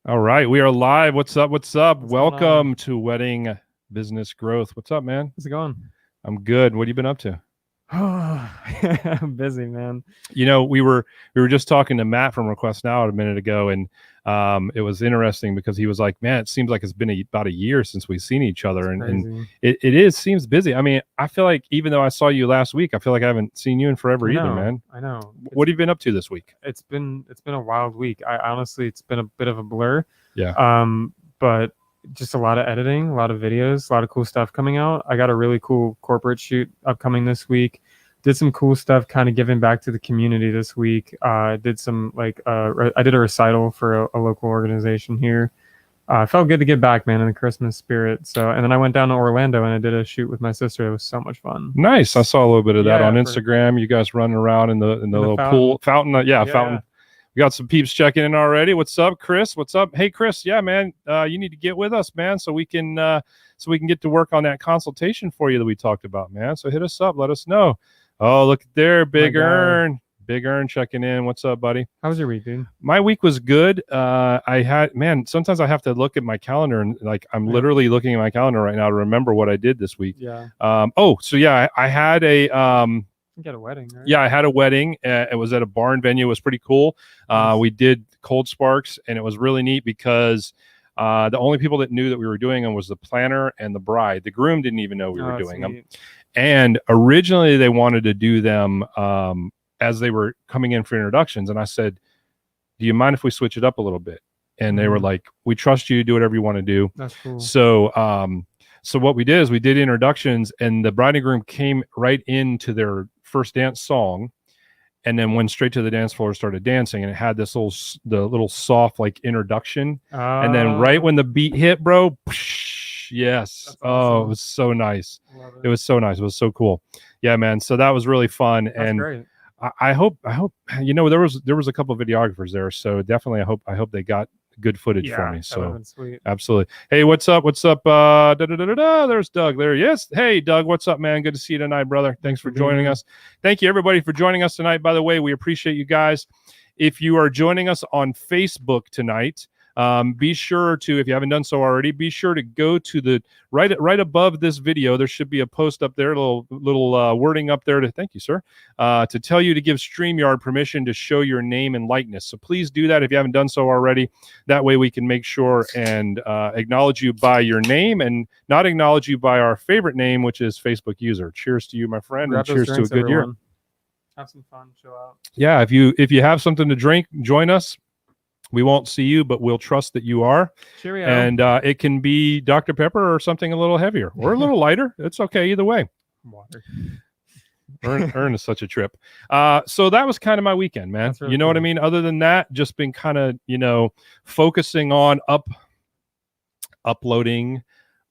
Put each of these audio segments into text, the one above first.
All right, we are live. What's up? What's Welcome to Wedding Business Growth. What's up, man? How's it going? I'm good. What have you been up to? I'm busy, man. You know, we were just talking to Matt from RequestNow a minute ago, and it was interesting because he was like, "Man, it seems like it's been about a year since we've seen each other," and it seems busy. I mean, I feel like even though I saw you last week, I feel like I haven't seen you in forever either, man. I know. What have you been up to this week? It's been a wild week. I honestly, it's been a bit of a blur. Yeah. But just a lot of editing, a lot of videos, a lot of cool stuff coming out. I got a really cool corporate shoot upcoming this week. Did some cool stuff, kind of giving back to the community this week. Did some I did a recital for a local organization here. Felt good to get back, man, in the Christmas spirit. So, and then I went down to Orlando and I did a shoot with my sister. It was so much fun. Nice. I saw a little bit of that on Instagram. You guys running around in the little pool fountain. Fountain. We got some peeps checking in already. What's up, Chris? What's up? Hey, Chris. Yeah, man. You need to get with us, man, so we can get to work on that consultation for you that we talked about, man. So hit us up. Let us know. Oh, look there, Big Earn. Big Earn checking in. What's up, buddy? How was your week, dude? My week was good. Sometimes I have to look at my calendar and I'm literally looking at my calendar right now to remember what I did this week. Yeah. I had a you got a wedding, right? Yeah, I had a wedding. It was at a barn venue. It was pretty cool. Nice. We did cold sparks, and it was really neat because the only people that knew that we were doing them was the planner and the bride. The groom didn't even know we were doing them. And originally they wanted to do them as they were coming in for introductions. And I said, do you mind if we switch it up a little bit? And they were like, we trust you. Do whatever you want to do. That's cool. So what we did is we did introductions, and the bride and groom came right into their first dance song, and then went straight to the dance floor and started dancing. And it had this little soft introduction, and then right when the beat hit, bro, yes. Awesome. It was so nice. It was so nice. It was so cool. Yeah, man. So that was really fun. That's great. I hope there was a couple of videographers there, so definitely I hope they got good footage for me. So sweet. Absolutely. Hey, what's up? There's Doug there. Yes. Hey, Doug, what's up, man? Good to see you tonight, brother. Thanks for joining us. Thank you, everybody, for joining us tonight. By the way, we appreciate you guys. If you are joining us on Facebook tonight, be sure to, if you haven't done so already, be sure to go to the right above this video. There should be a post up there, little wording up there thank you, sir, to tell you to give StreamYard permission to show your name and likeness. So please do that if you haven't done so already. That way we can make sure and acknowledge you by your name and not acknowledge you by our favorite name, which is Facebook user. Cheers to you, my friend, and cheers to a good year. Have some fun, chill out. Yeah, if you have something to drink, join us. We won't see you, but we'll trust that you are. Cheerio. And it can be Dr. Pepper or something a little heavier or a little lighter. It's okay either way. Water. Earn is such a trip. So that was kind of my weekend, man. Really cool. What I mean? Other than that, just been kind of, focusing on uploading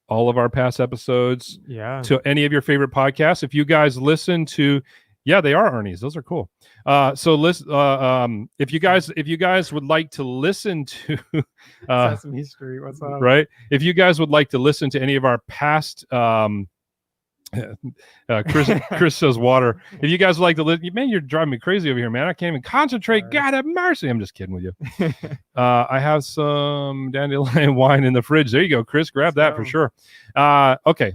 all of our past episodes to any of your favorite podcasts. If you guys listen to... Yeah, they are Ernie's. Those are cool. So listen, if you guys would like to listen to Sesame Street, what's up? Right? If you guys would like to listen to any of our past Chris says water. If you guys would like to listen, man, you're driving me crazy over here, man. I can't even concentrate. God have mercy. I'm just kidding with you. I have some dandelion wine in the fridge. There you go, Chris. Grab that for sure. Okay.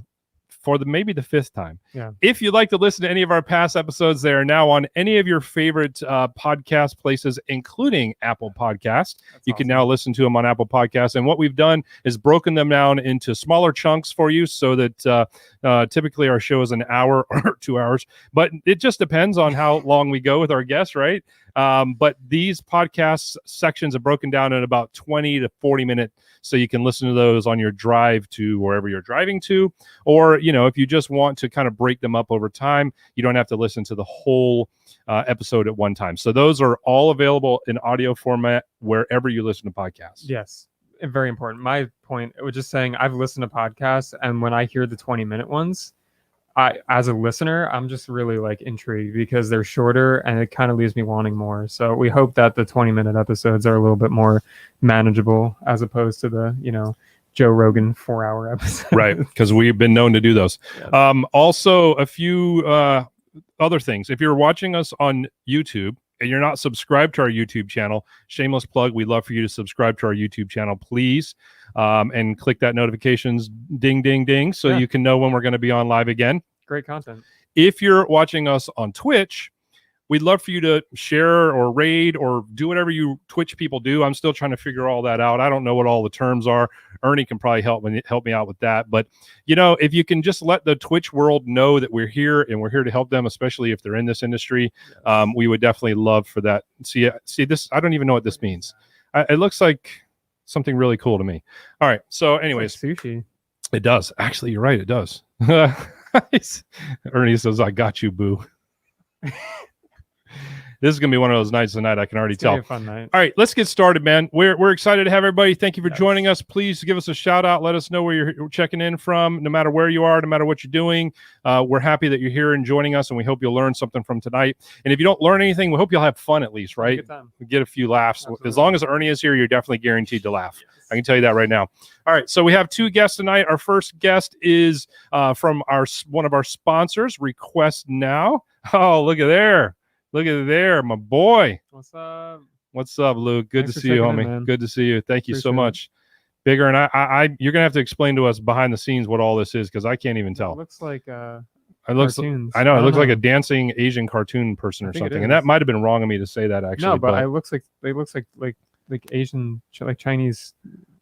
For maybe the fifth time. Yeah. If you'd like to listen to any of our past episodes, they are now on any of your favorite podcast places, including Apple Podcasts. You can now listen to them on Apple Podcasts. And what we've done is broken them down into smaller chunks for you so that typically our show is an hour or 2 hours. But it just depends on how long we go with our guests, right? But these podcast sections are broken down in about 20 to 40 minutes. So you can listen to those on your drive to wherever you're driving to. Or, if you just want to kind of break them up over time, you don't have to listen to the whole episode at one time. So those are all available in audio format wherever you listen to podcasts. Yes. Very important. My point was just saying I've listened to podcasts, and when I hear the 20-minute ones, as a listener, I'm just really intrigued because they're shorter and it kind of leaves me wanting more. So we hope that the 20-minute episodes are a little bit more manageable as opposed to the, Joe Rogan 4-hour episode. Right. Because we've been known to do those. Yes. Also, a few other things. If you're watching us on YouTube, and you're not subscribed to our YouTube channel, shameless plug, we'd love for you to subscribe to our YouTube channel, please, and click that notifications ding, ding, ding, so you can know when we're going to be on live again. Great content. If you're watching us on Twitch, we'd love for you to share or raid or do whatever you Twitch people do. I'm still trying to figure all that out. I don't know what all the terms are. Ernie can probably help me out with that. But, if you can just let the Twitch world know that we're here and we're here to help them, especially if they're in this industry, we would definitely love for that. See this? I don't even know what this means. It looks like something really cool to me. All right. So anyways, like sushi. It does. Actually, you're right. It does. Ernie says, "I got you, boo." This is going to be one of those nights tonight. I can already tell. A fun night. All right, let's get started, man. We're excited to have everybody. Thank you for joining us. Please give us a shout out. Let us know where you're checking in from, no matter where you are, no matter what you're doing. We're happy that you're here and joining us, and we hope you'll learn something from tonight. And if you don't learn anything, we hope you'll have fun at least, right? Good time. Get a few laughs. Absolutely. As long as Ernie is here, you're definitely guaranteed to laugh. Yes. I can tell you that right now. All right, so we have two guests tonight. Our first guest is from one of our sponsors, RequestNow. Oh, look at there. Look at there, my boy. What's up? What's up, Luke? Good Thanks to see you, homie. Good to see you. Thank you so much. Bigger, and I you're gonna have to explain to us behind the scenes what all this is, because I can't even tell. It looks like cartoons. I know it looks like a dancing Asian cartoon person or something, and that might have been wrong of me to say that actually. No, but it looks like Asian, like Chinese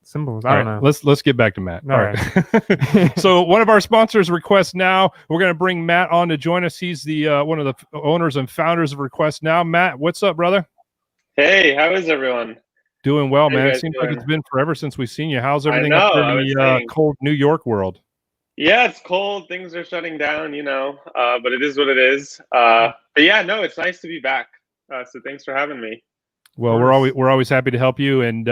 symbols. I don't know. Let's get back to Matt. All right. So one of our sponsors, RequestNow. We're going to bring Matt on to join us. He's the one of the owners and founders of RequestNow. Matt, what's up, brother? Hey, how is everyone? Doing well, man. It seems like it's been forever since we've seen you. How's everything up there in the cold New York world? Yeah, it's cold. Things are shutting down, but it is what it is. But yeah, no, it's nice to be back. So thanks for having me. Well, we're always happy to help you. And,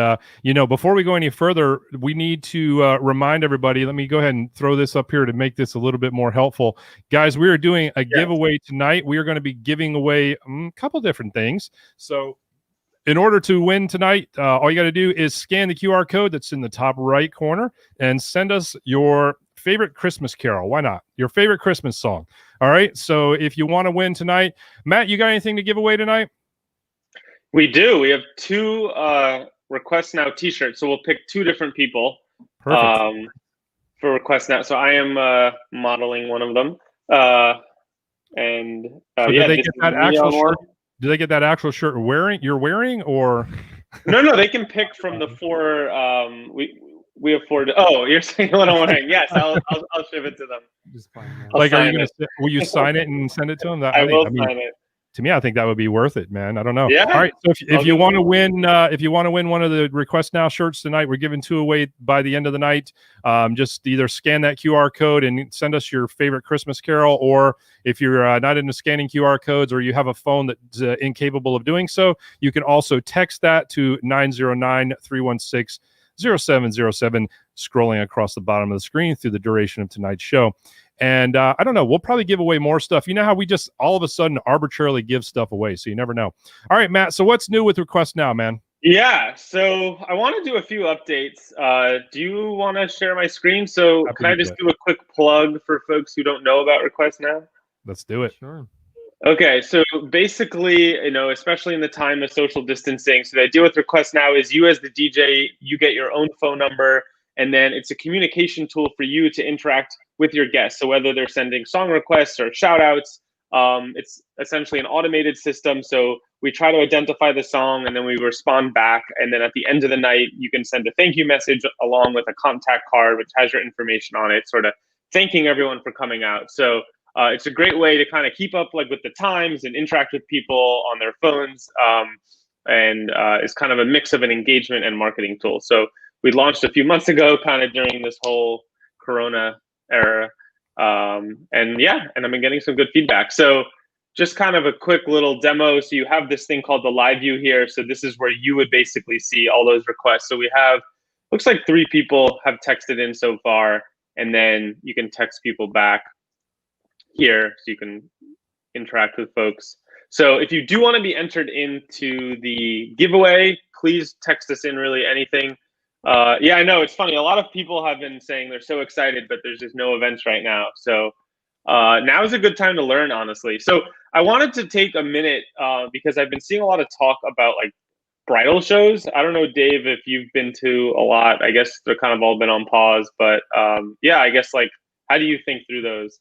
before we go any further, we need to remind everybody. Let me go ahead and throw this up here to make this a little bit more helpful. Guys, we are doing a giveaway tonight. We are going to be giving away a couple different things. So in order to win tonight, all you got to do is scan the QR code that's in the top right corner and send us your favorite Christmas carol. Why not? Your favorite Christmas song. All right. So if you want to win tonight, Matt, you got anything to give away tonight? We do. We have two RequestNow t-shirts. So we'll pick two different people for RequestNow. So I am modeling one of them. Did they get that actual shirt? Do they get that actual shirt you're wearing, or? No, they can pick from the four. We have four. Oh, you're saying what I'm wearing? Yes, I'll ship it to them. Will you sign it and send it to them? I will sign it. To me, I think that would be worth it, man. I don't know. Yeah. All right. So if you want to win, one of the RequestNow shirts tonight, we're giving two away by the end of the night. Just either scan that QR code and send us your favorite Christmas carol, or if you're not into scanning QR codes, or you have a phone that's incapable of doing so, you can also text that to 909-316-0707, scrolling across the bottom of the screen through the duration of tonight's show. And I don't know, we'll probably give away more stuff. You know how we just all of a sudden arbitrarily give stuff away, so you never know. All right, Matt, so what's new with RequestNow, man? Yeah, so I want to do a few updates. Do you want to share my screen? So can I just do a quick plug for folks who don't know about RequestNow? Let's do it. Sure. Okay, so basically, especially in the time of social distancing, so the idea with RequestNow is you as the DJ, you get your own phone number, and then it's a communication tool for you to interact with your guests. So whether they're sending song requests or shout outs, it's essentially an automated system. So we try to identify the song and then we respond back. And then at the end of the night, you can send a thank you message along with a contact card, which has your information on it, sort of thanking everyone for coming out. So it's a great way to kind of keep up with the times and interact with people on their phones. And it's kind of a mix of an engagement and marketing tool. So we launched a few months ago, kind of during this whole Corona era. And I've been getting some good feedback. So just kind of a quick little demo. So you have this thing called the live view here. So this is where you would basically see all those requests. So we have, looks like 3 people have texted in so far, and then you can text people back here so you can interact with folks. So if you do want to be entered into the giveaway, please text us in really anything. I know it's funny. A lot of people have been saying they're so excited, but there's just no events right now. So now is a good time to learn, honestly. So I wanted to take a minute because I've been seeing a lot of talk about like bridal shows. I don't know, Dave, if you've been to a lot. I guess they're kind of all been on pause, but yeah, I guess like, how do you think through those?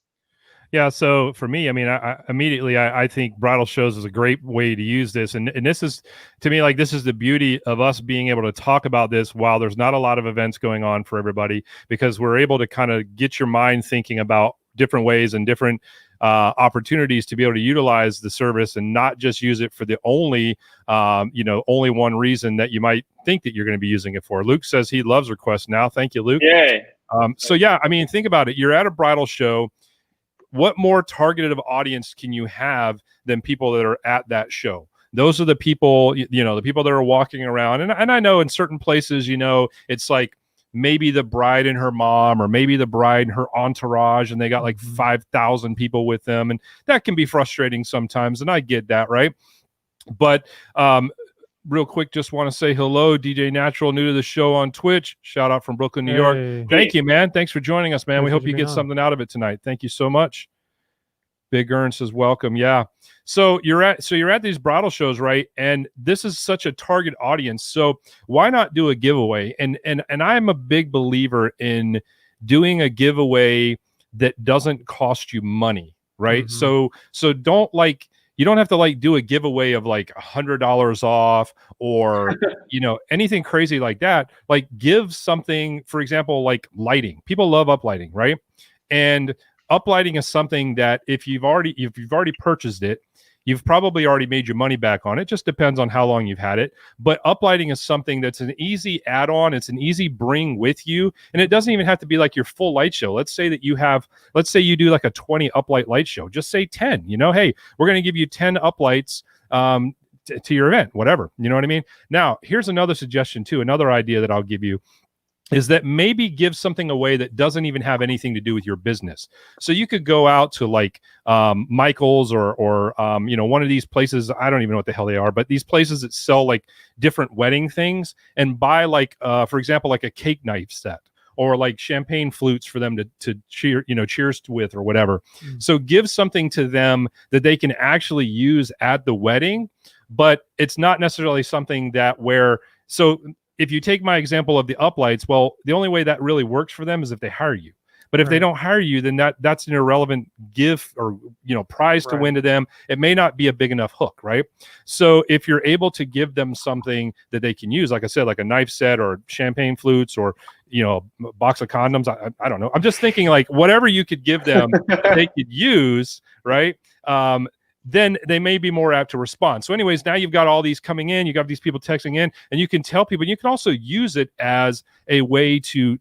Yeah, so for me, I mean, I think bridal shows is a great way to use this, and this is, to me, like, this is the beauty of us being able to talk about this while there's not a lot of events going on for everybody, because we're able to kind of get your mind thinking about different ways and different opportunities to be able to utilize the service and not just use it for the only one reason that you might think that you're going to be using it for. Luke says he loves RequestNow. Thank you, Luke. Yay. So yeah, I mean, think about it. You're at a bridal show. What more targeted audience can you have than people that are at that show? Those are the people, the people that are walking around. And I know in certain places, it's like maybe the bride and her mom, or maybe the bride and her entourage, and they got like 5,000 people with them. And that can be frustrating sometimes. And I get that, right? But real quick, just want to say hello, DJ Natural, new to the show on Twitch. Shout out from Brooklyn, New York. Thank you, man. Thanks for joining us, man. We hope you get something out of it tonight. Thank you so much. Big Earn says welcome. Yeah. So you're at these bridal shows, right? And this is such a target audience. So why not do a giveaway? And I'm a big believer in doing a giveaway that doesn't cost you money, right? So don't you don't have to do a giveaway of like $100 off or anything crazy like that. Like, give something, for example, like lighting. People love uplighting, right? And uplighting is something that if you've already purchased it, you've probably already made your money back on it. Just depends on how long you've had it. But uplighting is something that's an easy add-on. It's an easy bring with you. And it doesn't even have to be like your full light show. Let's say you do like a 20 uplight light show. Just say 10, hey, we're going to give you 10 uplights to your event, whatever. You know what I mean? Now, here's another suggestion too. Another idea that I'll give you is that maybe give something away that doesn't even have anything to do with your business. So you could go out to like Michael's or one of these places. I don't even know what the hell they are, but these places that sell like different wedding things, and buy like, for example, like a cake knife set, or like champagne flutes for them to cheers with, or whatever. So give something to them that they can actually use at the wedding, but it's not necessarily something so if you take my example of the uplights, well, the only way that really works for them is if they hire you. But if they don't hire you, then that's an irrelevant gift or prize to win to them. It may not be a big enough hook, right? So if you're able to give them something that they can use, like I said, like a knife set or champagne flutes or a box of condoms, I don't know. I'm just thinking like whatever you could give them that they could use, right? Then they may be more apt to respond. So anyways, now you've got all these coming in, you got these people texting in, and you can tell people, and you can also use it as a way to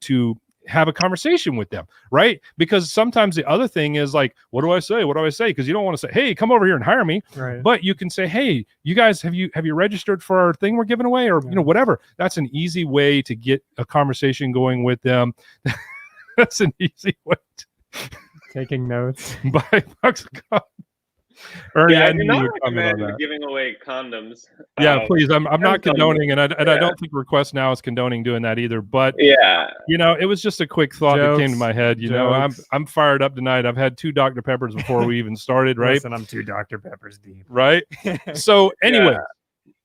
have a conversation with them, right? Because sometimes the other thing is like, what do I say? What do I say? Because you don't want to say, hey, come over here and hire me. Right. But you can say, hey, you guys, have you registered for our thing we're giving away? Or, whatever. That's an easy way to get a conversation going with them. That's an easy way taking notes. Buy box of condoms. Ernie, yeah, I do not would comment recommend on that. giving away condoms. Yeah, please. I'm not condoning, and I don't think RequestNow is condoning doing that either. But yeah, it was just a quick thought that came to my head. I'm fired up tonight. I've had 2 Dr. Peppers before we even started, right? Listen, I'm 2 Dr. Peppers deep, right? So anyway,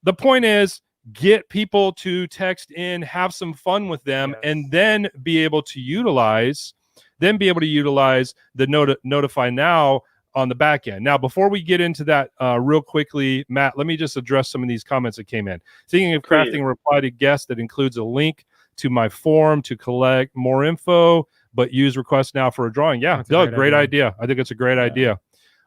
the point is, get people to text in, have some fun with them, and then be able to utilize the Notify Now on the back end. Now, before we get into that real quickly, Matt, let me just address some of these comments that came in. Thinking of crafting a reply to guests that includes a link to my form to collect more info, but use RequestNow for a drawing. Yeah, Doug, great idea. I think it's a great idea.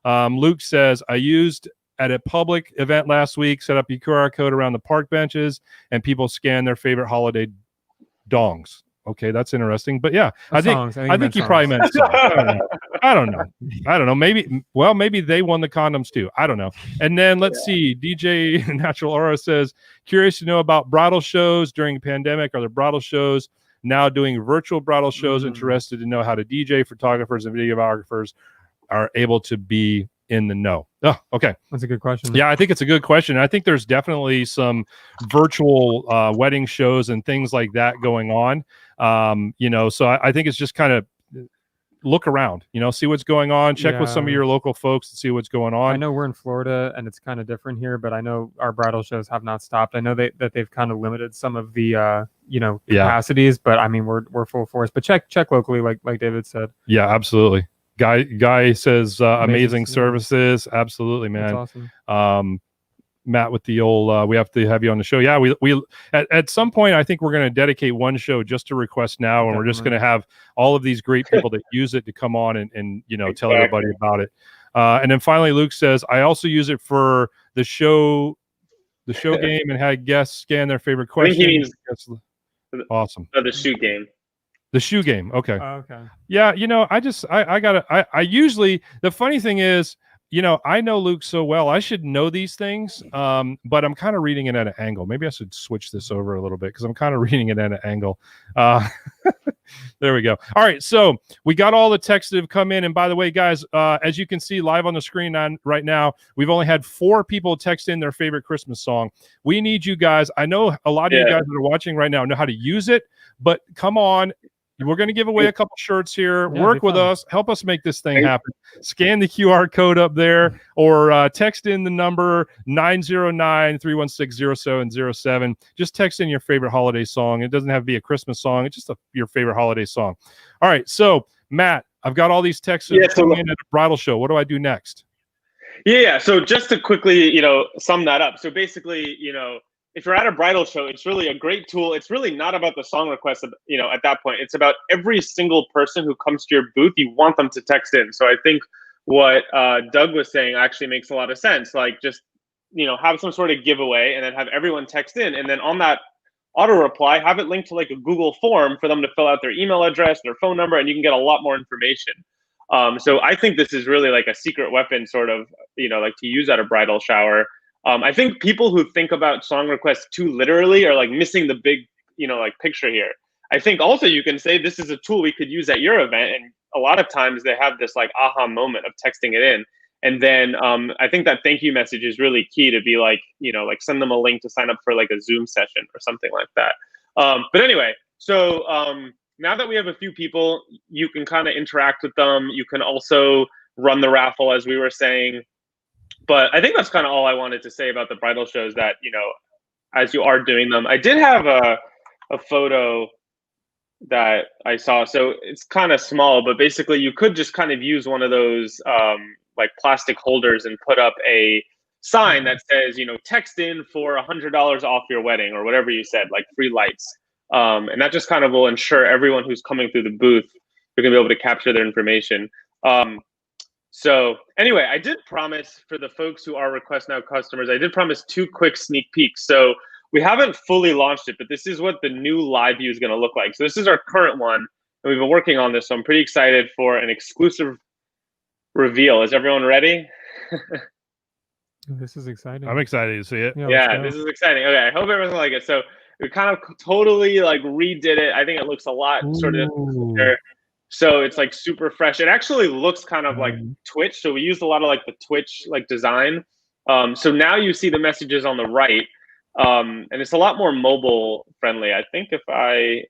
Luke says, I used at a public event last week, set up a QR code around the park benches, and people scan their favorite holiday dongs. Okay, that's interesting. But yeah, I think he probably meant songs. I don't know. Maybe they won the condoms too. I don't know. And then let's see. DJ Natural Aura says, curious to know about bridal shows during the pandemic. Are there bridal shows now doing virtual bridal shows? Interested to know how the DJ photographers and videographers are able to be in the know. Oh, okay. That's a good question. Yeah, I think it's a good question. I think there's definitely some virtual wedding shows and things like that going on. So I think it's just kind of look around, see what's going on, check with some of Yeah. your local folks and see what's going on. I know we're in Florida and it's kind of different here, but I know our bridal shows have not stopped. I know that they've kind of limited some of the capacities, but I mean we're full force. But check locally, like David said. Yeah, absolutely. Guy says amazing yeah. services. Absolutely, man. That's awesome. Matt with the old we have to have you on the show. Yeah, we at some point I think we're going to dedicate one show just to Request Now, and we're just going to have all of these great people that use it to come on and tell everybody about it. And then finally Luke says, I also use it for the show game and had guests scan their favorite question. I think he means awesome. The shoot game. The shoe game. Okay. Okay. Yeah. I usually, the funny thing is, I know Luke so well, I should know these things. But I'm kind of reading it at an angle. Maybe I should switch this over a little bit because I'm kind of reading it at an angle. There we go. All right. So we got all the texts that have come in. And by the way, guys, as you can see live on the screen right now, we've only had 4 people text in their favorite Christmas song. We need you guys. I know a lot of you guys that are watching right now know how to use it, but come on. We're going to give away a couple shirts here. Yeah, work with us. Help us make this thing happen. Scan the QR code up there or text in the number 909-316-0707. Just text in your favorite holiday song. It doesn't have to be a Christmas song. It's just your favorite holiday song. All right. So, Matt, I've got all these texts coming in at a bridal show. What do I do next? Yeah. So just to quickly, sum that up. So basically, if you're at a bridal show, it's really a great tool. It's really not about the song request, at that point. It's about every single person who comes to your booth. You want them to text in. So I think what Doug was saying actually makes a lot of sense. Like just, have some sort of giveaway and then have everyone text in. And then on that auto reply, have it linked to like a Google form for them to fill out their email address, their phone number, and you can get a lot more information. So I think this is really like a secret weapon sort of, like to use at a bridal shower. I think people who think about song requests too literally are like missing the big, picture here. I think also you can say this is a tool we could use at your event. And a lot of times they have this like aha moment of texting it in. And then I think that thank you message is really key to be like, like send them a link to sign up for like a Zoom session or something like that. But anyway, so now that we have a few people, you can kind of interact with them. You can also run the raffle, as we were saying. But I think that's kind of all I wanted to say about the bridal shows that, as you are doing them. I did have a photo that I saw. So it's kind of small, but basically you could just kind of use one of those like plastic holders and put up a sign that says, text in for $100 off your wedding or whatever you said, like free lights. And that just kind of will ensure everyone who's coming through the booth, you're going to be able to capture their information. So anyway, I did promise for the folks who are RequestNow customers, I did promise 2 quick sneak peeks. So we haven't fully launched it, but this is what the new live view is going to look like. So this is our current one, and we've been working on this. So I'm pretty excited for an exclusive reveal. Is everyone ready? This is exciting. I'm excited to see it. Yeah, this is exciting. Okay, I hope everyone's like it. So we kind of totally like redid it. I think it looks a lot sort of better. So it's like super fresh. It actually looks kind of like Twitch. So we used a lot of like the Twitch like design. So now you see the messages on the right. And it's a lot more mobile friendly. I think if oh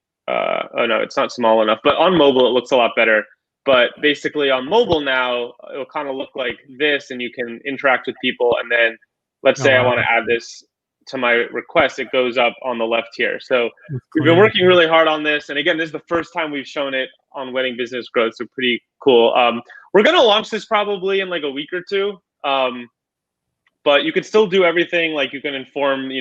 no, it's not small enough, but on mobile, it looks a lot better. But basically on mobile now, it'll kind of look like this and you can interact with people. And then let's say I want to add this to my request, it goes up on the left here. So we've been working really hard on this. And again, this is the first time we've shown it on Wedding Business Growth. So pretty cool. We're going to launch this probably in like a week or 2. But you could still do everything. Like you can inform,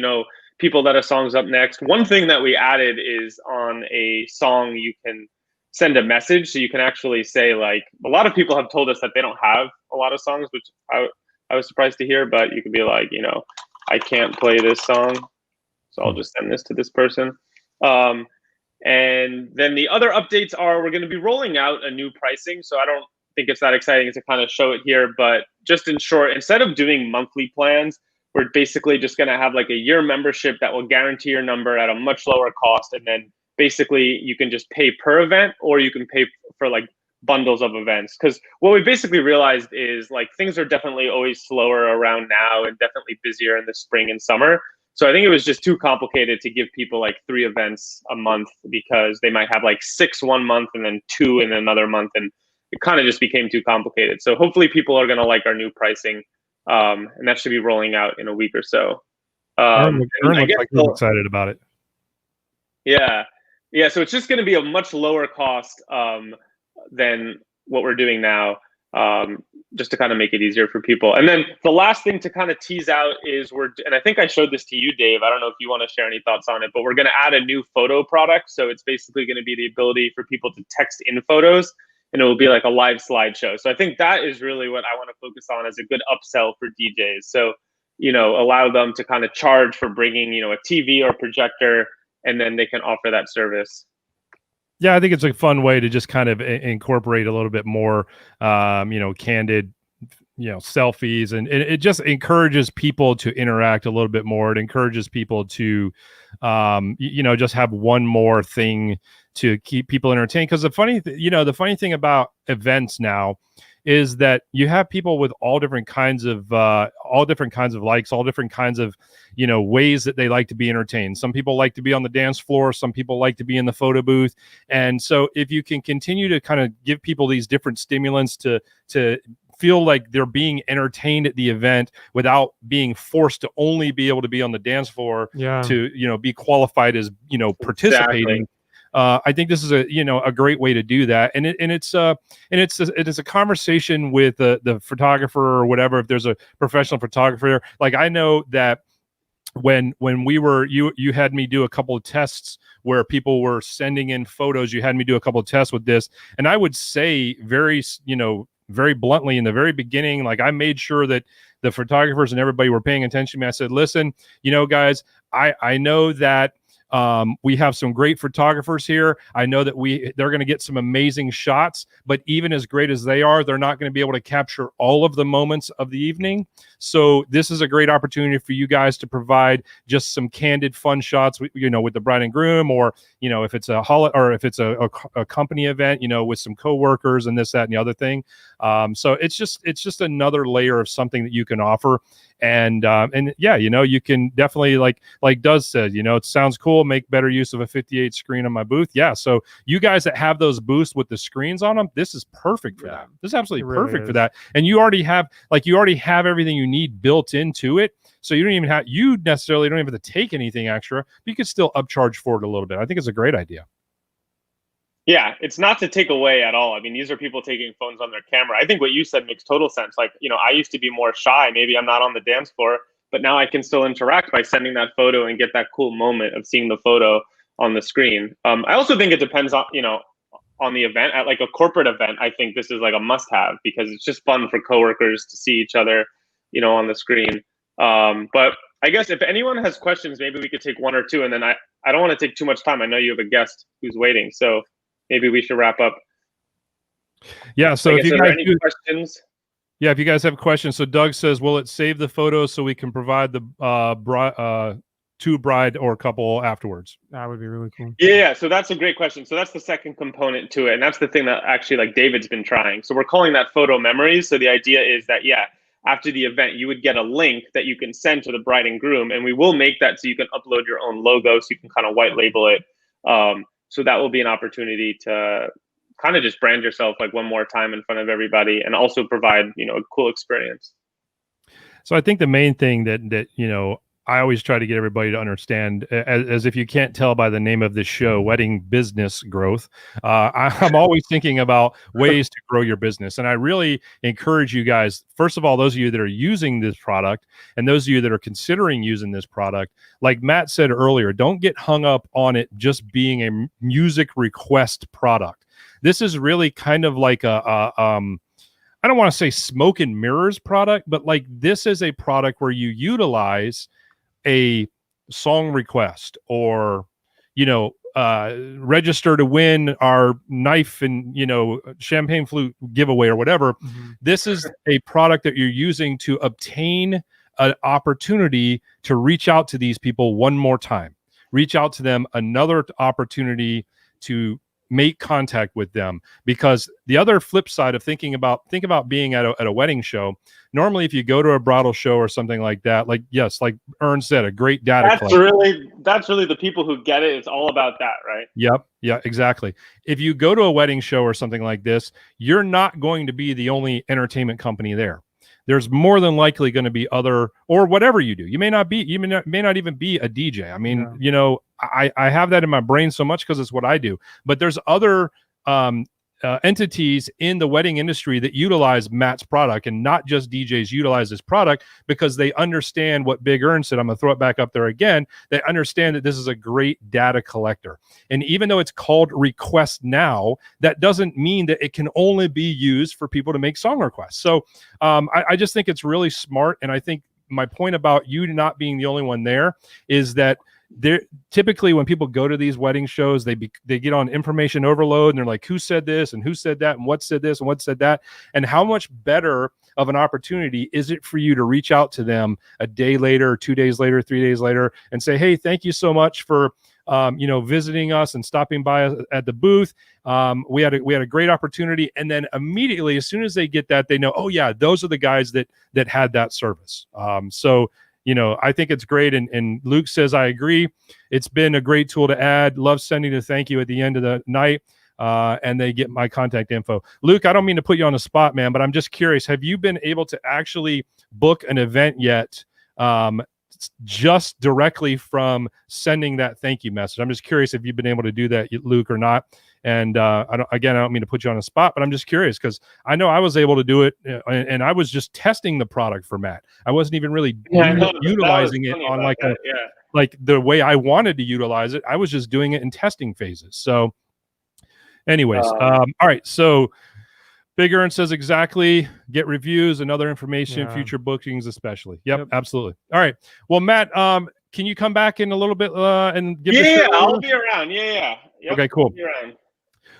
people that a song's up next. One thing that we added is on a song, you can send a message. So you can actually say like, a lot of people have told us that they don't have a lot of songs, which I was surprised to hear, but you could be like, I can't play this song, so I'll just send this to this person. And then the other updates are we're going to be rolling out a new pricing. So I don't think it's that exciting to kind of show it here, but just in short, instead of doing monthly plans, we're basically just going to have like a year membership that will guarantee your number at a much lower cost. And then basically you can just pay per event, or you can pay for like bundles of events. Because what we basically realized is like things are definitely always slower around now and definitely busier in the spring and summer. So I think it was just too complicated to give people like 3 events a month, because they might have like 6 one month and then 2 in another month. And it kind of just became too complicated. So hopefully people are going to like our new pricing, and that should be rolling out in a week or so. Aaron looks like he's excited about it. Yeah. Yeah. So it's just going to be a much lower cost than what we're doing now, just to kind of make it easier for people. And then the last thing to kind of tease out is and I think I showed this to you, Dave. I don't know if you want to share any thoughts on it, but we're going to add a new photo product. So it's basically going to be the ability for people to text in photos, and it will be like a live slideshow. So I think that is really what I want to focus on as a good upsell for DJs. So, allow them to kind of charge for bringing, a TV or projector, and then they can offer that service. Yeah, I think it's a fun way to just kind of incorporate a little bit more, candid, selfies, and it just encourages people to interact a little bit more. It encourages people to, just have one more thing to keep people entertained. Because the funny thing about events now is that you have people with all different kinds of likes, all different kinds of, ways that they like to be entertained. Some people like to be on the dance floor. Some people like to be in the photo booth. And so if you can continue to kind of give people these different stimulants to feel like they're being entertained at the event without being forced to only be able to be on the dance floor to, be qualified as, participating. Exactly. I think this is a great way to do that, and it's a conversation with the photographer or whatever. If there's a professional photographer, like I know that when we were you had me do a couple of tests where people were sending in photos. You had me do a couple of tests with this, and I would say very bluntly in the very beginning, like I made sure that the photographers and everybody were paying attention to me. I said, listen, guys, I know that we have some great photographers here. I know that they're going to get some amazing shots, but even as great as they are, they're not going to be able to capture all of the moments of the evening. So this is a great opportunity for you guys to provide just some candid, fun shots, with the bride and groom, or, if it's a holiday or if it's a company event, with some coworkers and this, that, and the other thing. So it's just another layer of something that you can offer. And yeah, you can definitely like Doug said, it sounds cool, make better use of a 58 screen on my booth. Yeah. So you guys that have those booths with the screens on them, this is perfect for that. This is absolutely perfect for that. And you already have everything you need built into it. So you necessarily don't even have to take anything extra, but you can still upcharge for it a little bit. I think it's a great idea. Yeah, it's not to take away at all. I mean, these are people taking phones on their camera. I think what you said makes total sense. Like, I used to be more shy. Maybe I'm not on the dance floor, but now I can still interact by sending that photo and get that cool moment of seeing the photo on the screen. I also think it depends on, on the event. At like a corporate event, I think this is like a must-have because it's just fun for coworkers to see each other, on the screen. But I guess if anyone has questions, maybe we could take one or two, and then I don't want to take too much time. I know you have a guest who's waiting, so maybe we should wrap up. Yeah. So if you guys any questions? Yeah, if you guys have questions. So Doug says, will it save the photos so we can provide the to bride or couple afterwards? That would be really cool. Yeah. So that's a great question. So that's the second component to it. And that's the thing that actually like David's been trying. So we're calling that photo memories. So the idea is that, after the event, you would get a link that you can send to the bride and groom, and we will make that so you can upload your own logo, so you can kind of white label it. So that will be an opportunity to kind of just brand yourself like one more time in front of everybody, and also provide, a cool experience. So I think the main thing that I always try to get everybody to understand, as if you can't tell by the name of this show, Wedding Business Growth, I'm always thinking about ways to grow your business. And I really encourage you guys, first of all, those of you that are using this product and those of you that are considering using this product, like Matt said earlier, don't get hung up on it just being a music request product. This is really kind of like I don't want to say smoke and mirrors product, but like this is a product where you utilize a song request or, register to win our knife and, champagne flute giveaway or whatever. Mm-hmm. This is a product that you're using to obtain an opportunity to reach out to these people one more time, reach out to them, another opportunity to make contact with them. Because the other flip side of think about being at a wedding show. Normally, if you go to a bridal show or something like that, like Ern said, a great data collector. That's really the people who get it. It's all about that, right? Yep. Yeah, exactly. If you go to a wedding show or something like this, you're not going to be the only entertainment company there. There's more than likely going to be other, or whatever you do. You may not even be a DJ. I mean, I have that in my brain so much because it's what I do. But there's other entities in the wedding industry that utilize Matt's product, and not just DJs utilize this product because they understand what Big Ern said. I'm going to throw it back up there again. They understand that this is a great data collector. And even though it's called RequestNow, that doesn't mean that it can only be used for people to make song requests. So I just think it's really smart. And I think my point about you not being the only one there is that typically when people go to these wedding shows, they get on information overload, and they're like, who said this and who said that and what said this and what said that, and how much better of an opportunity is it for you to reach out to them a day later, 2 days later, 3 days later, and say, hey, thank you so much for visiting us and stopping by at the booth. We had a great opportunity, and then immediately as soon as they get that, they know, oh yeah, those are the guys that had that service. So I think it's great. And Luke says, I agree. It's been a great tool to add. Love sending a thank you at the end of the night. And they get my contact info. Luke, I don't mean to put you on the spot, man, but I'm just curious. Have you been able to actually book an event yet? Just directly from sending that thank you message. I'm just curious if you've been able to do that, Luke, or not. And I don't mean to put you on the spot, but I'm just curious because I know I was able to do it, and I was just testing the product for Matt. I wasn't even really utilizing it on like the way I wanted to utilize it. I was just doing it in testing phases. So, anyways, all right. So, Big Ern says exactly. Get reviews and other information, future bookings especially. Yep, absolutely. All right. Well, Matt, can you come back in a little bit and give? I'll be around. Yep, okay, cool.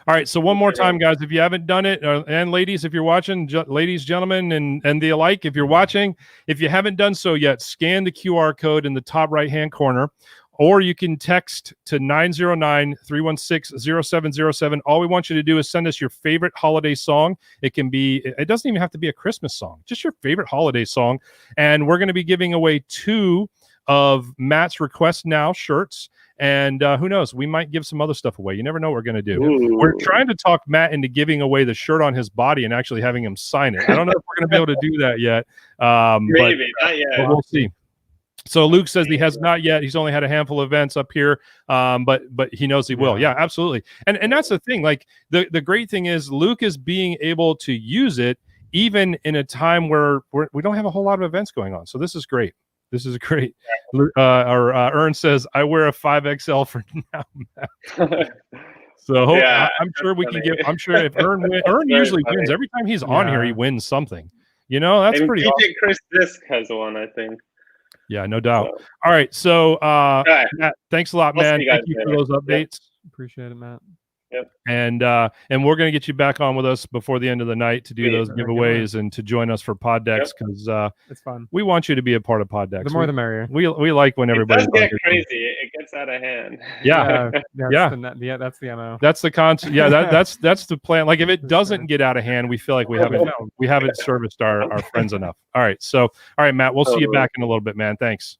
All right. So one more time, guys, if you haven't done it, and ladies, if you're watching, ladies, gentlemen, and the alike, if you're watching, if you haven't done so yet, scan the QR code in the top right-hand corner. Or you can text to 909-316-0707. All we want you to do is send us your favorite holiday song. It doesn't even have to be a Christmas song, just your favorite holiday song. And we're going to be giving away 2 of Matt's Request Now shirts. And who knows, we might give some other stuff away. You never know what we're going to do. Ooh. We're trying to talk Matt into giving away the shirt on his body and actually having him sign it. I don't know if we're going to be able to do that yet. Maybe, not yet. But we'll see. So Luke says he has not yet. He's only had a handful of events up here, but he knows he will. Yeah, absolutely. And that's the thing. Like the great thing is Luke is being able to use it even in a time where we don't have a whole lot of events going on. So this is great. This is great. Ern says, I wear a 5XL for now. So I'm sure we can get. I'm sure if Ern usually wins every time he's on here, he wins something. That's pretty DJ awesome. Chris Disc has one, I think. Yeah, no doubt. All right. So, Matt, thanks a lot, man. Thank you for those updates. Appreciate it, Matt. Yep. And we're going to get you back on with us before the end of the night to do those giveaways and to join us for Pod Decks because it's fun. We want you to be a part of Pod Decks. The more the merrier. We like when everybody get crazy. It gets out of hand. Yeah. That's the MO. That's the concept. Yeah, that's the plan. Like if it doesn't get out of hand, we feel like we haven't serviced our friends enough. All right. So, all right, Matt, we'll see you back in a little bit, man. Thanks.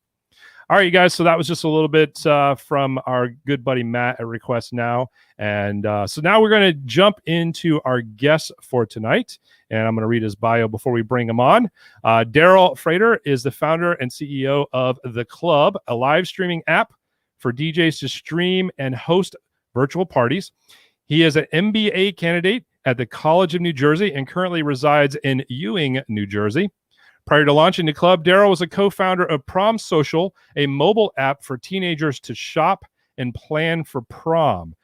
All right, you guys. So that was just a little bit from our good buddy Matt at Request Now. And so now we're going to jump into our guest for tonight. And I'm going to read his bio before we bring him on. Darrel Frater is the founder and CEO of TheClub, a live streaming app for DJs to stream and host virtual parties. He is an MBA candidate at the College of New Jersey and currently resides in Ewing, New Jersey. Prior to launching the club, Darrel was a co-founder of PromSocial, a mobile app for teenagers to shop and plan for prom.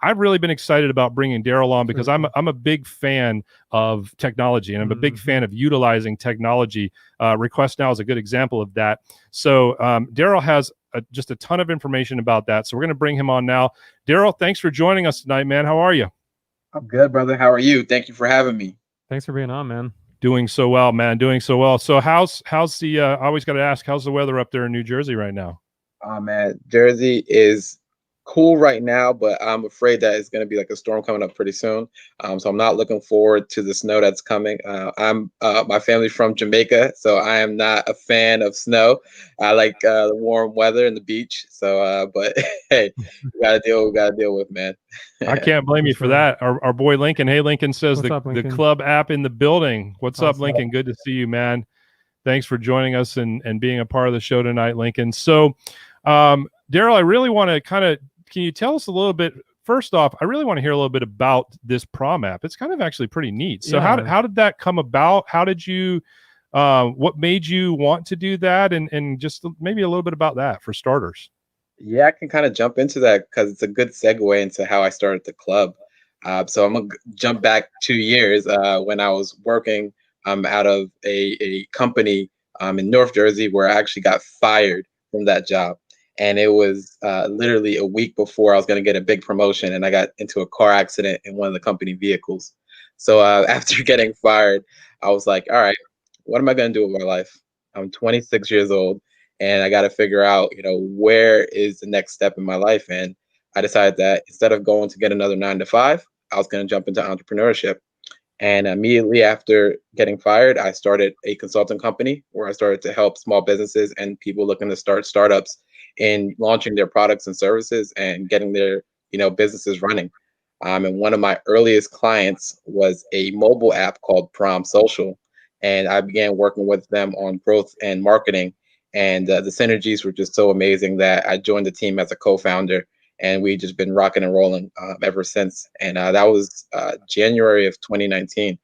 I've really been excited about bringing Darrel on because I'm a big fan of technology and I'm a big fan of utilizing technology. RequestNow is a good example of that. So Darrel has just a ton of information about that. So we're going to bring him on now. Darrel, thanks for joining us tonight, man. How are you? I'm good, brother. How are you? Thank you for having me. Thanks for being on, man. Doing so well, man. Doing so well. So how's the I always got to ask, how's the weather up there in New Jersey right now? Oh man, Jersey is cool right now, but I'm afraid that it's going to be like a storm coming up pretty soon. So I'm not looking forward to the snow that's coming. My family's from Jamaica, so I am not a fan of snow. I like the warm weather and the beach. So, but hey, we gotta deal with, man. I can't blame you for sure. that. Our boy Lincoln. Hey, Lincoln says What's up, the Lincoln? club app in the building. What's up, Awesome. Lincoln? Good to see you, man. Thanks for joining us and being a part of the show tonight, Lincoln. So, Darrel, I really want to can you tell us a little bit? First off, I really want to hear a little bit about this prom app. It's kind of actually pretty neat. So Yeah. how did that come about? How did you, what made you want to do that? And just maybe a little bit about that for starters. Yeah, I can kind of jump into that because it's a good segue into how I started the club. So I'm gonna jump back 2 years when I was working out of a company in North Jersey where I actually got fired from that job. And it was literally a week before I was going to get a big promotion, and I got into a car accident in one of the company vehicles. So after getting fired, I was like, all right, what am I going to do with my life? I'm 26 years old, and I got to figure out, where is the next step in my life? And I decided that instead of going to get another 9 to 5, I was going to jump into entrepreneurship. And immediately after getting fired, I started a consulting company where I started to help small businesses and people looking to start startups in launching their products and services and getting their, businesses running. And one of my earliest clients was a mobile app called PromSocial, and I began working with them on growth and marketing. And the synergies were just so amazing that I joined the team as a co-founder, and we just been rocking and rolling ever since. And that was January of 2019.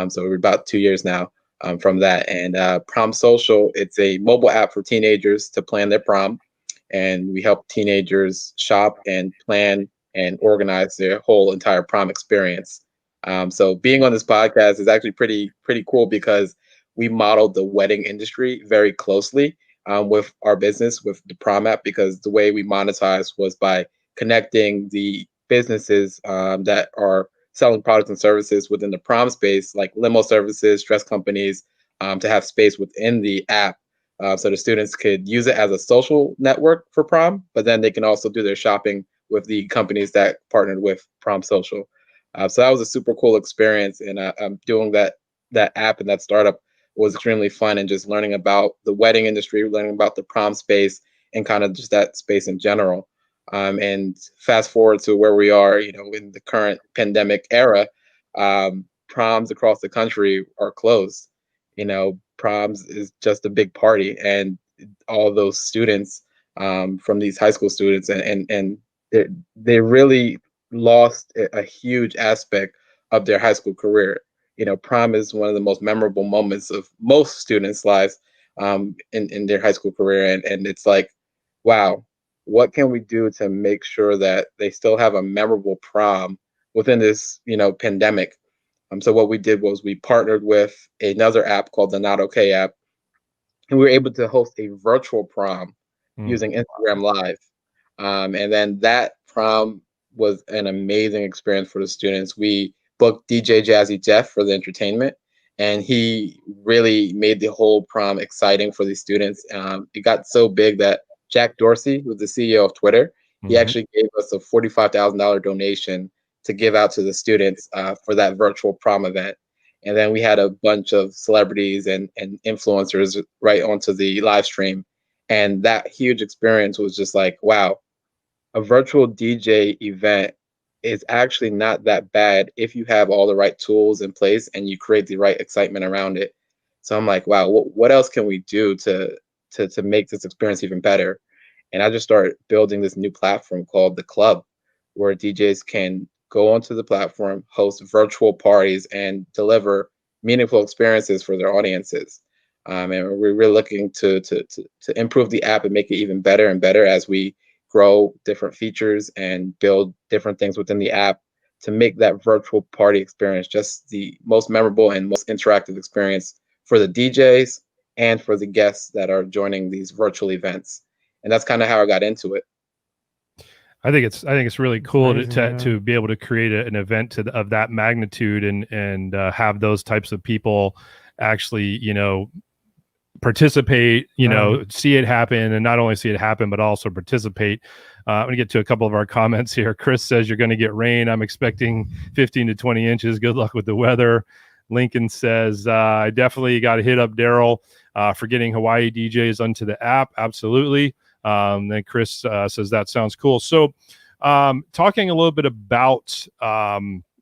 So we're about 2 years now from that. And PromSocial, it's a mobile app for teenagers to plan their prom, and we help teenagers shop and plan and organize their whole entire prom experience. So being on this podcast is actually pretty cool because we modeled the wedding industry very closely with our business with the prom app, because the way we monetize was by connecting the businesses that are selling products and services within the prom space, like limo services, dress companies, to have space within the app. So the students could use it as a social network for prom, but then they can also do their shopping with the companies that partnered with PromSocial. So that was a super cool experience, and doing that app and that startup was extremely fun, and just learning about the wedding industry, learning about the prom space, and kind of just that space in general. And fast forward to where we are, in the current pandemic era, proms across the country are closed. Proms is just a big party, and all those students from these high school students, and they really lost a huge aspect of their high school career. Prom is one of the most memorable moments of most students' lives in their high school career, and it's like, wow, what can we do to make sure that they still have a memorable prom within this, pandemic? So what we did was we partnered with another app called the Not Okay app, and we were able to host a virtual prom using Instagram Live. And then that prom was an amazing experience for the students. We booked DJ Jazzy Jeff for the entertainment, and he really made the whole prom exciting for the students. It got so big that Jack Dorsey, who's the CEO of Twitter, he actually gave us a $45,000 donation to give out to the students for that virtual prom event. And then we had a bunch of celebrities and influencers right onto the live stream. And that huge experience was just like, wow, a virtual DJ event is actually not that bad if you have all the right tools in place and you create the right excitement around it. So I'm like, wow, what else can we do to make this experience even better? And I just started building this new platform called The Club, where DJs can go onto the platform, host virtual parties, and deliver meaningful experiences for their audiences. And we're really looking to improve the app and make it even better and better as we grow different features and build different things within the app to make that virtual party experience just the most memorable and most interactive experience for the DJs and for the guests that are joining these virtual events. And that's kind of how I got into it. I think it's really cool amazing, to be able to create an event of that magnitude and have those types of people actually, participate, see it happen, and not only see it happen, but also participate. I'm going to get to a couple of our comments here. Chris says, you're going to get rain. I'm expecting 15 to 20 inches. Good luck with the weather. Lincoln says, I definitely got to hit up Darrel for getting Hawaii DJs onto the app. Absolutely. Then Chris says, that sounds cool. So talking a little bit about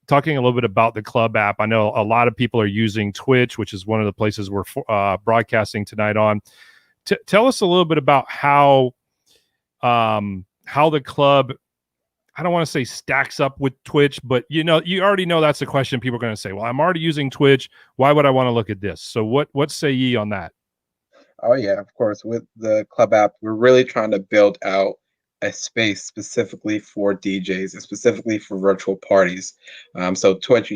the Club app. I know a lot of people are using Twitch, which is one of the places we're broadcasting tonight on. Tell us a little bit about how the Club, I don't want to say stacks up with Twitch, but you already know that's the question people are going to say. Well, I'm already using Twitch. Why would I want to look at this? So what say ye on that? Oh yeah, of course. With the Club app, we're really trying to build out a space specifically for DJs and specifically for virtual parties. So Twitch,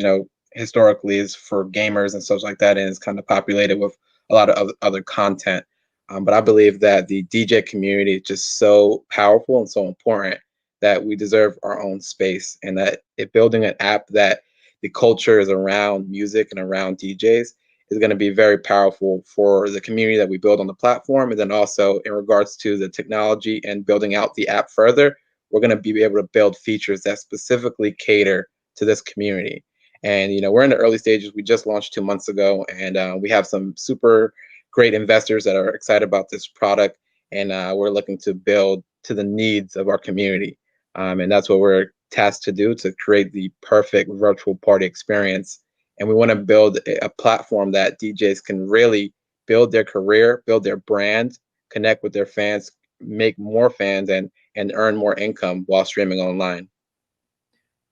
historically is for gamers and stuff like that, and it's kind of populated with a lot of other content. But I believe that the DJ community is just so powerful and so important that we deserve our own space, and that building an app that the culture is around music and around DJs is going to be very powerful for the community that we build on the platform. And then also in regards to the technology and building out the app further, we're going to be able to build features that specifically cater to this community. And, we're in the early stages. We just launched 2 months ago, and we have some super great investors that are excited about this product. And we're looking to build to the needs of our community. And that's what we're tasked to do, to create the perfect virtual party experience. And we want to build a platform that DJs can really build their career, build their brand, connect with their fans, make more fans, and earn more income while streaming online.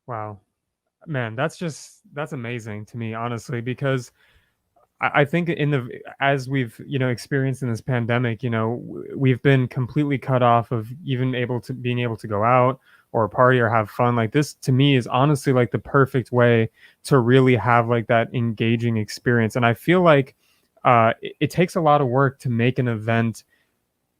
Wow, man, that's amazing to me, honestly, because I think as we've experienced in this pandemic, we've been completely cut off of even being able to go out or party or have fun. Like, this to me is honestly like the perfect way to really have like that engaging experience. And I feel like it takes a lot of work to make an event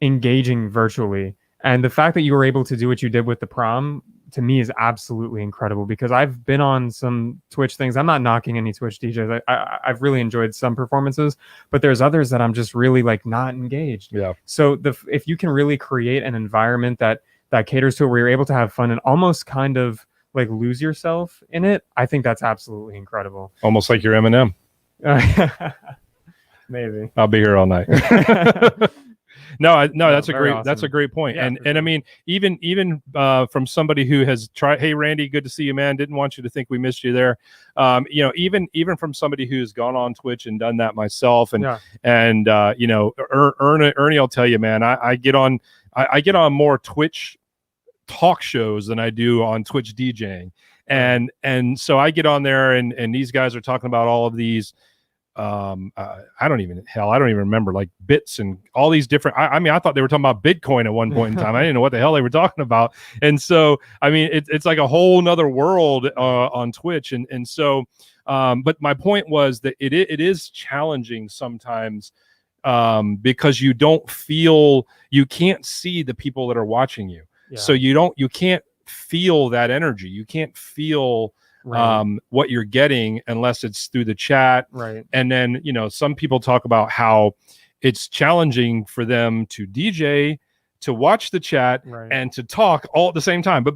engaging virtually. And the fact that you were able to do what you did with the prom, to me, is absolutely incredible, because I've been on some Twitch things. I'm not knocking any Twitch DJs. I've really enjoyed some performances, but there's others that I'm just really like not engaged. Yeah. So if you can really create an environment that caters to it, where you're able to have fun and almost kind of like lose yourself in it, I think that's absolutely incredible. Almost like your Eminem. Maybe. I'll be here all night. No, that's awesome. That's a great point. Yeah, and I mean, even from somebody who has tried, hey Randy, good to see you, man. Didn't want you to think we missed you there. Even from somebody who's gone on Twitch and done that myself, and Ernie will tell you, man, I get on more Twitch talk shows than I do on Twitch DJing. And so I get on there and these guys are talking about all of these I don't even remember, like bits and all these different, I thought they were talking about Bitcoin at one point in time. I didn't know what the hell they were talking about. And so, I mean, it's like a whole nother world on Twitch. And so, but my point was that it is challenging sometimes because you can't see the people that are watching you. Yeah. So you can't feel that energy. You can't feel what you're getting unless it's through the chat. Right. And then, some people talk about how it's challenging for them to DJ, to watch the chat, and to talk all at the same time, but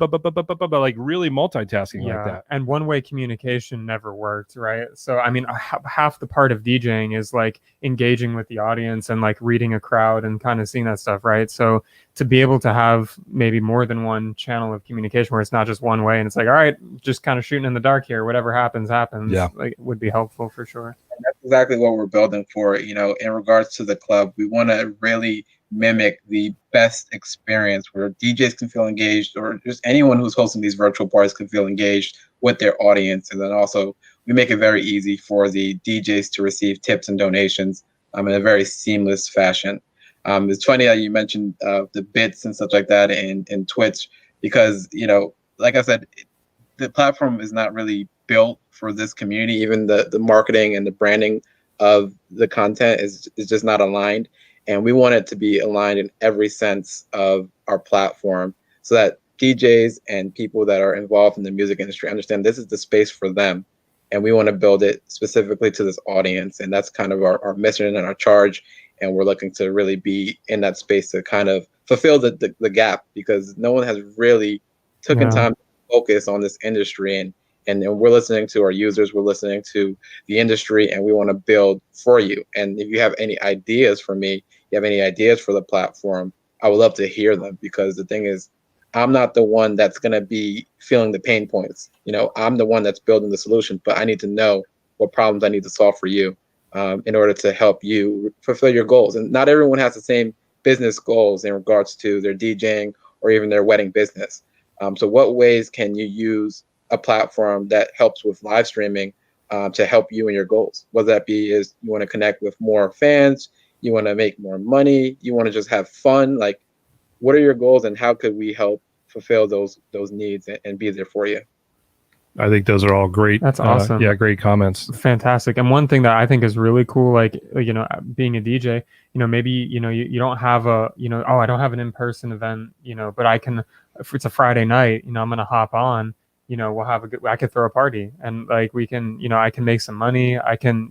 like really multitasking like that. And one-way communication never worked, right? So I mean, half the part of DJing is like engaging with the audience and like reading a crowd and kind of seeing that stuff, right? So to be able to have maybe more than one channel of communication where it's not just one way and it's like, all right, just kind of shooting in the dark here, whatever happens, like, would be helpful for sure. And that's exactly what we're building for. In regards to the club, we want to really mimic the best experience where DJs can feel engaged, or just anyone who's hosting these virtual parties can feel engaged with their audience. And then also we make it very easy for the DJs to receive tips and donations in a very seamless fashion. It's funny that you mentioned the bits and stuff like that in Twitch, because, like I said, the platform is not really built for this community. Even the marketing and the branding of the content is just not aligned. And we want it to be aligned in every sense of our platform, so that DJs and people that are involved in the music industry understand this is the space for them. And we want to build it specifically to this audience. And that's kind of our mission and our charge. and we're looking to really be in that space to kind of fulfill the gap, because no one has really taken time to focus on this industry, and we're listening to our users, we're listening to the industry, and we want to build for you. And if you have any ideas for me, you have any ideas for the platform, I would love to hear them, because the thing is, I'm not the one that's going to be feeling the pain points. I'm the one that's building the solution, but I need to know what problems I need to solve for you in order to help you fulfill your goals. And not everyone has the same business goals in regards to their DJing or even their wedding business. So what ways can you use a platform that helps with live streaming to help you and your goals? Whether that be is you want to connect with more fans, you want to make more money, you want to just have fun. Like, what are your goals, and how could we help fulfill those needs and be there for you? I think those are all great. That's awesome. Yeah, great comments. Fantastic. And one thing that I think is really cool, like, being a DJ, maybe, you don't have I don't have an in-person event, but I can, if it's a Friday night, I'm going to hop on, we'll have I could throw a party, and like, we can, I can make some money. I can,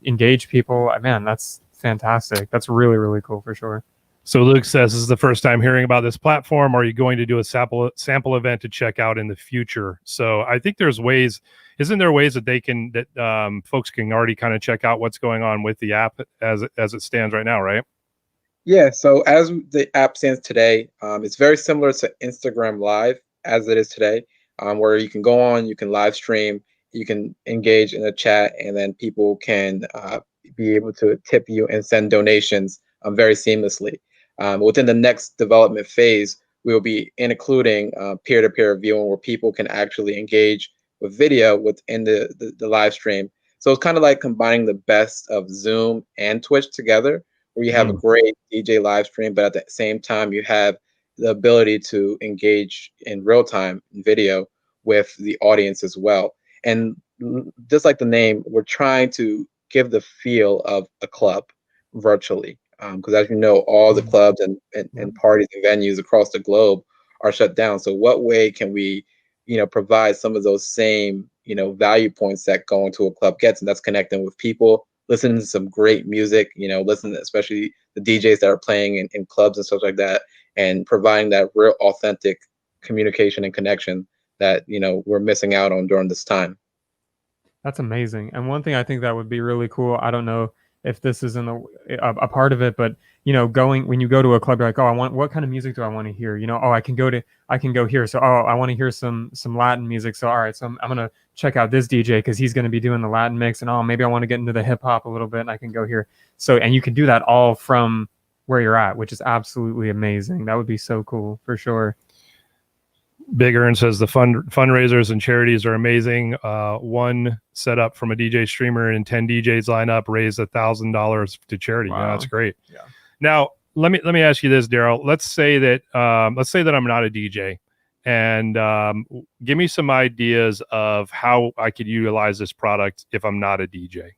engage people. Man, that's fantastic. That's really, really cool for sure. So Luke says, this is the first time hearing about this platform. Are you going to do a sample event to check out in the future? So I think there's ways. Isn't there ways that folks can already kind of check out what's going on with the app as it stands right now, right? Yeah. So as the app stands today, it's very similar to Instagram Live as it is today, where you can go on, you can live stream, you can engage in a chat, and then people can be able to tip you and send donations very seamlessly. Within the next development phase, we will be including peer-to-peer viewing, where people can actually engage with video within the live stream. So it's kind of like combining the best of Zoom and Twitch together, where you have a great DJ live stream, but at the same time, you have the ability to engage in real time video with the audience as well. And just like the name, we're trying to give the feel of a club virtually. Because as you know, all the clubs and parties and venues across the globe are shut down. So what way can we, provide some of those same, value points that going to a club gets, and that's connecting with people, listening to some great music, listening to especially the DJs that are playing in clubs and stuff like that, and providing that real authentic communication and connection that, we're missing out on during this time. That's amazing. And one thing I think that would be really cool, I don't know if this isn't a part of it, but when you go to a club, you're like, oh, what kind of music do I want to hear? I can go here. So, I want to hear some Latin music. So, all right, so I'm gonna check out this DJ because he's gonna be doing the Latin mix, and maybe I want to get into the hip hop a little bit, and I can go here. So, and you can do that all from where you're at, which is absolutely amazing. That would be so cool for sure. Big Earn says the fundraisers and charities are amazing. One set up from a DJ streamer and 10 DJs line up, raised $1,000 to charity. Wow. Yeah, that's great. Yeah. Now let me ask you this, Darrel. Let's say that I'm not a DJ, and give me some ideas of how I could utilize this product if I'm not a DJ.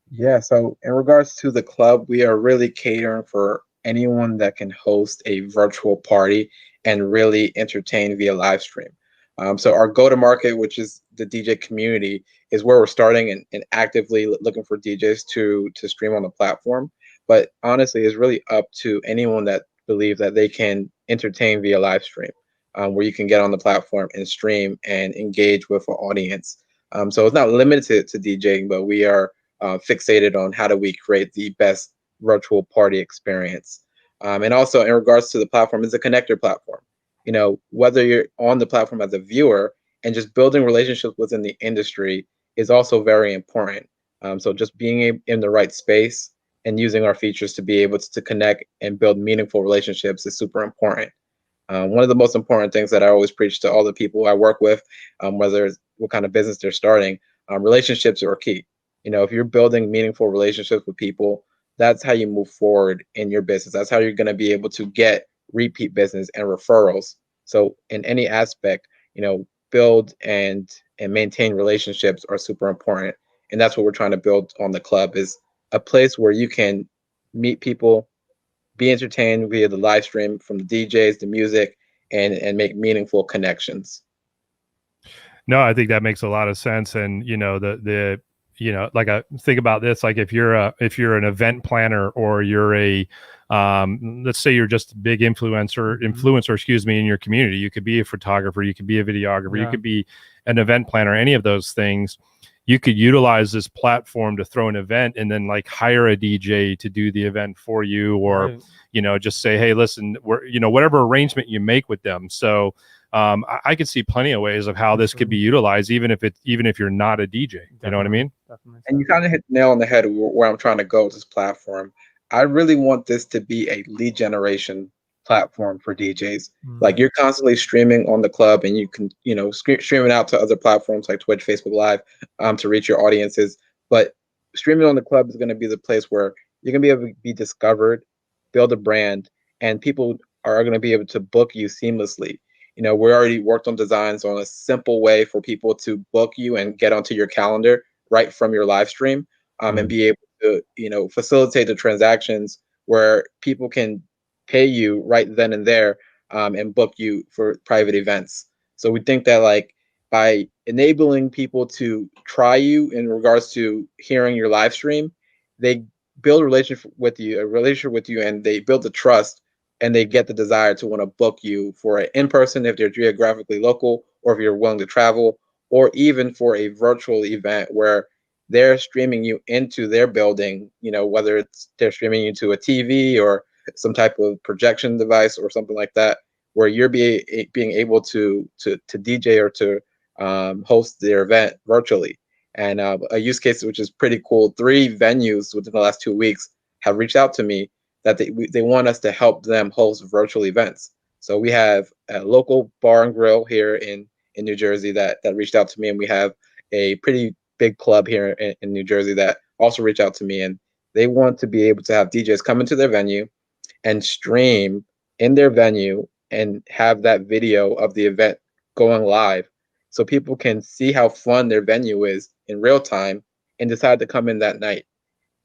Yeah. So in regards to the club, we are really catering for anyone that can host a virtual party and really entertain via live stream. So our go-to-market, which is the DJ community, is where we're starting and actively looking for DJs to stream on the platform. But honestly, it's really up to anyone that believes that they can entertain via live stream, where you can get on the platform and stream and engage with an audience. So it's not limited to DJing, but we are fixated on how do we create the best virtual party experience. And also in regards to the platform, it's a connector platform. Whether you're on the platform as a viewer and just building relationships within the industry is also very important. So just being in the right space and using our features to be able to connect and build meaningful relationships is super important. One of the most important things that I always preach to all the people I work with, whether it's what kind of business they're starting, relationships are key. If you're building meaningful relationships with people, that's how you move forward in your business. That's how you're going to be able to get repeat business and referrals. So in any aspect, build and maintain relationships are super important. And that's what we're trying to build on the club, is a place where you can meet people, be entertained via the live stream from the DJs, the music, and make meaningful connections. No, I think that makes a lot of sense. And, the think about this, like if you're an event planner, or you're a let's say you're just a big influencer, excuse me, in your community. You could be a photographer, you could be a videographer, you could be an event planner, any of those things. You could utilize this platform to throw an event and then like hire a DJ to do the event for you, or just say, hey, listen, whatever arrangement you make with them. So I could see plenty of ways of how this could be utilized, even if you're not a DJ. You know what I mean? Definitely. And you kind of hit the nail on the head where I'm trying to go with this platform. I really want this to be a lead generation platform for DJs. Like, you're constantly streaming on the club, and you can, stream it out to other platforms like Twitch, Facebook Live, to reach your audiences. But streaming on the club is going to be the place where you're going to be able to be discovered, build a brand, and people are going to be able to book you seamlessly. We already worked on designs on a simple way for people to book you and get onto your calendar right from your live stream, and be able to, facilitate the transactions where people can pay you right then and there, and book you for private events. So we think that, like, by enabling people to try you in regards to hearing your live stream, they build a relationship with you, and they build the trust, and they get the desire to want to book you for an in-person if they're geographically local, or if you're willing to travel, or even for a virtual event where they're streaming you into their building, whether it's they're streaming you to a TV or some type of projection device or something like that, where you're being able to DJ or to host their event virtually. And a use case which is pretty cool, 3 venues within the last 2 weeks have reached out to me that they want us to help them host virtual events. So we have a local bar and grill here in New Jersey that reached out to me, and we have a pretty big club here in New Jersey that also reached out to me, and they want to be able to have DJs come into their venue and stream in their venue and have that video of the event going live, so people can see how fun their venue is in real time and decide to come in that night.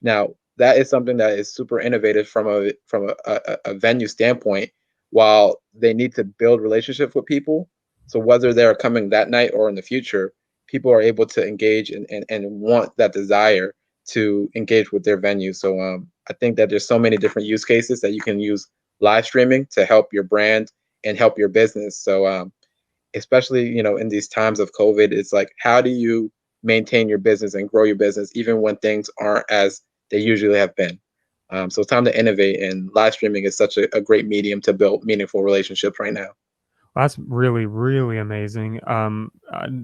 Now, that is something that is super innovative from a venue standpoint, while they need to build relationships with people. So whether they're coming that night or in the future, people are able to engage and want that desire to engage with their venue. So I think that there's so many different use cases that you can use live streaming to help your brand and help your business. So especially, in these times of COVID, it's like, how do you maintain your business and grow your business even when things aren't as they usually have been? So it's time to innovate, and live streaming is such a great medium to build meaningful relationships right now. Well, that's really, really amazing.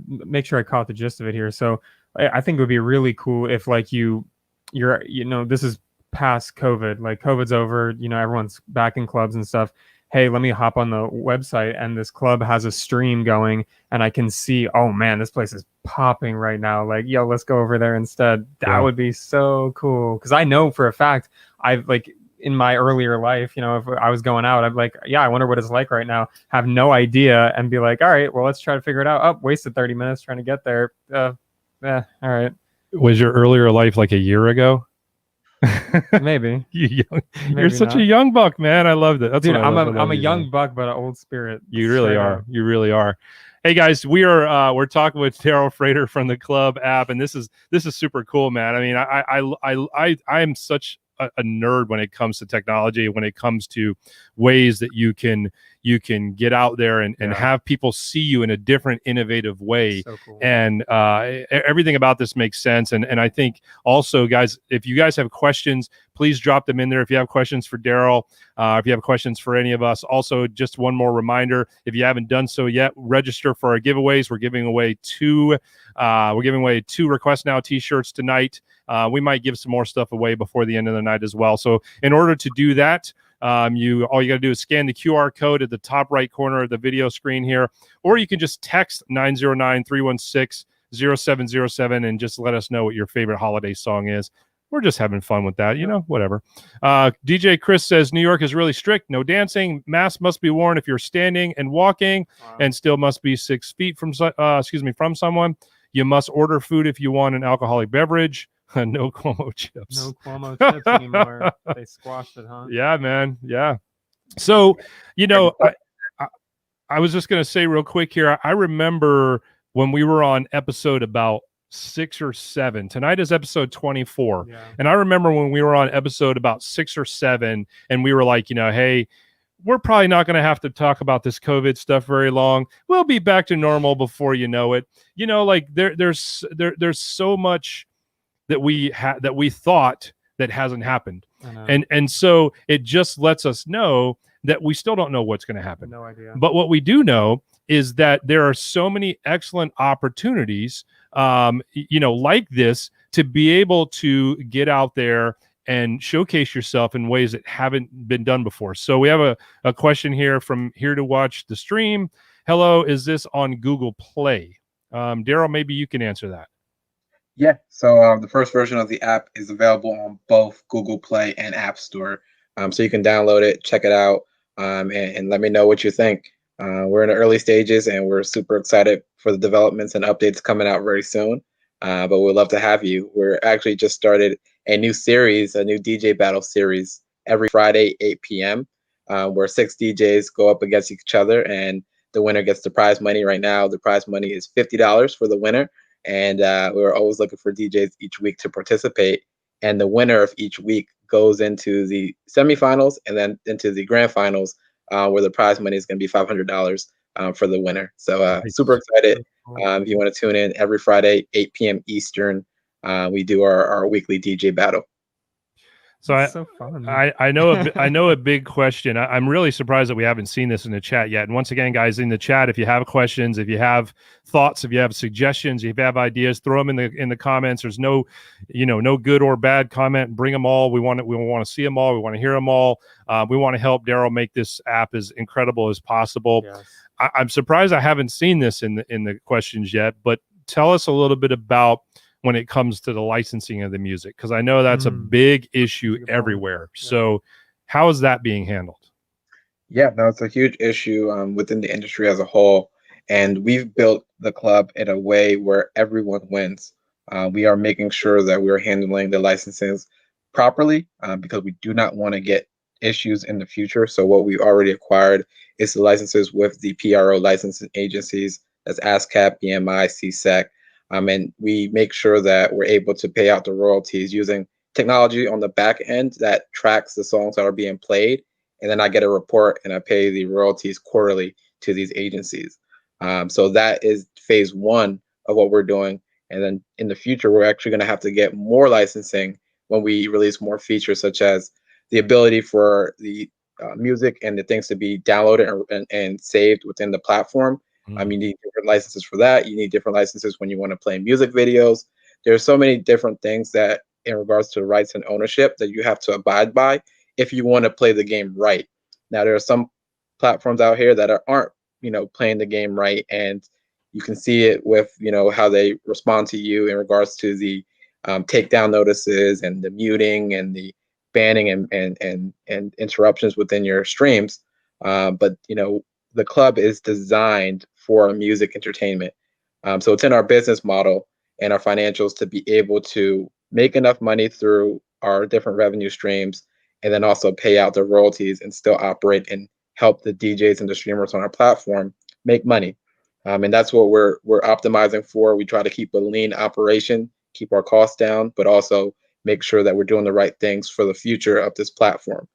Make sure I caught the gist of it here. So I think it would be really cool if, like, you're this is past COVID, like COVID's over, everyone's back in clubs and stuff. Hey, let me hop on the website, and this club has a stream going, and I can see, oh man, this place is popping right now. Like, yo, let's go over there instead. That would be so cool. Because I know for a fact, I've, like, in my earlier life, if I was going out, I'd be like, yeah, I wonder what it's like right now. Have no idea, and be like, all right, well, let's try to figure it out. Oh, wasted 30 minutes trying to get there. All right. Was your earlier life like a year ago? Maybe. You're such a young buck, man. I loved it. That's Dude, what I'm a young buck, but an old spirit. You really are. You really are. Hey guys, we're talking with Darrel Frater from the Club app, and this is super cool, man. I mean, I am such a nerd when it comes to technology, when it comes to ways that you can get out there and have people see you in a different, innovative way. So cool. And everything about this makes sense. And I think also, guys, if you guys have questions, please drop them in there. If you have questions for Darrel, if you have questions for any of us. Also, just one more reminder, if you haven't done so yet, register for our giveaways. We're giving away two RequestNow t-shirts tonight. We might give some more stuff away before the end of the night as well. So in order to do that, all you got to do is scan the QR code at the top right corner of the video screen here, or you can just text 909-316-0707 and just let us know what your favorite holiday song is. We're just having fun with that, whatever. DJ Chris says New York is really strict. No dancing. Mask must be worn if you're standing and walking, and still must be 6 feet from someone. You must order food if you want an alcoholic beverage. No Cuomo chips. No Cuomo chips anymore. They squashed it, huh? Yeah, man. Yeah. So, I was just going to say real quick here. I remember when we were on episode about 6 or 7. Tonight is episode 24. Yeah. And I remember when we were on episode about 6 or 7, and we were like, hey, we're probably not going to have to talk about this COVID stuff very long. We'll be back to normal before you know it. Like there's so much that we thought that hasn't happened. And so it just lets us know that we still don't know what's going to happen. No idea. But what we do know is that there are so many excellent opportunities, like this, to be able to get out there and showcase yourself in ways that haven't been done before. So we have a question here from Here to Watch the Stream. Hello, is this on Google Play? Darrel, maybe you can answer that. Yeah, so the first version of the app is available on both Google Play and App Store. So you can download it, check it out, and let me know what you think. We're in the early stages, and we're super excited for the developments and updates coming out very soon. But we'd love to have you. We're actually just started a new series, a new DJ battle series, every Friday, 8 p.m., where 6 DJs go up against each other, and the winner gets the prize money. Right now, the prize money is $50 for the winner. And we're always looking for DJs each week to participate. And the winner of each week goes into the semifinals and then into the grand finals, where the prize money is going to be $500 for the winner. So super excited. If you want to tune in every Friday, 8 p.m. Eastern, we do our weekly DJ battle. So so fun. I know a big question. I'm really surprised that we haven't seen this in the chat yet. And once again, guys, in the chat, if you have questions, if you have thoughts, if you have suggestions, if you have ideas, throw them in the comments. There's no good or bad comment. Bring them all. We want to see them all. We want to hear them all. We want to help Darrel make this app as incredible as possible. Yes. I'm surprised I haven't seen this in the questions yet. But tell us a little bit about when it comes to the licensing of the music, because I know that's a big issue everywhere. Yeah. So how is that being handled? Yeah, no, it's a huge issue within the industry as a whole. And we've built the club in a way where everyone wins. We are making sure that we're handling the licenses properly because we do not want to get issues in the future. So what we already acquired is the licenses with the PRO licensing agencies. That's ASCAP, BMI, CSEC. And we make sure that we're able to pay out the royalties using technology on the back end that tracks the songs that are being played. And then I get a report and I pay the royalties quarterly to these agencies. So that is phase 1 of what we're doing. And then in the future, we're actually going to have to get more licensing when we release more features, such as the ability for the music and the things to be downloaded and saved within the platform. You need different licenses for that. You need different licenses when you want to play music videos. There's so many different things that in regards to rights and ownership that you have to abide by if you want to play the game right. Now, there are some platforms out here that aren't, playing the game right. And you can see it with, how they respond to you in regards to the takedown notices and the muting and the banning and interruptions within your streams. But the club is designed for music entertainment. So it's in our business model and our financials to be able to make enough money through our different revenue streams and then also pay out the royalties and still operate and help the DJs and the streamers on our platform make money. And that's what we're optimizing for. We try to keep a lean operation, keep our costs down, but also make sure that we're doing the right things for the future of this platform.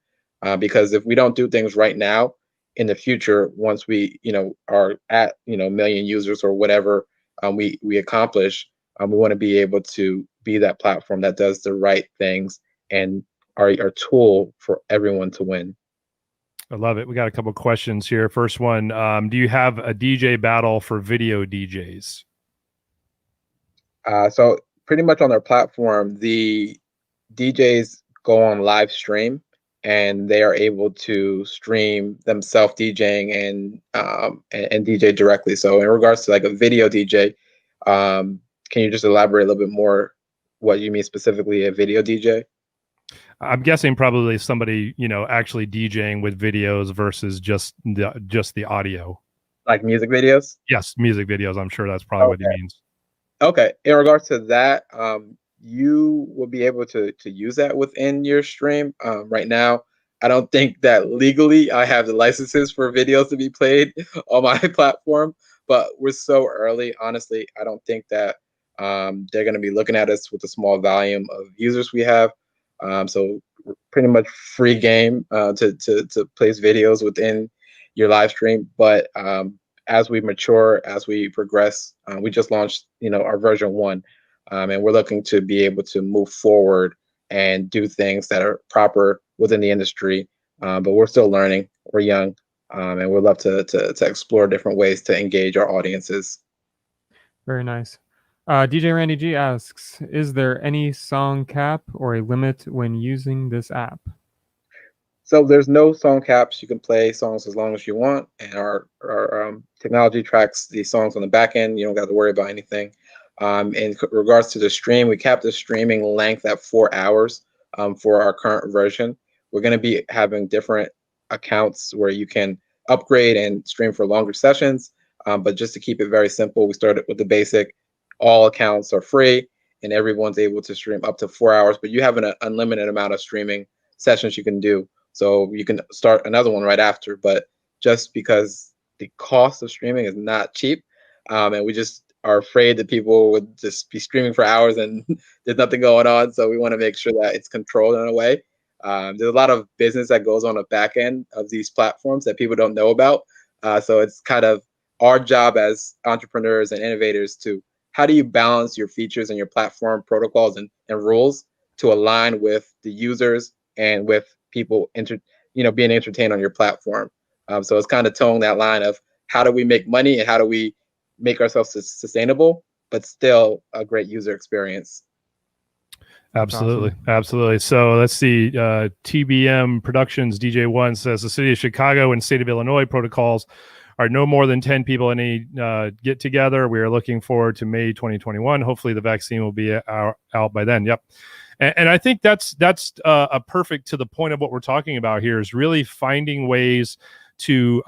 Because if we don't do things right now, in the future, once we are at million users or whatever we accomplish, we want to be able to be that platform that does the right things and are a tool for everyone to win. I love it. We got a couple questions here. First one, do you have a DJ battle for video DJs? So pretty much on our platform, the DJs go on live stream and they are able to stream themselves DJing and DJ directly. So in regards to like a video DJ, can you just elaborate a little bit more what you mean specifically a video DJ? I'm guessing probably somebody, actually DJing with videos versus just the audio. Like music videos? Yes, music videos. I'm sure that's probably what he means. Okay. In regards to that, you will be able to use that within your stream. Right now, I don't think that legally I have the licenses for videos to be played on my platform, but we're so early. Honestly, I don't think that They're going to be looking at us with the small volume of users we have. So pretty much free game to place videos within your live stream. But as we mature, as we progress, we just launched, our version 1, and we're looking to be able to move forward and do things that are proper within the industry. But we're still learning. We're young, and we'd love to explore different ways to engage our audiences. Very nice. DJ Randy G asks, is there any song cap or a limit when using this app? So there's no song caps. You can play songs as long as you want, and our technology tracks the songs on the back end. You don't got to worry about anything. In regards to the stream, we capped the streaming length at 4 hours for our current version. We're going to be having different accounts where you can upgrade and stream for longer sessions. But just to keep it very simple, we started with the basic. All accounts are free, and everyone's able to stream up to 4 hours. But you have an unlimited amount of streaming sessions you can do. So you can start another one right after, but just because the cost of streaming is not cheap, and we just are afraid that people would just be streaming for hours and there's nothing going on. So we want to make sure that it's controlled in a way. There's a lot of business that goes on the back end of these platforms that people don't know about. So it's kind of our job as entrepreneurs and innovators to, how do you balance your features and your platform protocols and rules to align with the users and with people being entertained on your platform. So it's kind of towing that line of how do we make money and how do we make ourselves sustainable, but still a great user experience. Absolutely. Absolutely. So let's see. TBM Productions DJ1 says the city of Chicago and state of Illinois protocols are no more than 10 people in a get together. We are looking forward to May 2021. Hopefully the vaccine will be out by then. Yep. And I think that's a perfect to the point of what we're talking about here, is really finding ways to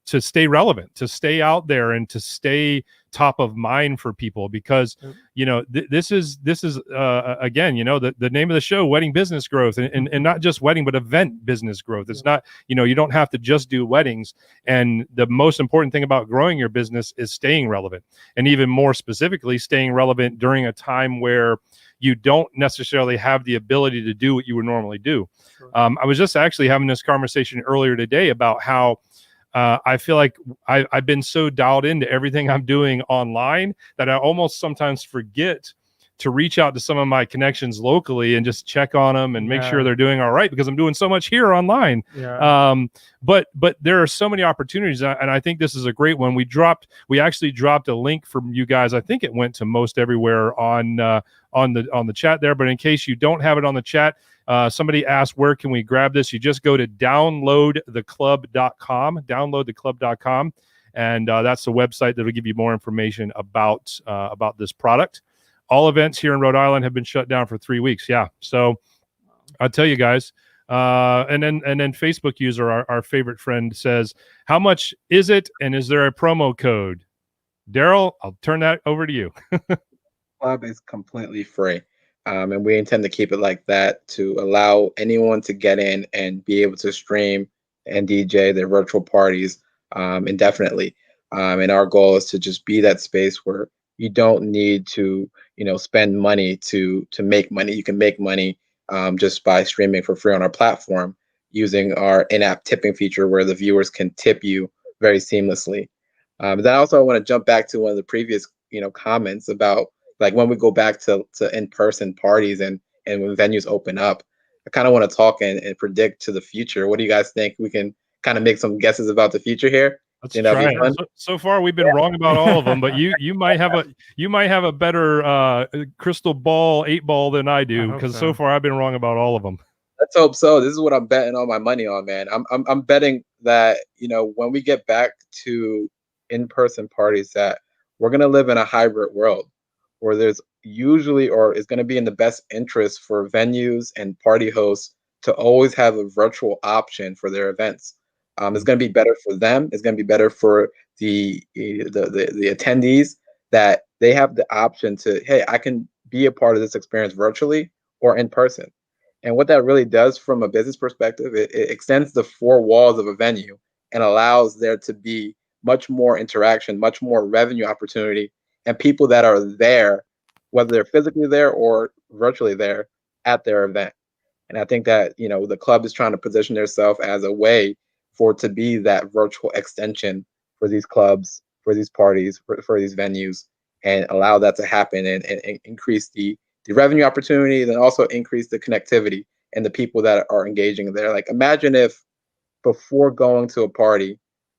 stay relevant, to stay out there, and to stay top of mind for people, because this is again, the name of the show, Wedding Business Growth, and not just wedding but event business growth. It's not, you don't have to just do weddings, and the most important thing about growing your business is staying relevant, and even more specifically staying relevant during a time where you don't necessarily have the ability to do what you would normally do. Sure. I was just actually having this conversation earlier today about how I feel like I've been so dialed into everything I'm doing online that I almost sometimes forget to reach out to some of my connections locally and just check on them and make sure they're doing all right, because I'm doing so much here online. But there are so many opportunities, and I think this is a great one. We actually dropped a link from you guys. I think it went to most everywhere on the chat there, but in case you don't have it on the chat, somebody asked, where can we grab this? You just go to downloadtheclub.com, and that's the website that will give you more information about this product. All events here in Rhode Island have been shut down for 3 weeks. Yeah. So I'll tell you guys. And then Facebook user, our favorite friend, says, how much is it? And is there a promo code? Darrel, I'll turn that over to you. Club is completely free. And we intend to keep it like that to allow anyone to get in and be able to stream and DJ their virtual parties indefinitely. And our goal is to just be that space where you don't need to, spend money to make money. You can make money just by streaming for free on our platform using our in-app tipping feature, where the viewers can tip you very seamlessly. Then also I want to jump back to one of the previous, comments about, like, when we go back to in-person parties and when venues open up. I kind of want to talk and predict to the future. What do you guys think? We can kind of make some guesses about the future here. Let's try it. So far, we've been wrong about all of them, but you might have a better crystal ball 8-ball than I do, because so far I've been wrong about all of them. Let's hope so. This is what I'm betting all my money on, man. I'm betting that when we get back to in-person parties, that we're gonna live in a hybrid world where there's usually, or is going to be in the best interest for venues and party hosts to always have a virtual option for their events. It's going to be better for them. It's going to be better for the attendees, that they have the option to, hey, I can be a part of this experience virtually or in person. And what that really does from a business perspective, it extends the 4 walls of a venue and allows there to be much more interaction, much more revenue opportunity, and people that are there whether they're physically there or virtually there at their event. And I think that, the club is trying to position themselves as a way for it to be that virtual extension for these clubs, for these parties, for these venues, and allow that to happen and increase the revenue opportunities and also increase the connectivity and the people that are engaging there. Like, imagine if before going to a party,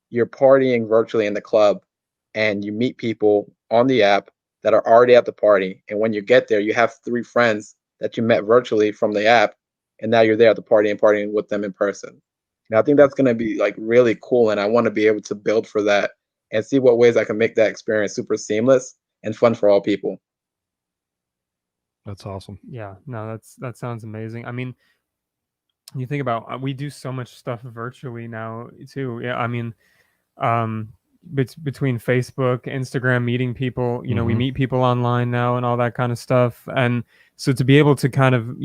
you're partying virtually in the club and you meet people on the app that are already at the party. And when you get there, you have 3 friends that you met virtually from the app, and now you're there at the party and partying with them in person. And I think that's going to be like really cool. And I want to be able to build for that and see what ways I can make that experience super seamless and fun for all people. That's awesome. Yeah, no, that sounds amazing. I mean, you think about we do so much stuff virtually now too. Yeah, I mean, between Facebook, Instagram, meeting people, we meet people online now and all that kind of stuff. And so to be able to kind of,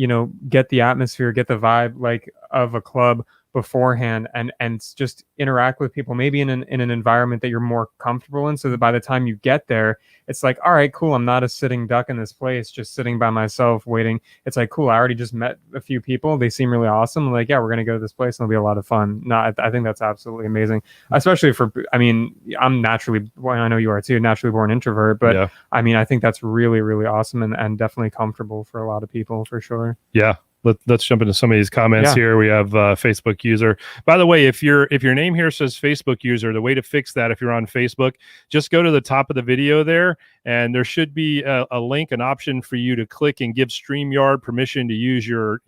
get the atmosphere, get the vibe like of a club beforehand and just interact with people maybe in an environment that you're more comfortable in, so that by the time you get there, it's like, all right, cool, I'm not a sitting duck in this place just sitting by myself waiting. It's like, cool, I already just met a few people, they seem really awesome, like, yeah, we're gonna go to this place and it'll be a lot of fun. No, I think that's absolutely amazing, especially for, I mean, I'm naturally, well, I know you are too, naturally born introvert, but yeah. I mean, I think that's really, really awesome and definitely comfortable for a lot of people, for sure. Yeah. Let's jump into some of these comments here. We have Facebook user. By the way, if your name here says Facebook user, the way to fix that, if you're on Facebook, just go to the top of the video there, and there should be a link, an option for you to click and give StreamYard permission to use your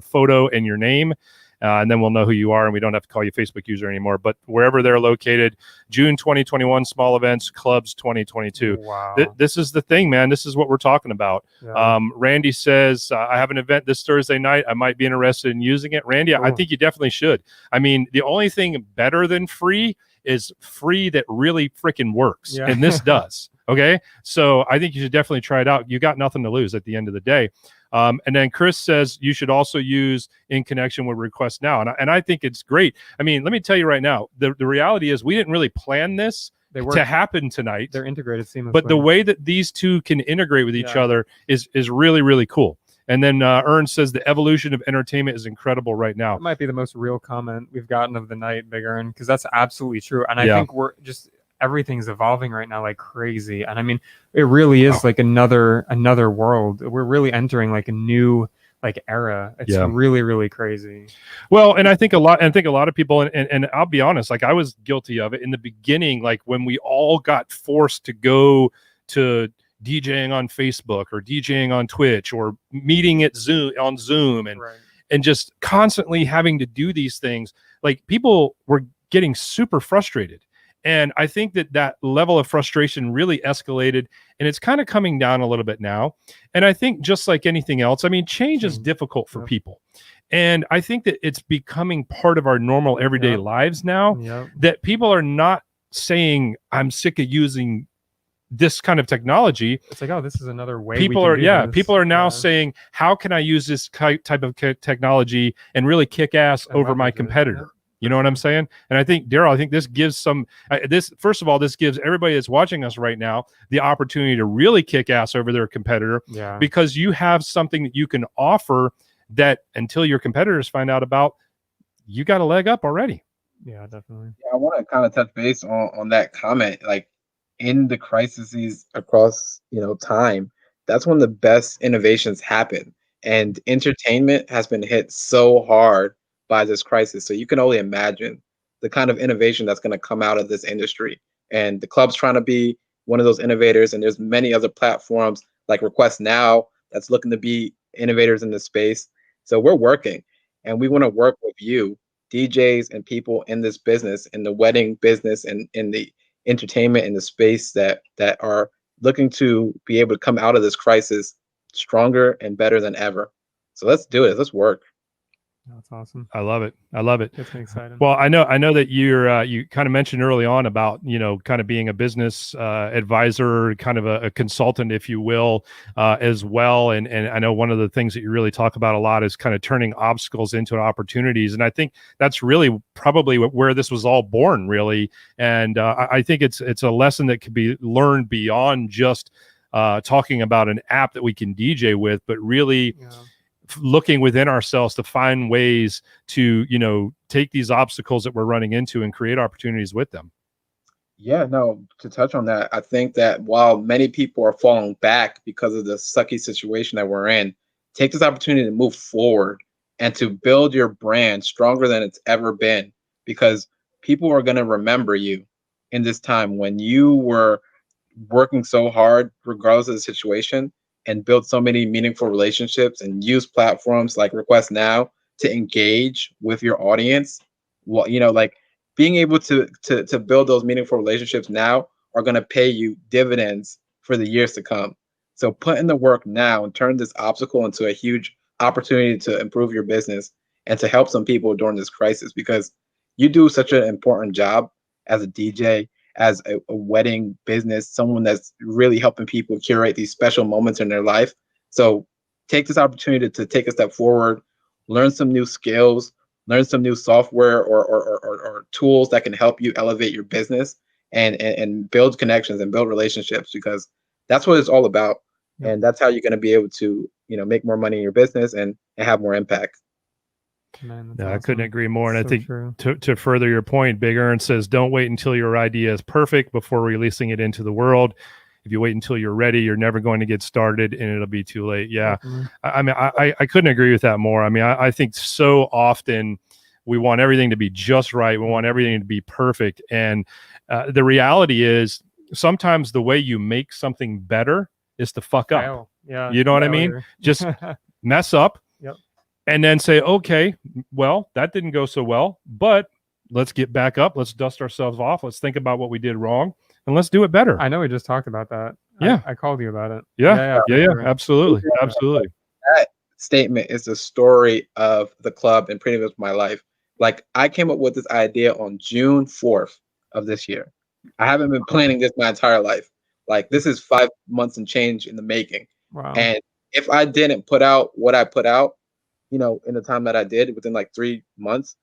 photo and your name. And then we'll know who you are, and we don't have to call you Facebook user anymore. But wherever they're located, June 2021, small events, clubs 2022. Wow. This is the thing, man. This is what we're talking about. Yeah. Randy says, I have an event this Thursday night. I might be interested in using it. Randy, cool. I think you definitely should. I mean, the only thing better than free is free that really freaking works. Yeah. And this does. Okay. So I think you should definitely try it out. You got nothing to lose at the end of the day. And then Chris says you should also use in connection with RequestNow. And I think it's great. I mean, let me tell you right now, the reality is we didn't really plan this to happen tonight. They're integrated seamlessly. But the way that these two can integrate with each other is really, really cool. And then Ern says the evolution of entertainment is incredible right now. It might be the most real comment we've gotten of the night, Big Ern, because that's absolutely true. And I think we're just... everything's evolving right now like crazy, and I mean, it really is like another world. We're really entering like a new like era. It's really, really crazy. Well, and I think a lot of people, and I'll be honest, like I was guilty of it in the beginning, like when we all got forced to go to DJing on Facebook or DJing on Twitch or meeting at Zoom and just constantly having to do these things. Like people were getting super frustrated. And I think that level of frustration really escalated, and it's kind of coming down a little bit now. And I think just like anything else, I mean, change is difficult for people. And I think that it's becoming part of our normal everyday lives now, that people are not saying, I'm sick of using this kind of technology. It's like, oh, this is another way. People are now saying, how can I use this type of technology and really kick ass over my competitor? You know what I'm saying? And I think, Darrel, I think this gives first of all, this gives everybody that's watching us right now the opportunity to really kick ass over their competitor, because you have something that you can offer that until your competitors find out about, you got a leg up already. Yeah, definitely. Yeah, I want to kind of touch base on that comment. Like in the crises across, time, that's when the best innovations happen. And entertainment has been hit so hard by this crisis. So you can only imagine the kind of innovation that's going to come out of this industry. And the club's trying to be one of those innovators. And there's many other platforms like RequestNow that's looking to be innovators in the space. So we're working, and we want to work with you, DJs and people in this business, in the wedding business and in the entertainment in the space that are looking to be able to come out of this crisis stronger and better than ever. So let's do it. Let's work. That's awesome. I love it. Gets me excited. Well, I know that you kind of mentioned early on about, kind of being a business advisor, kind of a consultant, if you will, as well. And I know one of the things that you really talk about a lot is kind of turning obstacles into opportunities. And I think that's really probably where this was all born, really. And I think it's a lesson that could be learned beyond just talking about an app that we can DJ with, but really looking within ourselves to find ways to, take these obstacles that we're running into and create opportunities with them. Yeah, no, to touch on that, I think that while many people are falling back because of the sucky situation that we're in, take this opportunity to move forward and to build your brand stronger than it's ever been, because people are going to remember you in this time when you were working so hard, regardless of the situation, and built so many meaningful relationships and use platforms like RequestNow to engage with your audience. Well, like being able to build those meaningful relationships now are going to pay you dividends for the years to come. So put in the work now and turn this obstacle into a huge opportunity to improve your business and to help some people during this crisis, because you do such an important job as a DJ, as a wedding business, someone that's really helping people curate these special moments in their life. So take this opportunity to take a step forward, learn some new skills, learn some new software or tools that can help you elevate your business and build connections and build relationships, because that's what it's all about. Yep. And that's how you're going to be able to, make more money in your business and have more impact. Man, yeah, awesome. I couldn't agree more. And So I think to further your point, Big Earn says, don't wait until your idea is perfect before releasing it into the world. If you wait until you're ready, you're never going to get started and it'll be too late. Yeah. I mean, I couldn't agree with that more. I mean, I think so often we want everything to be just right. We want everything to be perfect. And the reality is sometimes the way you make something better is to fuck up. Fail. Yeah. You know what I mean? Just mess up. Yep. And then say, okay, well, that didn't go so well, but let's get back up. Let's dust ourselves off. Let's think about what we did wrong and let's do it better. I know we just talked about that. Yeah. I called you about it. Yeah. Absolutely. Absolutely. That statement is the story of the club and pretty much my life. Like, I came up with this idea on June 4th of this year. I haven't been planning this my entire life. Like, this is 5 months and change in the making. Wow. And if I didn't put out what I put out, in the time that I did within like 3 months,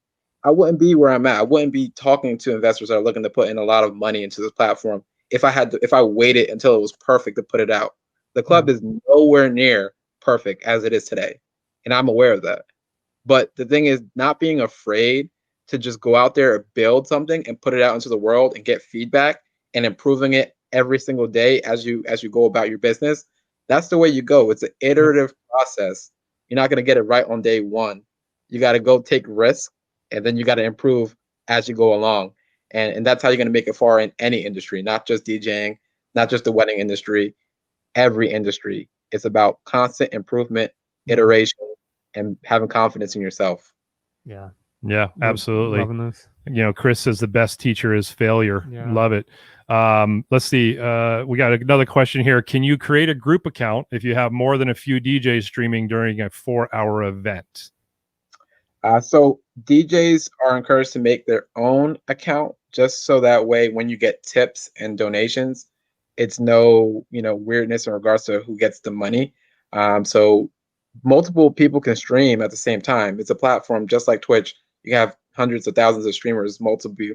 I wouldn't be where I'm at. I wouldn't be talking to investors that are looking to put in a lot of money into this platform if I waited until it was perfect to put it out. The club is nowhere near perfect as it is today, and I'm aware of that. But the thing is, not being afraid to just go out there and build something and put it out into the world and get feedback and improving it every single day as you go about your business. That's the way you go. It's an iterative process. You're not going to get it right on day one. You got to go take risks, and then you got to improve as you go along. And that's how you're going to make it far in any industry, not just DJing, not just the wedding industry, every industry. It's about constant improvement, iteration, and having confidence in yourself. Yeah. Yeah, absolutely. Loving this. Chris says the best teacher is failure. Yeah. Love it. Let's see. We got another question here. Can you create a group account if you have more than a few DJs streaming during a 4-hour event? So DJs are encouraged to make their own account, just so that way when you get tips and donations, it's no weirdness in regards to who gets the money. So multiple people can stream at the same time. It's a platform just like Twitch. You have hundreds of thousands of streamers, multiple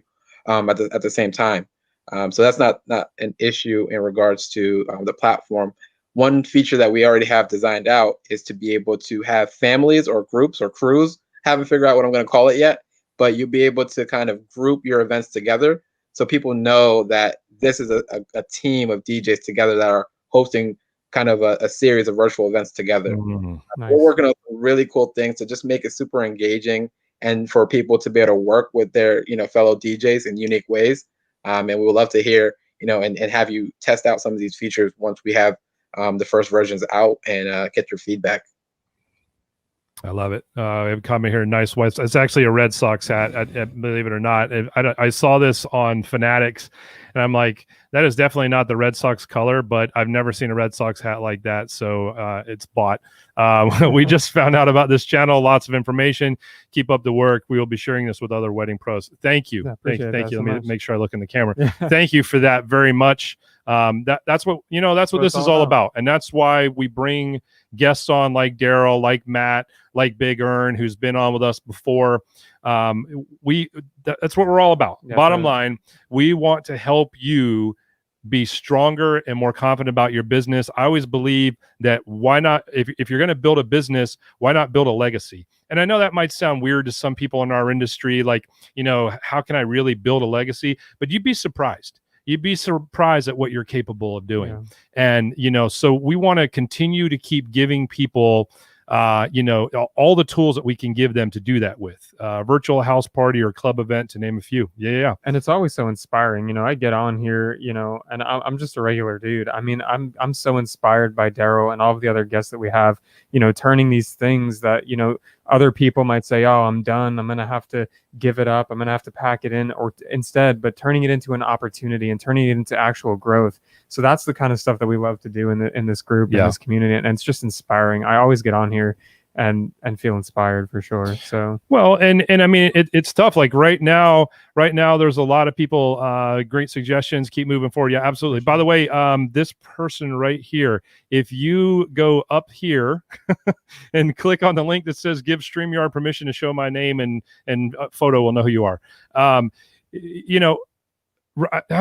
at the same time. So that's not an issue in regards to the platform. One feature that we already have designed out is to be able to have families or groups or crews. Haven't figured out what I'm going to call it yet, but you'll be able to kind of group your events together so people know that this is a team of DJs together that are hosting kind of a series of virtual events together. Nice. We're working on some really cool things to just make it super engaging and for people to be able to work with their fellow DJs in unique ways. And we would love to hear and have you test out some of these features once we have the first versions out and get your feedback. I love it. We have a comment here. Nice white. It's actually a Red Sox hat. Believe it or not. I saw this on Fanatics, and I'm like, that is definitely not the Red Sox color, but I've never seen a Red Sox hat like that. So it's bought. We just found out about this channel. Lots of information. Keep up the work. We will be sharing this with other wedding pros. Thank you. Yeah, thank you. So Let me make sure I look in the camera. Yeah. Thank you for that very much. That's what this is all about. And that's why we bring guests on like Darrel, like Matt, like Big Earn, who's been on with us before. That's what we're all about. Yeah, Bottom line, we want to help you be stronger and more confident about your business. I always believe that why not, if you're going to build a business, why not build a legacy? And I know that might sound weird to some people in our industry, like, how can I really build a legacy? But you'd be surprised. You'd be surprised at what you're capable of doing. Yeah. And, so we want to continue to keep giving people all the tools that we can give them to do that with, virtual house party or club event, to name a few. Yeah. And it's always so inspiring. I get on here, and I'm just a regular dude. I mean, I'm so inspired by Darrel and all of the other guests that we have, turning these things that, other people might say, oh, I'm done, I'm going to have to give it up, I'm going to have to pack it in, or instead, but turning it into an opportunity and turning it into actual growth. So that's the kind of stuff that we love to do in this group, in this community. And it's just inspiring. I always get on here and feel inspired for sure. So well, and I mean, it's tough. Like right now there's a lot of people, great suggestions, keep moving forward. Yeah, absolutely. By the way, this person right here, if you go up here and click on the link that says give StreamYard permission to show my name, and photo will know who you are. I've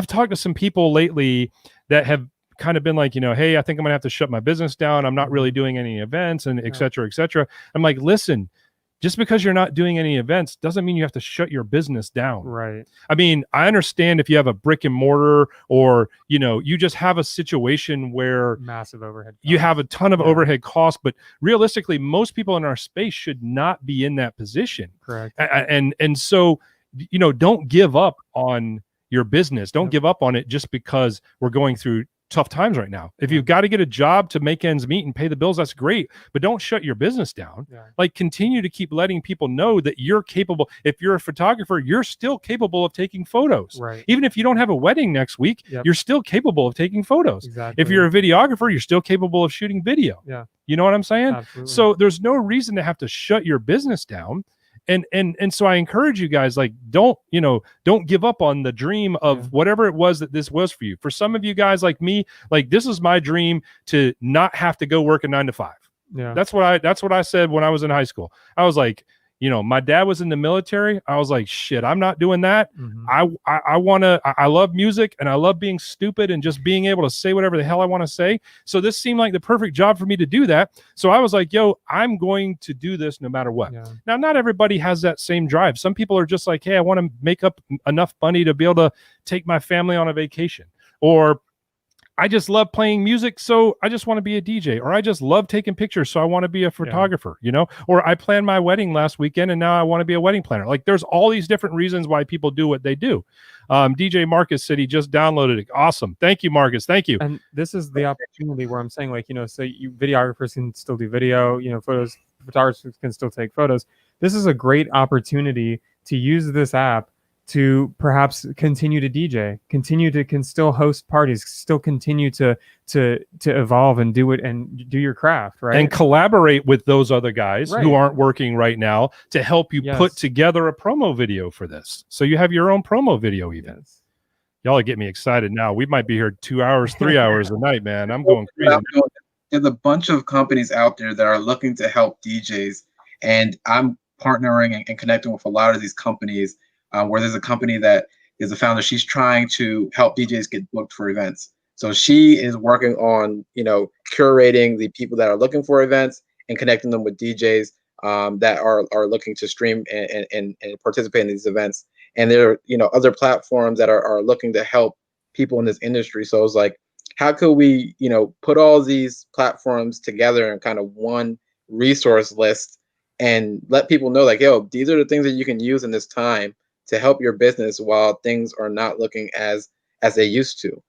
talked to some people lately that have kind of been like, hey, I think I'm gonna have to shut my business down. I'm not really doing any events, and et cetera, et cetera. I'm like, listen, just because you're not doing any events doesn't mean you have to shut your business down. Right. I mean, I understand if you have a brick and mortar, or, you just have a situation where massive overhead costs. You have a ton of overhead costs, but realistically, most people in our space should not be in that position. Correct. And so, don't give up on your business. Don't give up on it just because we're going through tough times right now. If you've got to get a job to make ends meet and pay the bills, that's great, but don't shut your business down. Like, continue to keep letting people know that you're capable. If you're a photographer, you're still capable of taking photos. Right. Even if you don't have a wedding next week, you're still capable of taking photos. Exactly. If you're a videographer, you're still capable of shooting video. Yeah. You know what I'm saying? Absolutely. So there's no reason to have to shut your business down. And so I encourage you guys, like, don't give up on the dream of whatever it was that this was for you. For some of you guys like me, like, this is my dream, to not have to go work a 9 to 5. Yeah. That's what I said when I was in high school. I was like, my dad was in the military. I was like, shit, I'm not doing that. Mm-hmm. I love music, and I love being stupid and just being able to say whatever the hell I want to say. So this seemed like the perfect job for me to do that. So I was like, yo, I'm going to do this no matter what. Yeah. Now, not everybody has that same drive. Some people are just like, hey, I want to make up enough money to be able to take my family on a vacation, or I just love playing music, so I just want to be a DJ, or I just love taking pictures, so I want to be a photographer, or I planned my wedding last weekend and now I want to be a wedding planner. Like, there's all these different reasons why people do what they do. DJ Marcus said he just downloaded it. Awesome. Thank you, Marcus. Thank you. And this is the opportunity where I'm saying, like, so you videographers can still do video, photographers can still take photos. This is a great opportunity to use this app to perhaps continue to DJ, can still host parties, still continue to evolve and do it and do your craft, right? And collaborate with those other guys who aren't working right now to help you put together a promo video for this. So you have your own promo video even. Yes. Y'all are getting me excited now. We might be here 2 hours, 3 hours a night, man. I'm going crazy. There's a bunch of companies out there that are looking to help DJs, and I'm partnering and connecting with a lot of these companies. Where there's a company that is a founder, she's trying to help DJs get booked for events. So she is working on, curating the people that are looking for events and connecting them with DJs that are looking to stream and participate in these events. And there are, other platforms that are looking to help people in this industry. So it's like, how could we, put all these platforms together in kind of one resource list and let people know, like, yo, these are the things that you can use in this time to help your business while things are not looking as they used to.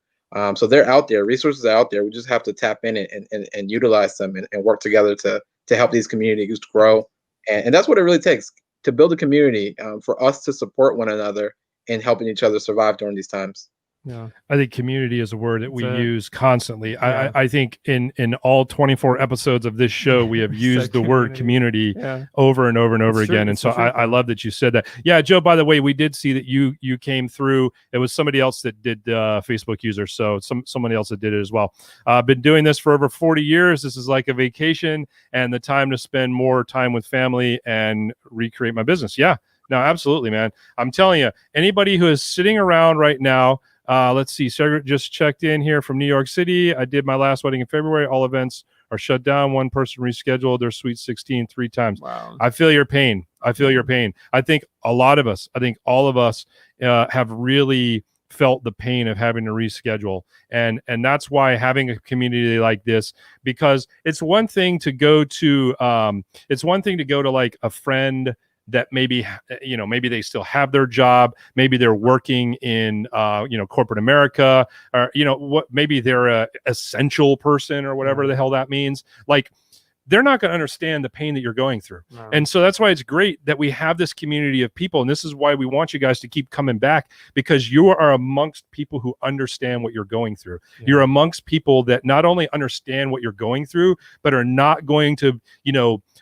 So they're out there, resources are out there. We just have to tap in and utilize them and work together to help these communities grow. And that's what it really takes to build a community, for us to support one another and helping each other survive during these times. Yeah, I think community is a word that we use constantly. Yeah. I think in all 24 episodes of this show, we have used the word community over and over and over again. And so I love that you said that. Yeah, Joe, by the way, we did see that you came through. It was somebody else that did Facebook user. So somebody else that did it as well. Been doing this for over 40 years. This is like a vacation and the time to spend more time with family and recreate my business. Yeah, no, absolutely, man. I'm telling you, anybody who is sitting around right now, Let's see. Cedric just checked in here from New York City. I did my last wedding in February. All events are shut down. One person rescheduled their sweet 16 3 times. Wow. I feel your pain. I feel your pain. I think a lot of us, I think all of us have really felt the pain of having to reschedule. And that's why having a community like this, because it's one thing to go to, like a friend that maybe, maybe they still have their job. Maybe they're working in, corporate America, or, maybe they're a essential person or whatever the hell that means. Like, they're not going to understand the pain that you're going through. No. And so that's why it's great that we have this community of people. And this is why we want you guys to keep coming back, because you are amongst people who understand what you're going through. Yeah. You're amongst people that not only understand what you're going through, but are not going to,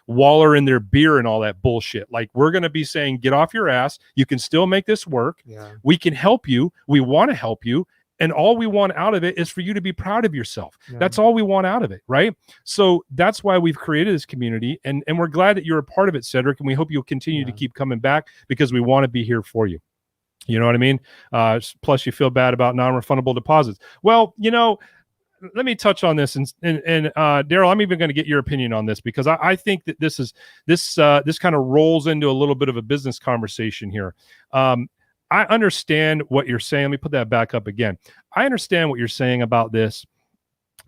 waller in their beer and all that bullshit. Like, we're going to be saying, get off your ass. You can still make this work. Yeah. We can help you. We want to help you. And all we want out of it is for you to be proud of yourself. Yeah. That's all we want out of it, right? So that's why we've created this community, and we're glad that you're a part of it, Cedric, and we hope you'll continue to keep coming back, because we want to be here for you. You know what I mean? Plus, you feel bad about non-refundable deposits. Well, let me touch on this, and Darrel, I'm even going to get your opinion on this, because I think that this kind of rolls into a little bit of a business conversation here. I understand what you're saying. Let me put that back up again. I understand what you're saying about this,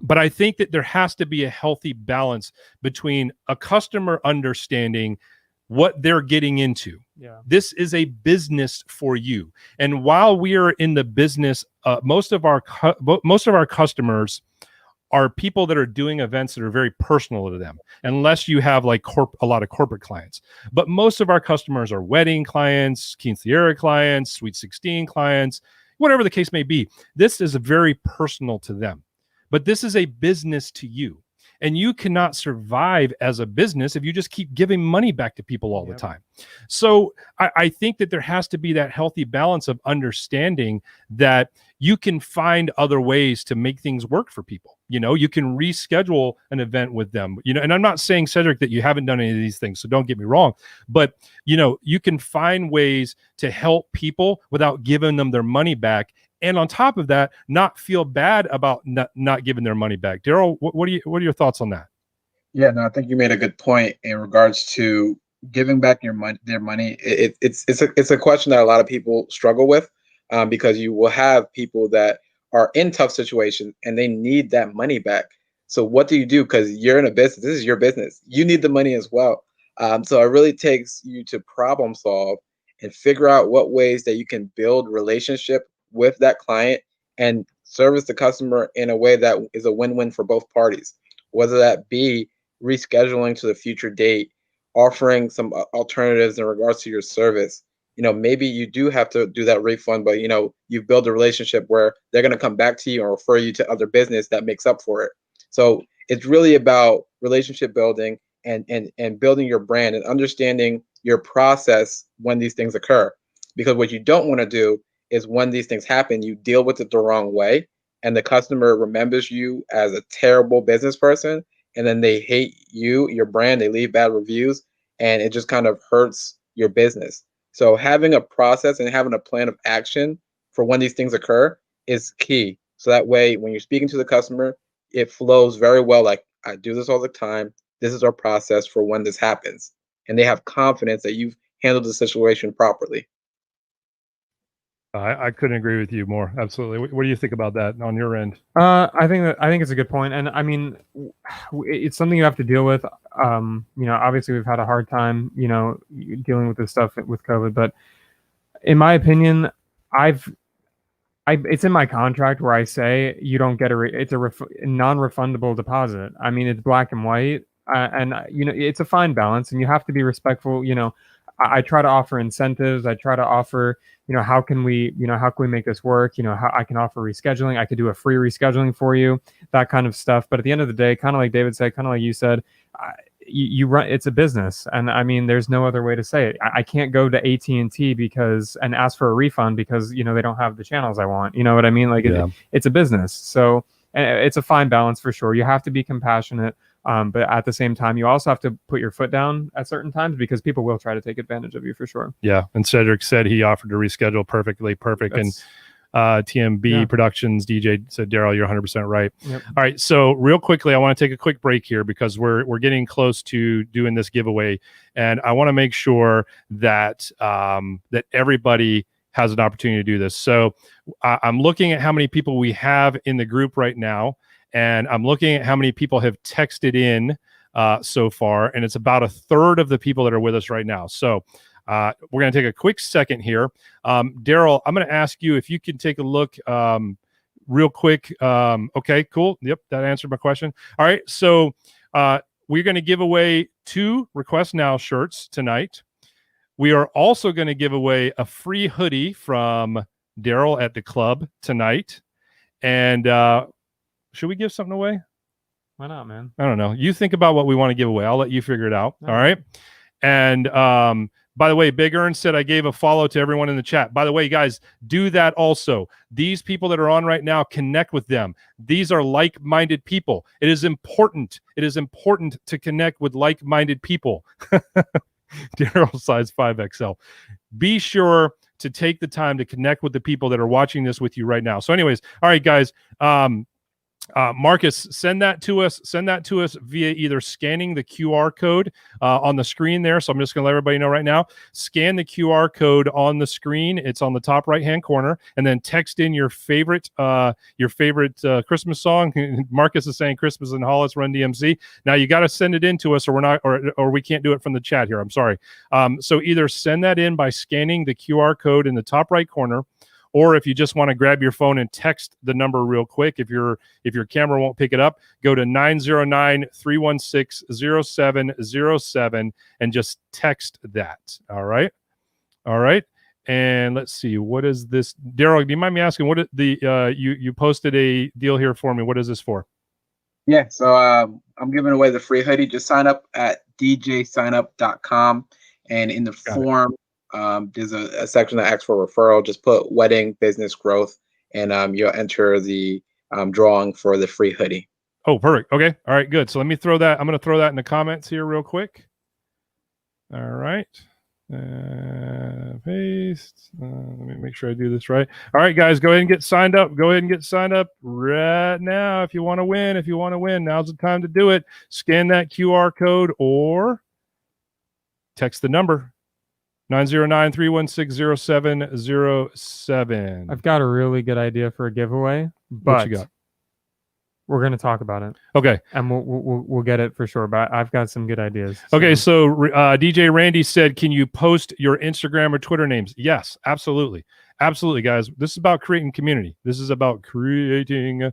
but I think that there has to be a healthy balance between a customer understanding what they're getting into. Yeah. This is a business for you. And while we are in the business, most of our customers are people that are doing events that are very personal to them, unless you have like a lot of corporate clients. But most of our customers are wedding clients, quinceañera clients, sweet 16 clients, whatever the case may be. This is very personal to them, but this is a business to you. And you cannot survive as a business if you just keep giving money back to people all the time. So I think that there has to be that healthy balance of understanding that you can find other ways to make things work for people. You can reschedule an event with them, and I'm not saying, Cedric, that you haven't done any of these things, so don't get me wrong, but you can find ways to help people without giving them their money back. And on top of that, not feel bad about not giving their money back. Darrel, what are your thoughts on that? Yeah, no, I think you made a good point in regards to giving back their money. It's a question that a lot of people struggle with, because you will have people that are in tough situations and they need that money back. So what do you do? Because you're in a business. This is your business. You need the money as well. So it really takes you to problem solve and figure out what ways that you can build relationship with that client and service the customer in a way that is a win-win for both parties, whether that be rescheduling to the future date, offering some alternatives in regards to your service. Maybe you do have to do that refund, but you build a relationship where they're going to come back to you and refer you to other business that makes up for it. So it's really about relationship building and building your brand and understanding your process when these things occur. Because what you don't want to do is, when these things happen, you deal with it the wrong way, and the customer remembers you as a terrible business person, and then they hate you, your brand, they leave bad reviews, and it just kind of hurts your business. So having a process and having a plan of action for when these things occur is key. So that way, when you're speaking to the customer, it flows very well. Like, I do this all the time. This is our process for when this happens. And they have confidence that you've handled the situation properly. I couldn't agree with you more. Absolutely. What do you think about that on your end? I think it's a good point, and I mean, it's something you have to deal with. Obviously we've had a hard time, dealing with this stuff with COVID, but in my opinion, it's in my contract where I say you don't get it's a non-refundable deposit. I mean, it's black and white, and it's a fine balance, and you have to be respectful. I try to offer incentives. I try to offer, how can we make this work? How I can offer rescheduling. I could do a free rescheduling for you, that kind of stuff. But at the end of the day, kind of like David said, kind of like you said, you run. It's a business, and I mean, there's no other way to say it. I can't go to AT&T and ask for a refund because they don't have the channels I want. You know what I mean? Like, it's a business, so it's a fine balance for sure. You have to be compassionate. But at the same time, you also have to put your foot down at certain times, because people will try to take advantage of you for sure. Yeah. And Cedric said he offered to reschedule perfect. TMB Yeah. Productions DJ said, Darrel, you're 100% right. Yep. All right, so real quickly, I want to take a quick break here because we're getting close to doing this giveaway, and I want to make sure that that everybody has an opportunity to do this. So I'm looking at how many people we have in the group right now, and I'm looking at how many people have texted in so far, and it's about a third of the people that are with us right now. So we're going to take a quick second here. Darrel, I'm going to ask you if you can take a look real quick. Okay, cool. Yep, that answered my question. All right, so we're going to give away 2 Request Now shirts tonight. We are also going to give away a free hoodie from Darrel at the club tonight. And should we give something away? Why not, man? I don't know. You think about what we want to give away. I'll let you figure it out. All All right. And by the way, Big Earn said I gave a follow to everyone in the chat. By the way, guys, do that also. These people that are on right now, connect with them. These are like-minded people. It is important. It is important to connect with like-minded people. Darrel size 5XL. Be sure to take the time to connect with the people that are watching this with you right now. So anyways, all right, guys. Marcus, send that to us. Send that to us via either scanning the QR code on the screen there. So I'm just going to let everybody know right now. Scan the QR code on the screen. It's on the top right-hand corner, and then text in your favorite Christmas song. Marcus is saying Christmas in Hollis, Run DMC. Now you got to send it in to us, or we're not, or we can't do it from the chat here. I'm sorry. So either send that in by scanning the QR code in the top right corner, or if you just want to grab your phone and text the number real quick, if your camera won't pick it up, go to 909-316-0707 and just text that. All right. And let's see, what is this? Darrel, do you mind me asking what you posted a deal here for me? What is this for? Yeah, so I'm giving away the free hoodie. Just sign up at djsignup.com, and in the form, there's a section that asks for referral. Just put wedding business growth, and you'll enter the drawing for the free hoodie. Oh, perfect. Okay. All right, good. So let me throw that. I'm going to throw that in the comments here real quick. All right. Paste. Let me make sure I do this right. All right, guys, go ahead and get signed up. Go ahead and get signed up right now if you want to win. If you want to win, now's the time to do it. Scan that QR code or text the number. 909-316-0707. I've got a really good idea for a giveaway, but What you got? We're going to talk about it. Okay. And we'll get it for sure, but I've got some good ideas. Okay, so DJ Randy said, can you post your Instagram or Twitter names? Yes, absolutely. Absolutely, guys. This is about creating community. This is about creating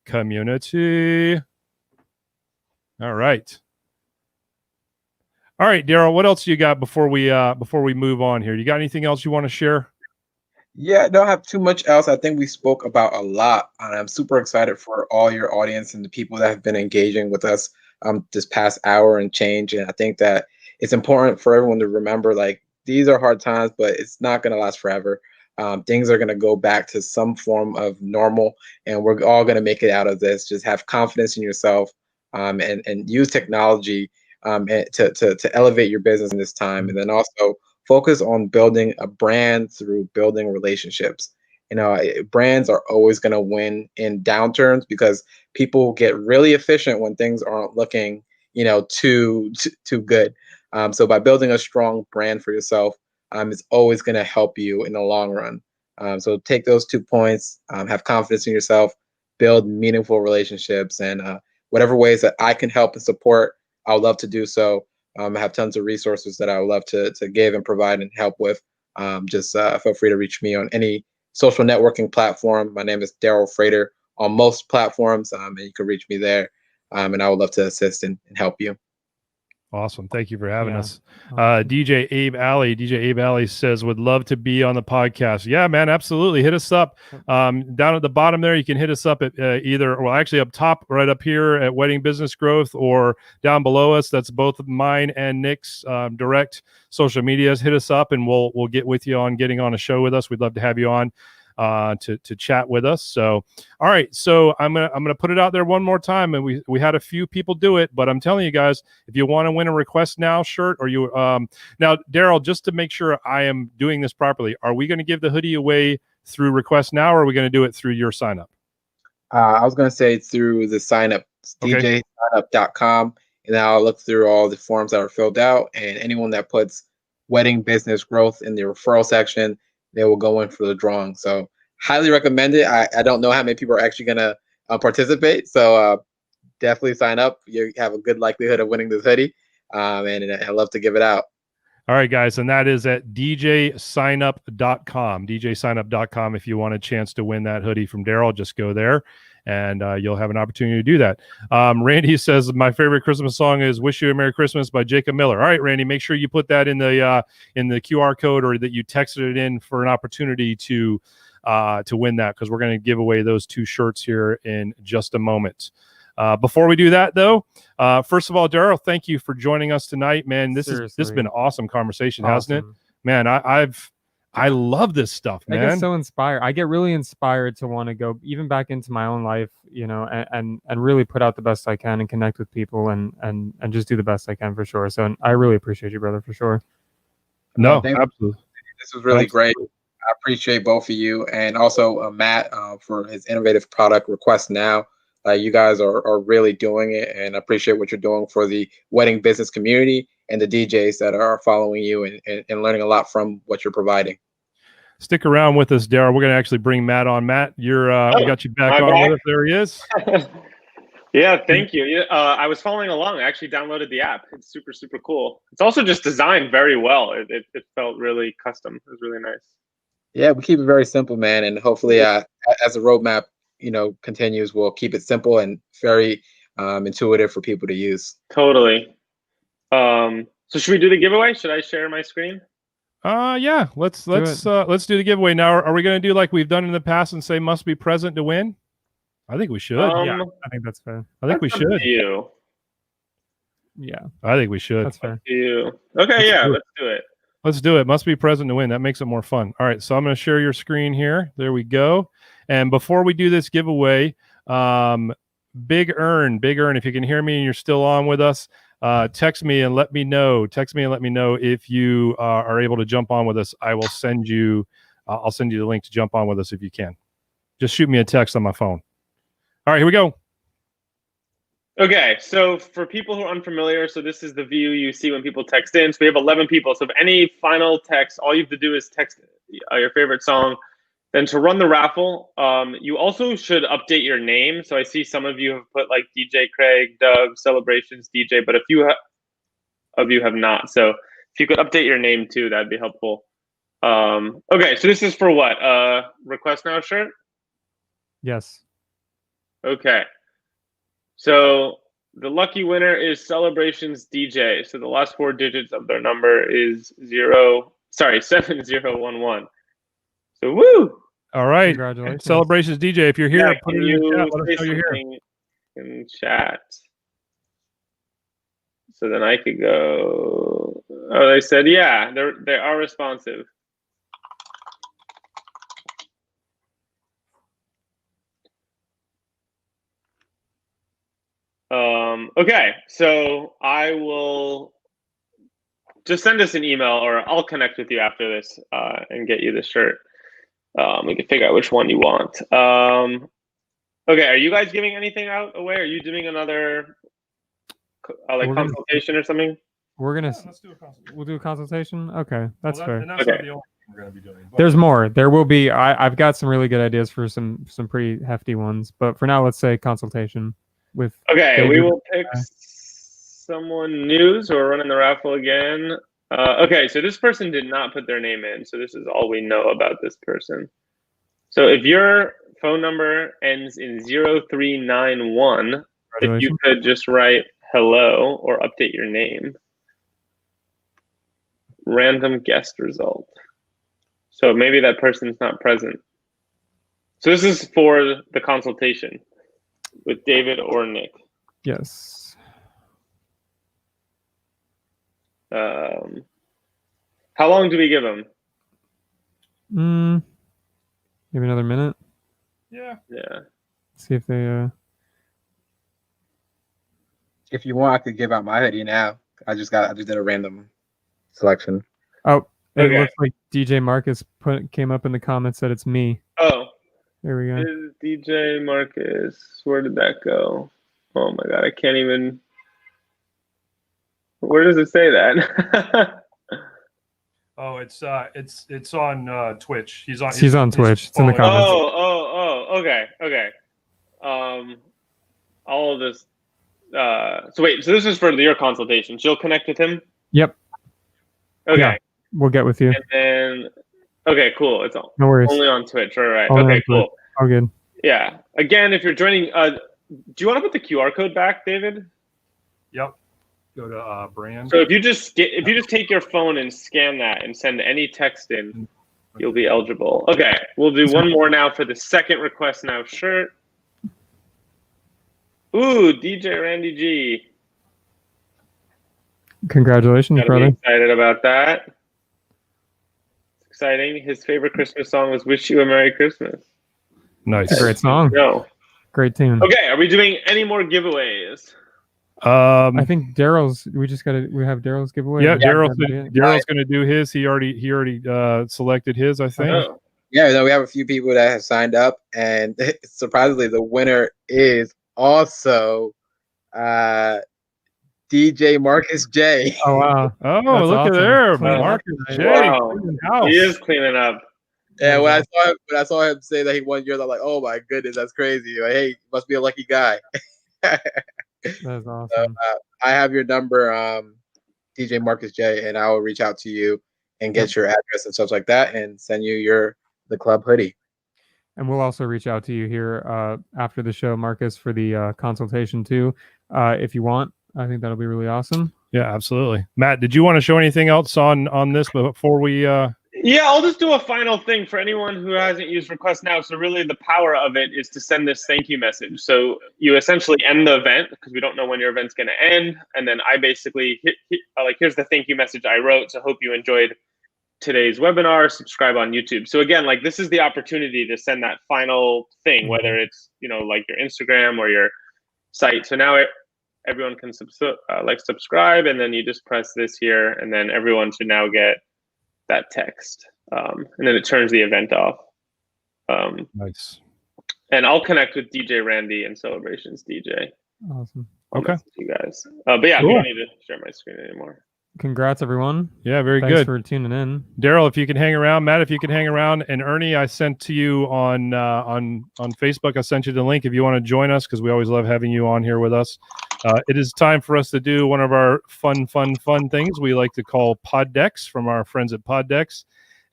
community. All right. All right, Darrel, what else you got before we move on here? You got anything else you want to share? Yeah, I don't have too much else. I think we spoke about a lot, and I'm super excited for all your audience and the people that have been engaging with us this past hour and change. And I think that it's important for everyone to remember, like, these are hard times, but it's not going to last forever. Things are going to go back to some form of normal, and we're all going to make it out of this. Just have confidence in yourself, and use technology to elevate your business in this time. And then also focus on building a brand through building relationships. You know, brands are always going to win in downturns because people get really efficient when things aren't looking, you know, too good. So by building a strong brand for yourself, it's always going to help you in the long run. So take those 2 points, have confidence in yourself, build meaningful relationships, and whatever ways that I can help and support, I would love to do so. I have tons of resources that I would love to give and provide and help with. Just feel free to reach me on any social networking platform. My name is Darrel Frater on most platforms, and you can reach me there. And I would love to assist and help you. Awesome. Thank you for having us. Awesome. DJ Abe Alley says, would love to be on the podcast. Yeah, man, absolutely. Hit us up. Down at the bottom there, you can hit us up at actually up top, right up here at Wedding Business Growth, or down below us. That's both mine and Nick's direct social medias. Hit us up and we'll get with you on getting on a show with us. We'd love to have you on to chat with us. So, all right. So I'm gonna put it out there one more time, and we had a few people do it, but I'm telling you guys, if you want to win a Request Now shirt, or you now, Darrel, just to make sure I am doing this properly, are we going to give the hoodie away through Request Now, or are we going to do it through your sign up? I was going to say through the sign up, Okay. djsignup.com, and then I'll look through all the forms that are filled out, and anyone that puts wedding business growth in the referral section, they will go in for the drawing. So highly recommend it. I don't know how many people are actually going to participate. So definitely sign up. You have a good likelihood of winning this hoodie. And I love to give it out. All right, guys. And that is at djsignup.com, djsignup.com. If you want a chance to win that hoodie from Darrel, just go there and you'll have an opportunity to do that. Randy says, my favorite Christmas song is Wish You a Merry Christmas by Jacob Miller. All right, Randy, make sure you put that in the QR code, or that you texted it in for an opportunity to win that, because we're going to give away those 2 shirts here in just a moment. Before we do that, though, first of all, Darrel, thank you for joining us tonight, man. This has been an awesome conversation, hasn't it? Man, I love this stuff, man. I get so inspired. I get really inspired to want to go even back into my own life, you know, and really put out the best I can and connect with people and just do the best I can, for sure. So I really appreciate you, brother, for sure. No, absolutely. This was really great. I appreciate both of you, and also Matt for his innovative product, Request Now. You guys are really doing it, and I appreciate what you're doing for the wedding business community and the DJs that are following you and learning a lot from what you're providing. Stick around with us, Darrel. We're going to actually bring Matt on. Matt, we got you back on with us. There he is. Yeah, thank you. I was following along. I actually downloaded the app. It's super, super cool. It's also just designed very well. It felt really custom. It was really nice. Yeah, we keep it very simple, man, and hopefully as the roadmap continues, we'll keep it simple and very intuitive for people to use. Totally. So should we do the giveaway? Should I share my screen? Yeah, let's do the giveaway now. Are we going to do like we've done in the past and say must be present to win? I think we should. Yeah, I think that's fair. I think we should. Yeah, I think we should. That's fair. Okay, let's do it. Let's do it. Must be present to win. That makes it more fun. All right, so I'm going to share your screen here. There we go. And before we do this giveaway, Big Earn, if you can hear me and you're still on with us, text me and let me know. If you are able to jump on with us. I will send you. I'll send you the link to jump on with us if you can. Just shoot me a text on my phone. All right, here we go. Okay, so for people who are unfamiliar, so this is the view you see when people text in. So we have 11 people. So if any final text, all you have to do is text your favorite song. Then to run the raffle, you also should update your name. So I see some of you have put like DJ Craig, Doug, Celebrations DJ, but a few of you have not. So if you could update your name too, that'd be helpful. Okay, so this is for what? Request Now shirt? Yes. Okay. So the lucky winner is Celebrations DJ. So the last 4 digits of their number is 7011. So woo! All right. Congratulations. Celebrations DJ. If you're here, put it in the chat. Let us know you're here. In chat. So then I could go. Oh, they said, yeah, they are responsive. Okay, so I will just send us an email, or I'll connect with you after this and get you the shirt. We can figure out which one you want. Okay, are you guys giving anything away? Are you doing another consultation or something? Let's do a consultation. We'll do a consultation. Okay, that's fair. And that's not the only thing we're going to be doing. There's more. There will be. I've got some really good ideas for some pretty hefty ones, but for now, let's say consultation with. Okay, we will pick someone new. So we're running the raffle again. Okay, so this person did not put their name in, so this is all we know about this person. So if your phone number ends in 0391, if you could just write hello or update your name. Random guest result. So maybe that person's not present. So this is for the consultation with David or Nick. Yes. How long do we give them? Maybe another minute. Yeah. See if they. If you want, I could give out my hoodie now. I just did a random selection. Oh, It Okay. looks like DJ Marcus came up in the comments that it's me. Oh, There we go. is DJ Marcus. Where did that go? Oh my God, I can't even. Where does it say that? Oh, it's on Twitch. He's on. He's on Twitch. It's in the comments. Okay. All of this. So wait, so this is for your consultation. So you'll connect with him? Yep. Okay. Yeah, we'll get with you. And then, okay, cool. It's No worries. only on Twitch. All right. Only Okay, on cool. Twitch. All good. Yeah. Again, if you're joining, do you want to put the QR code back, David? Yep. Go to brand. So if you just take your phone and scan that and send any text in, you'll be eligible. Okay, we'll do one more now for the second Request Now shirt. Ooh, DJ Randy G. Congratulations, Gotta brother. be excited about that. It's exciting. His favorite Christmas song was "Wish You a Merry Christmas." Nice. It's a great song. No. Great tune. Okay, are we doing any more giveaways? I think Darrel's. We have Darrel's giveaway. Yeah, Darrel's Right. going to do his. He already selected his, I think. Oh. Yeah, no, we have a few people that have signed up, and surprisingly, the winner is also DJ Marcus J. Oh wow. Oh, That's look awesome. at there, Clean up Marcus tonight. J. Wow. Cleaning house. He is cleaning up. Yeah, when I saw him say that he won yours, I'm like, oh my goodness, that's crazy. Like, hey, must be a lucky guy. That's awesome. So, I have your number, DJ Marcus J, and I will reach out to you and get your address and stuff like that, and send you the club hoodie. And we'll also reach out to you here after the show, Marcus, for the consultation too, if you want. I think that'll be really awesome. Yeah, absolutely. Matt, did you want to show anything else on this before we? Yeah, I'll just do a final thing for anyone who hasn't used Request Now. So really the power of it is to send this thank you message. So you essentially end the event because we don't know when your event's going to end. And then I basically here's the thank you message I wrote. So hope you enjoyed today's webinar. Subscribe on YouTube. So again, like this is the opportunity to send that final thing, whether it's, like your Instagram or your site. So now everyone can subscribe, and then you just press this here, and then everyone should now get that text, and then it turns the event off. Nice. And I'll connect with DJ Randy and Celebrations DJ. Awesome. Okay. You guys. But yeah, Cool. we don't need to share my screen anymore. Congrats, everyone. Yeah, very Thanks good. for tuning in. Darrel, if you can hang around, Matt, if you can hang around, and Ernie, I sent to you on Facebook. I sent you the link if you want to join us because we always love having you on here with us. It is time for us to do one of our fun things we like to call pod decks from our friends at Pod Decks.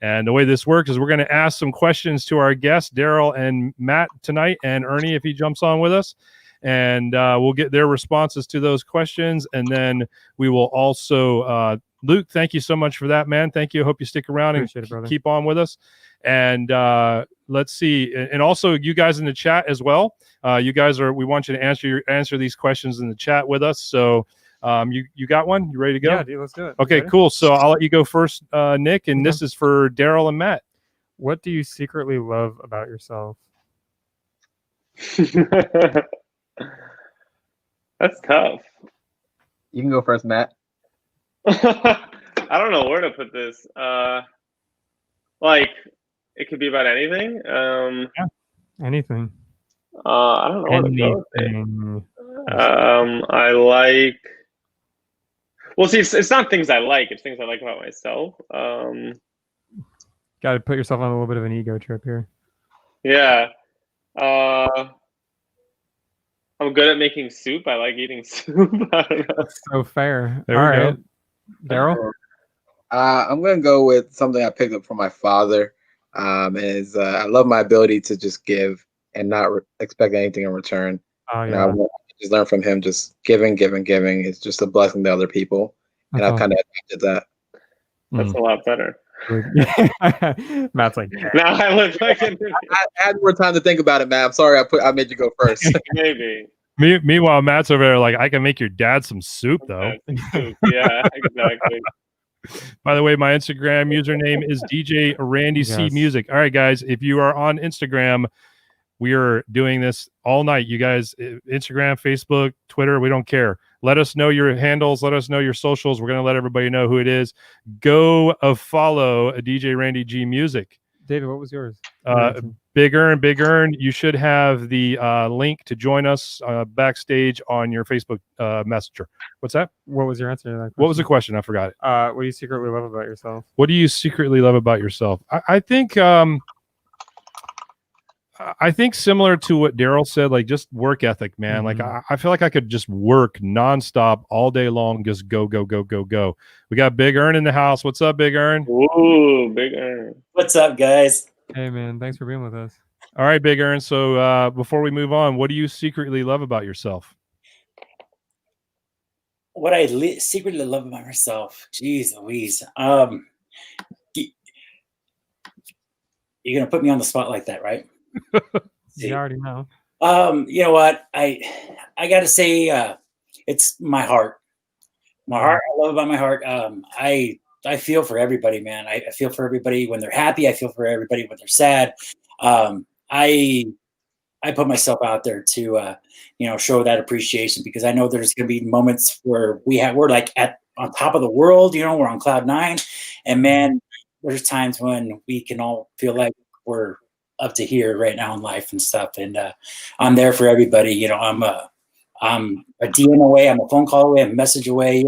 And the way this works is we're going to ask some questions to our guests, Darrel and Matt tonight, and Ernie if he jumps on with us. And we'll get their responses to those questions. And then we will also, Luke, thank you so much for that, man. Thank you. I hope you stick around and keep on with us. And let's see. And also you guys in the chat as well. We want you to answer these questions in the chat with us. So you got one? You ready to go? Yeah, dude, let's do it. Okay, cool. So I'll let you go first, Nick. And this is for Darrel and Matt. What do you secretly love about yourself? That's tough. You can go first, Matt. I don't know where to put this. It could be about anything. Anything. I don't know where to go with Anything. it. I like. Well, see, it's not things I like. It's things I like about myself. Got to put yourself on a little bit of an ego trip here. Yeah. I'm good at making soup. I like eating soup. I don't know. That's so fair. There All we go. right. Darrel? I'm going to go with something I picked up from my father. I love my ability to just give and not expect anything in return. Oh, And yeah. I just learned from him, just giving. It's just a blessing to other people. And I've kind of adapted that. That's a lot better. Matt's like, Now I look like an idiot. I had more time to think about it, man. I'm sorry I made you go first. Maybe. Meanwhile, Matt's over there like, I can make your dad some soup, though. Yeah, exactly. By the way, my Instagram username is DJ Randy C Yes. Music. All right, guys, if you are on Instagram, we are doing this all night. You guys, Instagram, Facebook, Twitter, we don't care. Let us know your handles. Let us know your socials. We're going to let everybody know who it is. Go follow DJ Randy G Music. David, what was yours? Big Earn. You should have the link to join us backstage on your Facebook Messenger. What's that? What was your answer to that question? What was the question? I forgot it. What do you secretly love about yourself? What do you secretly love about yourself? I think similar to what Darrel said, like just work ethic, man. Like I feel like I could just work nonstop all day long, just go. We got Big Earn in the house. What's up, Big Earn? Ooh, Big Earn. What's up, guys? Hey, man. Thanks for being with us. All right, Big Earn. So before we move on, what do you secretly love about yourself? What I secretly love about myself, geez Louise. You're gonna put me on the spot like that, right? You already know. You know what? I gotta say, it's my heart. My heart. I love about my heart. I feel for everybody, man. I feel for everybody when they're happy. I feel for everybody when they're sad. I put myself out there to show that appreciation, because I know there's gonna be moments where we're like on top of the world. We're on cloud 9, and man, there's times when we can all feel like we're up to here right now in life and stuff. And I'm there for everybody. I'm a DM away, I'm a phone call away, I'm a message away,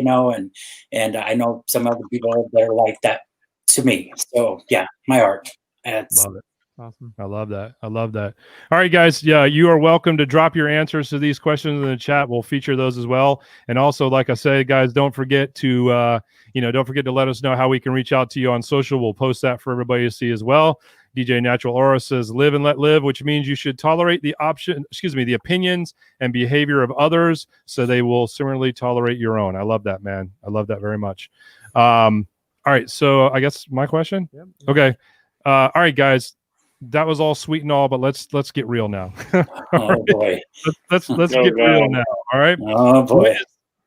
and I know some other people that are like that to me. So yeah, my heart. Love it. Awesome. I love that. All right, guys. Yeah, you are welcome to drop your answers to these questions in the chat. We'll feature those as well. And also, like I said, guys, don't forget to let us know how we can reach out to you on social. We'll post that for everybody to see as well. DJ Natural Aura says, live and let live, which means you should tolerate the opinions and behavior of others, so they will similarly tolerate your own. I love that, man. I love that very much. All right. So I guess my question. Yep. Okay. All right, guys. That was all sweet and all, but let's get real now. Oh boy. Let's get real now. All right. Oh boy.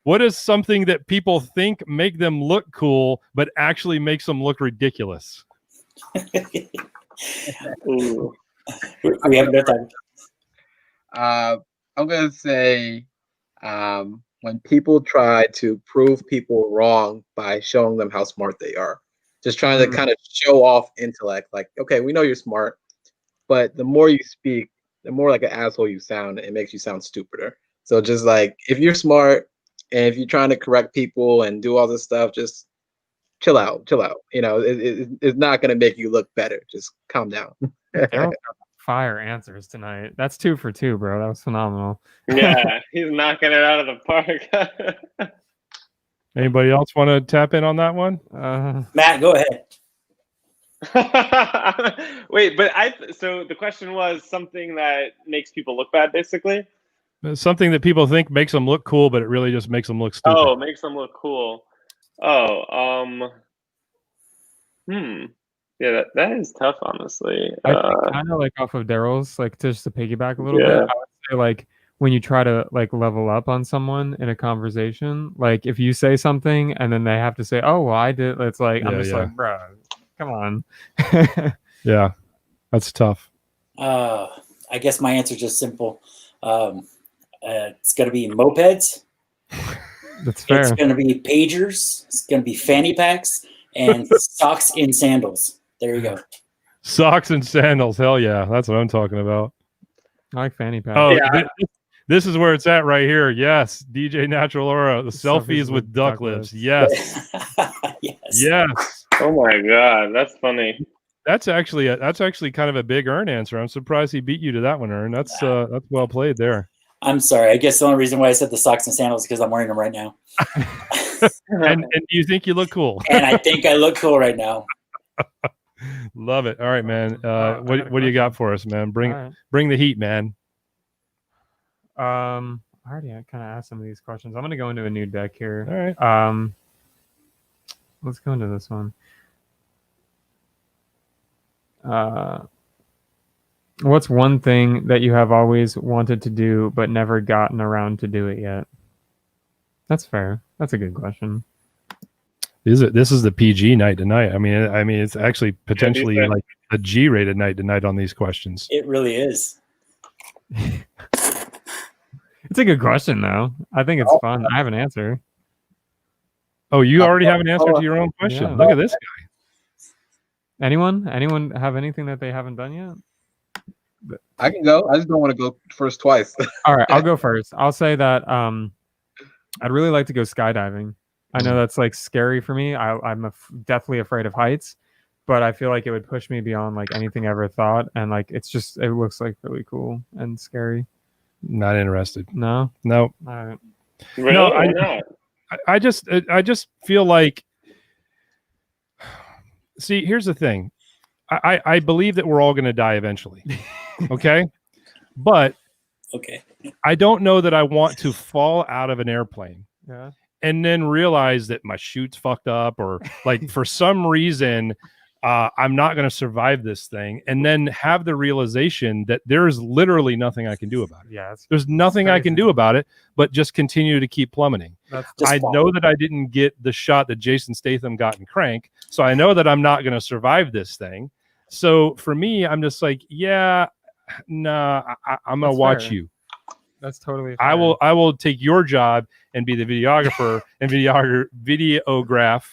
What is something that people think make them look cool, but actually makes them look ridiculous? Ooh. We have no time. I'm gonna say when people try to prove people wrong by showing them how smart they are, just trying to kind of show off intellect. Like, okay, we know you're smart, but the more you speak, the more like an asshole you sound. It makes you sound stupider. So just like, if you're smart and if you're trying to correct people and do all this stuff, just chill out. It's not going to make you look better. Just calm down. Fire answers tonight. That's 2 for 2, bro. That was phenomenal. Yeah, he's knocking it out of the park. Anybody else want to tap in on that one? Matt, go ahead. Wait, but so the question was something that makes people look bad, basically? Something that people think makes them look cool, but it really just makes them look stupid. Oh, makes them look cool. Oh, yeah, that is tough, honestly. I think kind of like off of Darrel's, like just to piggyback a little bit, I would say like when you try to like level up on someone in a conversation, like if you say something and then they have to say, "Oh, well, I did," it's like I'm just like, bro, come on. Yeah, that's tough. I guess my answer is just simple. It's going to be mopeds. That's fair. It's going to be pagers. It's going to be fanny packs and socks and sandals. There you go. Socks and sandals. Hell yeah. That's what I'm talking about. I like fanny packs. Oh, yeah. This is where it's at right here. Yes. DJ Natural Aura. The selfies with duck lips. Yes. Yes. Oh my God. That's funny. That's actually kind of a Big Earn answer. I'm surprised he beat you to that one, Earn. That's well played there. I'm sorry. I guess the only reason why I said the socks and sandals is because I'm wearing them right now. and you think you look cool. And I think I look cool right now. Love it. All right, man. What do you got for us, man? Bring the heat, man. I already kind of asked some of these questions. I'm going to go into a new deck here. All right. Let's go into this one. What's one thing that you have always wanted to do but never gotten around to do it yet? That's fair. That's a good question. This is the PG night tonight. I mean, it's actually potentially like a G-rated night tonight on these questions. It really is. It's a good question, though. I think it's fun. I have an answer. Oh, you already have an answer to your own question. Yeah. Look at this guy. Anyone have anything that they haven't done yet? I can go. I just don't want to go first twice. All right, I'll go first. I'll say that I'd really like to go skydiving. I know that's like scary for me. I'm definitely afraid of heights, but I feel like it would push me beyond like anything I ever thought. And like it looks like really cool and scary. Not interested. No. No. All right. Really? No, Why not? I just feel like. See, here's the thing. I believe that we're all going to die eventually. Okay, but Okay. I don't know that I want to fall out of an airplane. Yeah. And then realize that my chute's fucked up, or like for some reason I'm not going to survive this thing, and then have the realization that there's literally nothing I can do about it. Yeah. There's nothing I can do about it, but just continue to keep plummeting. I know that I didn't get the shot that Jason Statham got in Crank, so I know that I'm not going to survive this thing. So for me, I'm just like, yeah, nah, I'm going to watch fair. you. That's totally fair. I will take your job and be the videographer and videograph.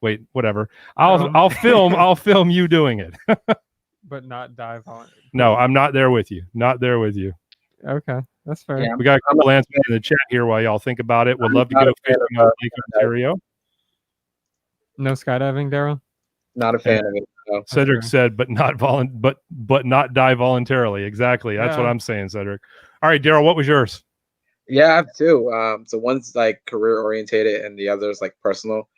Wait, whatever. I'll film you doing it. But not dive on. No, I'm not there with you. Not there with you. Okay, that's fair. Yeah. We got a couple answers in the chat here while y'all think about it. Would love to go fishing on Lake Ontario. No skydiving, Darrell? Not a fan of it. No. Cedric said, but not not die voluntarily. Exactly. That's what Yeah. I'm saying, Cedric. All right, Darrell, what was yours? Yeah, I have two. So one's like career orientated and the other's like personal.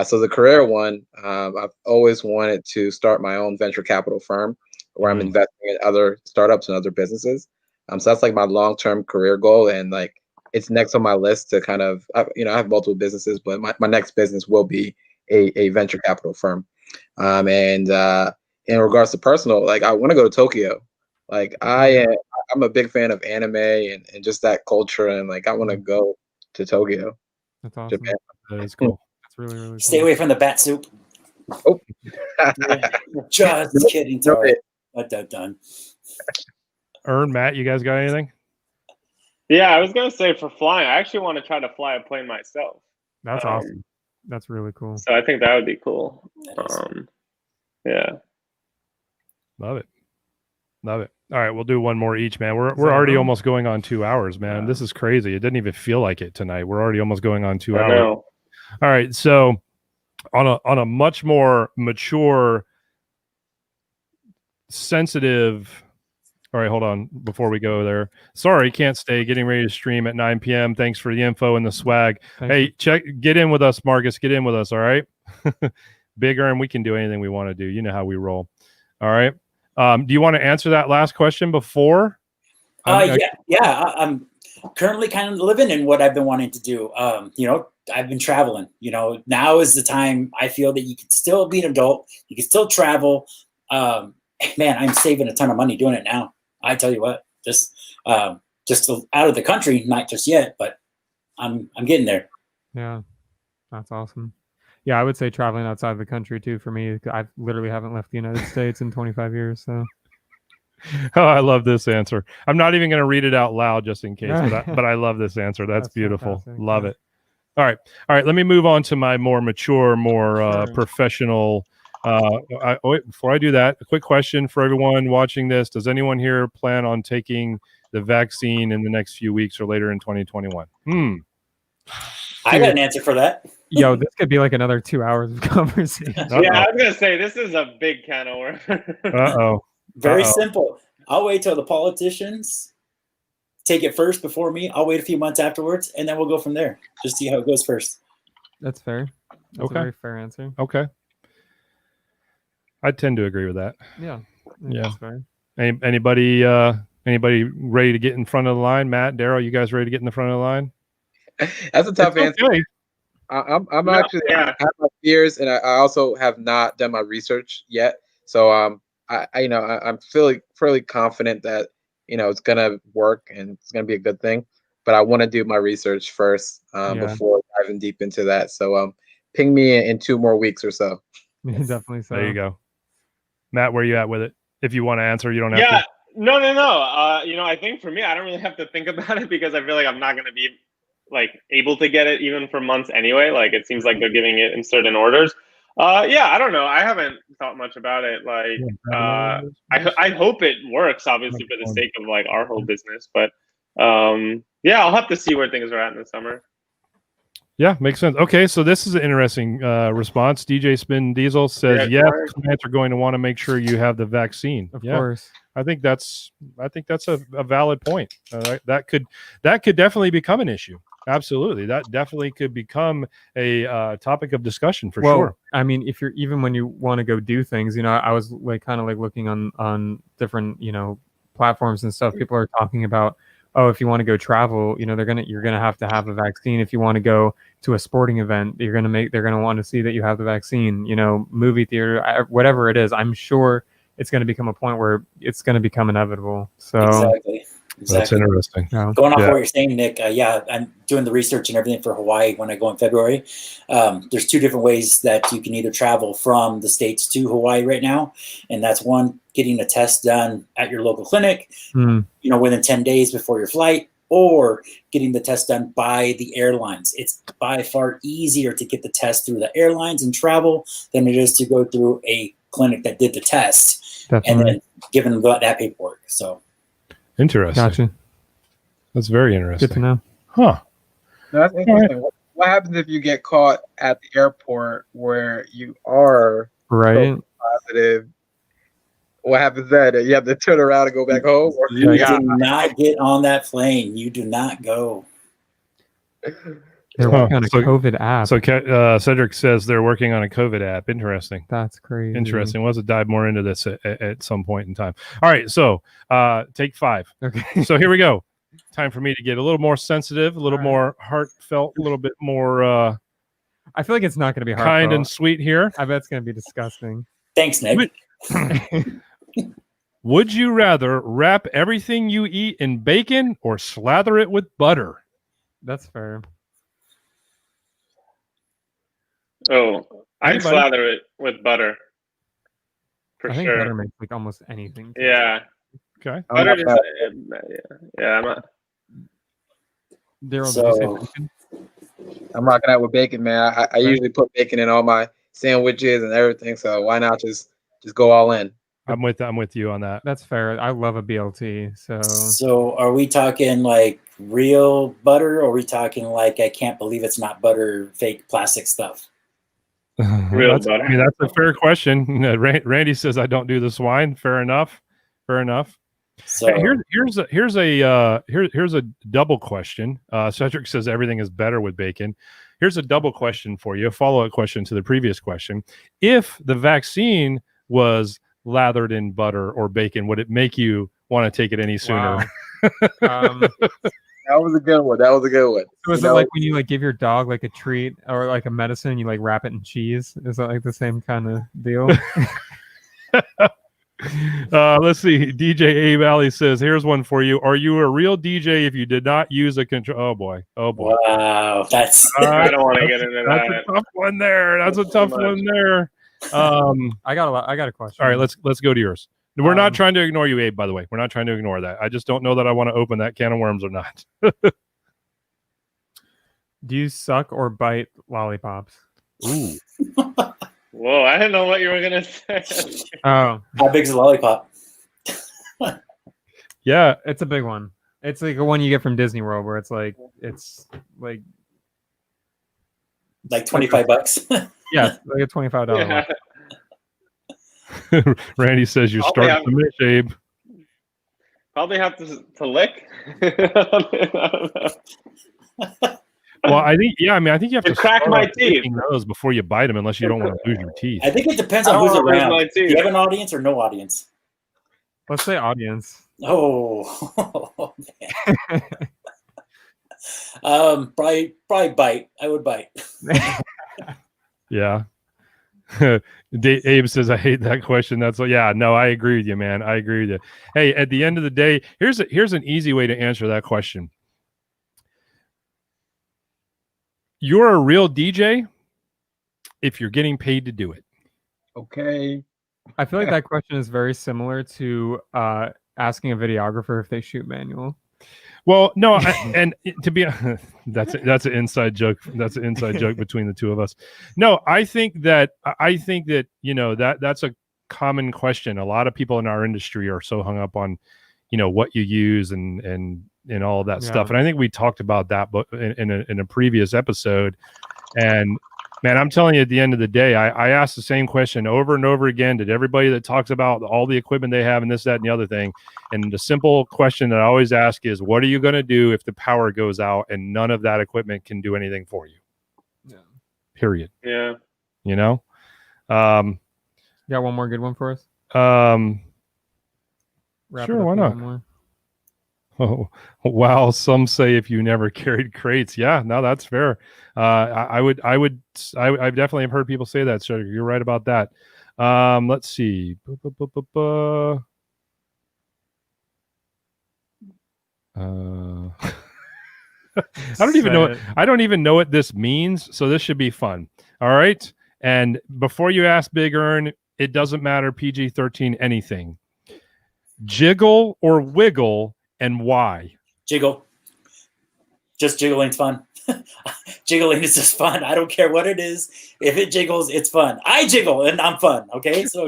So the career one, I've always wanted to start my own venture capital firm where I'm investing in other startups and other businesses. So that's like my long-term career goal, and like it's next on my list to kind of, I have multiple businesses, but my next business will be a venture capital firm. And in regards to personal, like I want to go to Tokyo. Like I'm a big fan of anime and just that culture, and like I want to go to Tokyo. That's awesome. Japan. That is cool. That's really, really cool. Stay away from the bat soup. Oh. Just kidding. Sorry. Let that done. Matt, you guys got anything? Yeah, I was gonna say for flying, I actually want to try to fly a plane myself. That's awesome. That's really cool. So I think that would be cool. Yeah. Love it. Love it. All right, we'll do one more each, man. We're already almost going on 2 hours, man. This is crazy. It didn't even feel like it tonight. We're already almost going on 2 hours. Know. All right, so on a much more mature, sensitive. All right, hold on before we go there. Sorry, can't stay. Getting ready to stream at 9 p.m. Thanks for the info and the swag. Hey, get in with us, Marcus. Get in with us, all right? Bigger, and we can do anything we want to do. You know how we roll. All right. Do you want to answer that last question before? I'm currently kind of living in what I've been wanting to do. I've been traveling. Now is the time I feel that you can still be an adult. You can still travel. Man, I'm saving a ton of money doing it now. I tell you what, just out of the country, not just yet, but I'm getting there. Yeah, that's awesome. Yeah, I would say traveling outside the country too for me. I literally haven't left the United States in 25 years. So. Oh, I love this answer. I'm not even going to read it out loud just in case, but I love this answer. That's beautiful. Fantastic. Love it. All right. Let me move on to my more mature, more professional. Before I do that, a quick question for everyone watching this: does anyone here plan on taking the vaccine in the next few weeks or later in 2021? I got an answer for that. Yo, this could be like another 2 hours of conversation. Yeah, I was gonna say this is a big can of worms. Very simple. I'll wait till the politicians take it first before me. I'll wait a few months afterwards, and then we'll go from there. Just see how it goes first. That's fair. That's a very fair answer. Okay. I tend to agree with that. Yeah. That's fair. Anybody ready to get in front of the line? Matt, Darrell, you guys ready to get in the front of the line? That's a tough answer. Okay. I'm actually I have my fears, and I also have not done my research yet. So I'm fairly confident that it's gonna work and it's gonna be a good thing. But I want to do my research first before diving deep into that. So ping me in 2 more weeks or so. Definitely so. There you go. Matt, where are you at with it? If you want to answer, you don't have to. No. I think for me, I don't really have to think about it because I feel like I'm not going to be like able to get it even for months anyway. Like it seems like they're giving it in certain orders. Yeah, I don't know. I haven't thought much about it. Like, I hope it works, obviously, for the sake of like our whole business. But yeah, I'll have to see where things are at in the summer. Yeah, makes sense. Okay, so this is an interesting response. DJ Spin Diesel says, yes, clients are going to want to make sure you have the vaccine. Of course. I think that's a valid point. That could definitely become an issue. Absolutely, that definitely could become a topic of discussion for sure. I mean, if you're even when you want to go do things, you know, I was like kind of like looking on different, you know, platforms and stuff. People are talking about, oh, if you want to go travel, you know, you're gonna have to have a vaccine. If you want to go to a sporting event, they're gonna want to see that you have the vaccine. You know, movie theater, whatever it is, I'm sure it's going to become a point where it's going to become inevitable. So exactly. That's interesting. Yeah. Going off what you're saying, Nick, yeah, I'm doing the research and everything for Hawaii when I go in February. There's two different ways that you can either travel from the States to Hawaii right now. And that's one, getting a test done at your local clinic, you know, within 10 days before your flight, or getting the test done by the airlines. It's by far easier to get the test through the airlines and travel than it is to go through a clinic that did the test. Definitely. And then giving them that paperwork. So interesting. Gotcha. That's very interesting. Good to know. Huh. No, that's interesting. Right. What happens if you get caught at the airport where you are positive? What happens then? You have to turn around and go back home? Or you do not get on that plane. You do not go. They're working on a COVID app. So Cedric says they're working on a COVID app. Interesting. That's crazy. Interesting. We'll have to dive more into this at some point in time. All right. So take 5. Okay. So here we go. Time for me to get a little more sensitive, a little more heartfelt, a little bit more I feel like it's not going to be kind and sweet here. I bet it's going to be disgusting. Thanks, Nick. Would you rather wrap everything you eat in bacon or slather it with butter? That's fair. Oh, I'd slather it with butter. I think butter makes like almost anything. Yeah. Okay. Butter just, I'm not. Darrel, did you say bacon? I'm rocking out with bacon, man. I usually put bacon in all my sandwiches and everything, so why not just go all in? I'm with you on that. That's fair. I love a BLT. So are we talking like real butter, or are we talking like I can't believe it's not butter, fake plastic stuff? Real butter. I mean, that's a fair question. Randy says I don't do the swine. Fair enough. So hey, here's a double question. Cedric says everything is better with bacon. Here's a double question for you, a follow-up question to the previous question. If the vaccine was lathered in butter or bacon, would it make you want to take it any sooner? Wow. That was a good one. So is it like when you like give your dog like a treat or like a medicine, you like wrap it in cheese? Is that like the same kind of deal? Let's see. DJ A Valley says, here's one for you. Are you a real DJ if you did not use a control? Oh boy. Wow. That's I don't want to get into that. That's a tough one there. That's a tough one there. I got a question. All right, let's go to yours. We're not trying to ignore you, Abe, by the way. We're not trying to ignore that. I just don't know that I want to open that can of worms or not. Do you suck or bite lollipops? Ooh. Whoa, I didn't know what you were going to say. Oh. How big is a lollipop? Yeah. It's a big one. It's like a one you get from Disney World where it's like like $25. Yeah, like a $25. Yeah. Randy says you're starting to miss, Abe. Probably have to lick. Well, I think you have to crack my teeth those before you bite them, unless you don't want to lose your teeth. I think it depends on who's around. Do you have an audience or no audience? Let's say audience. Oh, man. Probably bite. I would bite. Yeah. Abe says, I hate that question. That's what, yeah, no, I agree with you, man. I agree with you. Hey, at the end of the day, here's an easy way to answer that question. You're a real DJ if you're getting paid to do it. Okay. I feel like that question is very similar to asking a videographer if they shoot manual. Well, no, and to be that's an inside joke. That's an inside joke between the two of us. No, I think that that's a common question. A lot of people in our industry are so hung up on, what you use and all of that stuff. And I think we talked about that, but in a previous episode. And man, I'm telling you, at the end of the day, I asked the same question over and over again. Did everybody that talks about all the equipment they have and this, that, and the other thing? And the simple question that I always ask is, what are you going to do if the power goes out and none of that equipment can do anything for you? Yeah. Period. Yeah. Got one more good one for us? Sure, why not? Oh, wow. Some say if you never carried crates. Yeah, no, that's fair. I definitely have heard people say that. So you're right about that. Let's see. I don't even know what this means. So this should be fun. All right. And before you ask Big Earn, it doesn't matter. PG-13, anything. Jiggle or wiggle, and why? Jiggle. Just jiggling's fun. Jiggling is just fun. I don't care what it is. If it jiggles, it's fun. I jiggle and I'm fun. Okay, so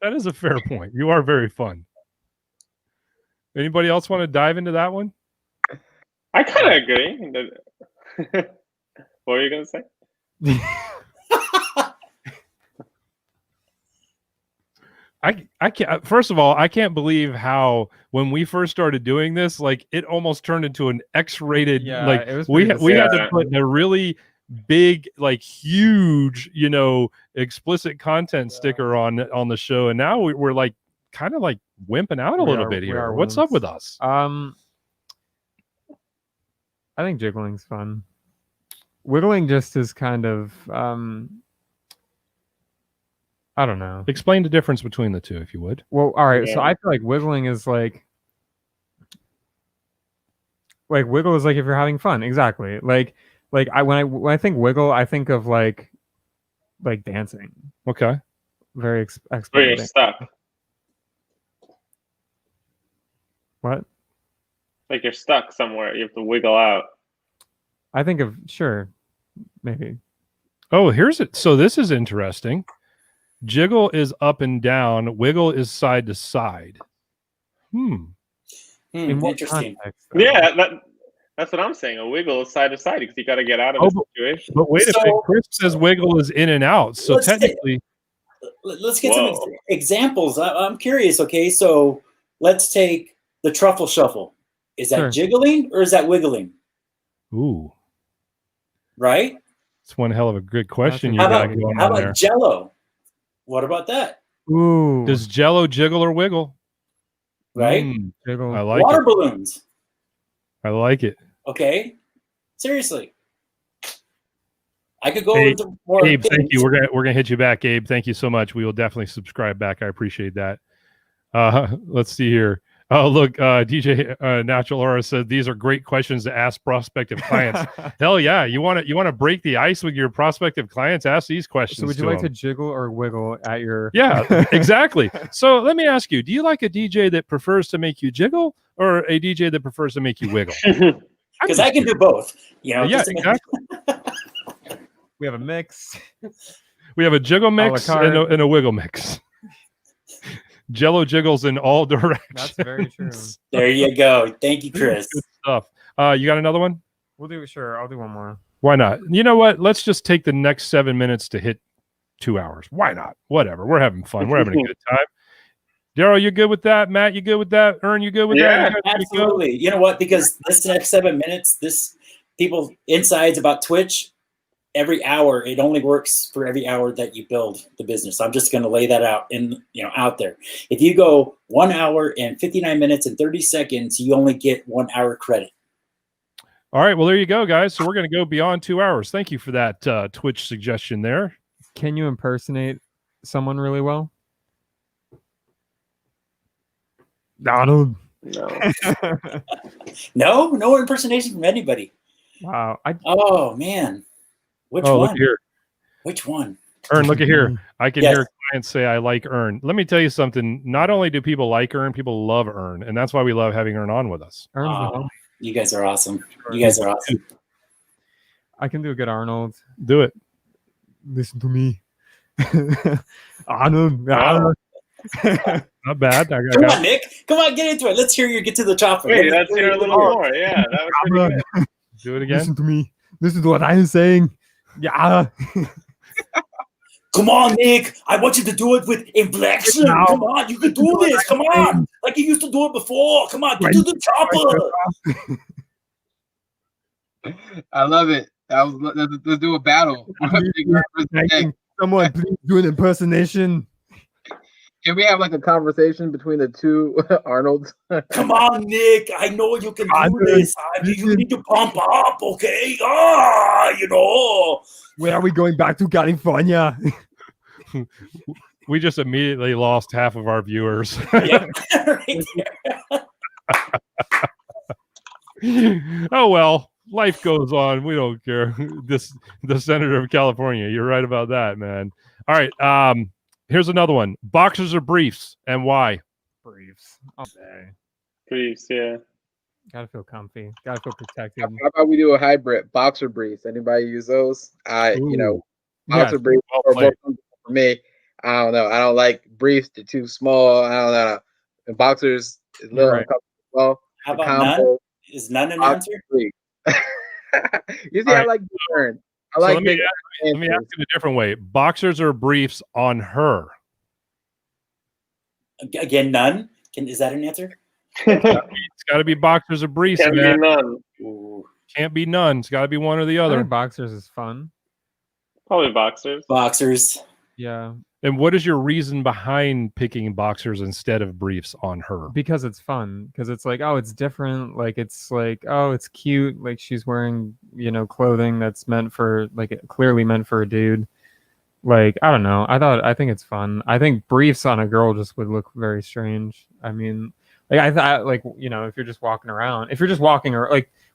that is a fair point. You are very fun. Anybody else want to dive into that one? I kind of agree. What were you gonna say? I can't. First of all, I can't believe how when we first started doing this, like it almost turned into an X-rated. Like we had to put a really big, like huge, explicit content sticker on the show, and now we're like kind of like wimping out a little bit here. What's up with us? I think jiggling's fun. Wiggling just is kind of I don't know. Explain the difference between the two, if you would. Well, all right. Yeah. So I feel like wiggling is like wiggle is like if you're having fun. Exactly. Like when I think wiggle, I think of like dancing. Okay. Very where you're stuck. What? Like you're stuck somewhere. You have to wiggle out. I think of maybe. Oh, here's it. So this is interesting. Jiggle is up and down. Wiggle is side to side. Interesting. Yeah, that's what I'm saying. A wiggle is side to side because you got to get out of a situation. But wait a minute. Chris says wiggle is in and out. So technically, let's get some examples. I'm curious. Okay, so let's take the truffle shuffle. Is that jiggling or is that wiggling? Ooh, right. It's one hell of a good question. How about Jello? What about that? Ooh. Does Jello jiggle or wiggle? Right? Jiggle. I like water balloons. I like it. Okay. Seriously. I could go into more. Abe, thank you. We're gonna hit you back, Abe. Thank you so much. We will definitely subscribe back. I appreciate that. Let's see here. Oh, look, DJ Natural Aura said these are great questions to ask prospective clients. Hell yeah, you want to break the ice with your prospective clients? Ask these questions. So would you like to jiggle or wiggle at your? Yeah, exactly. So let me ask you: do you like a DJ that prefers to make you jiggle or a DJ that prefers to make you wiggle? Because I can do both. Yeah, exactly. We have a mix. We have a jiggle mix and a wiggle mix. Jello jiggles in all directions. That's very true. There you go. Thank you, Chris. Good stuff. You got another one? We'll do it. Sure. I'll do one more. Why not? You know what? Let's just take the next 7 minutes to hit 2 hours. Why not? Whatever. We're having fun. We're having a good time. Darrell, you good with that? Matt, you good with that? Ern, you good with that? Absolutely. You know what? Because this next 7 minutes, people insides about Twitch, every hour, it only works for every hour that you build the business. I'm just going to lay that out out there. If you go 1 hour and 59 minutes and 30 seconds, you only get 1 hour credit. All right. Well, there you go, guys. So we're going to go beyond 2 hours. Thank you for that Twitch suggestion there. Can you impersonate someone really well? Donald. No. No impersonation from anybody. Wow. Oh man. Which one? Look here. Which one? Earn, look at here. I can Yes. hear clients say, I like Earn. Let me tell you something. Not only do people like Earn, people love Earn. And that's why we love having Earn on with us. Earn's the homie. You guys are awesome. You guys are awesome. I can do a good Arnold. Do it. Listen to me. Arnold. Wow. Not bad. Come on, Nick. Come on, get into it. Let's hear you get to the top. Wait, let's hear a little more. Yeah, that was pretty good. Do it again. Listen to me. This is what I'm saying. Yeah. Come on, Nick. I want you to do it with inflection. Now. Come on, you can do this. Come on. Like you used to do it before. Come on, get to the chopper. I love it. Let's do a battle. Someone please do an impersonation. Can we have like a conversation between the two Arnolds? Come on, Nick. I know you can do this. You need to pump up, okay? Where are we going back to California? We just immediately lost half of our viewers. Yeah, right there. Oh, well, life goes on. We don't care. The senator of California. You're right about that, man. All right. Here's another one. Boxers or briefs, and why? Briefs. Okay. Briefs, yeah. Gotta feel comfy. Gotta feel protected. How about we do a hybrid boxer briefs? Anybody use those? Boxer briefs are both for me. I don't know. I don't like briefs. They're too small. I don't know. And boxers is a little uncomfortable as well. How about none? Is none an answer? You see, All I right. like Earn. I So like let me ask it a different way. Boxers or briefs on her? Again, none. Is that an answer? It's got to be boxers or briefs, Can't man. be none. Ooh. Can't be none. It's got to be one or the I other. think boxers is fun. Probably boxers. Boxers. Yeah. And what is your reason behind picking boxers instead of briefs on her? Because it's fun. Because it's like, oh, it's different. Like it's like, oh, it's cute. Like she's wearing, clothing that's meant for clearly meant for a dude. Like, I don't know. I think it's fun. I think briefs on a girl just would look very strange. I mean, like I thought, if you're just walking around,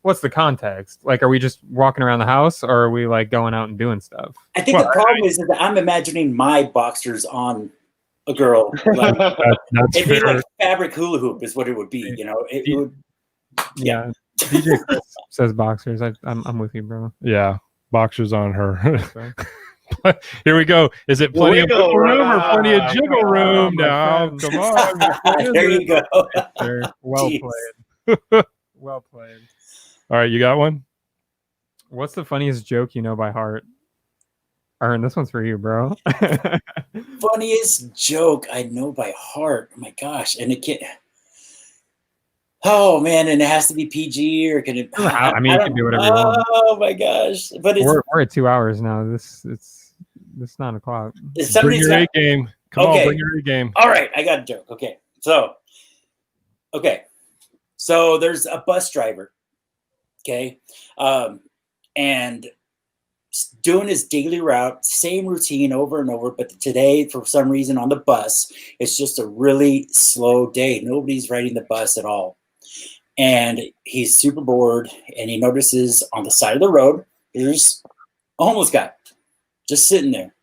what's the context? Like, are we just walking around the house, or are we like going out and doing stuff? I think the problem is that I'm imagining my boxers on a girl. Like, That's it'd be fair. like fabric hula hoop is what it would be. It would. Yeah. DJ Chris says boxers. I'm with you, bro. Yeah, boxers on her. So. Here we go. Is it plenty of Wiggle wiggle room or plenty of room. jiggle room? my Now, friend. come on. There you go. Sure. Well Jeez. played. Well played. All right, you got one? What's the funniest joke you know by heart? Aaron, this one's for you, bro. Funniest joke I know by heart. Oh my gosh. And it can't. Oh man, and it has to be PG, or can it? I mean, you can do whatever you want. Oh my gosh! But it's We're at 2 hours now. It's 9 o'clock. it's Bring somebody's your got, A game. Come Okay. on, bring your A game. all right. I got a joke. Okay, so there's a bus driver. Okay, and doing his daily route, same routine over and over. But today, for some reason, on the bus, it's just a really slow day. Nobody's riding the bus at all. And he's super bored, and he notices on the side of the road, there's a homeless guy just sitting there.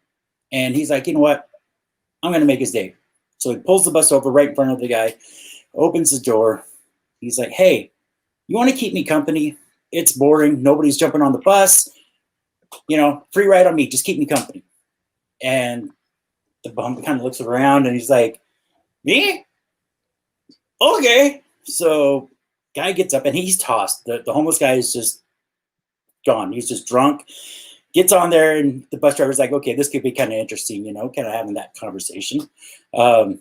And he's like, you know what? I'm going to make his day. So he pulls the bus over right in front of the guy, opens the door. He's like, hey, you want to keep me company? It's boring. Nobody's jumping on the bus. Free ride on me. Just keep me company. And the bum kind of looks around, and he's like, me? Okay. So guy gets up, and he's tossed. The homeless guy is just gone. He's just drunk. Gets on there, and the bus driver's like, okay, this could be kind of interesting, kind of having that conversation. I'm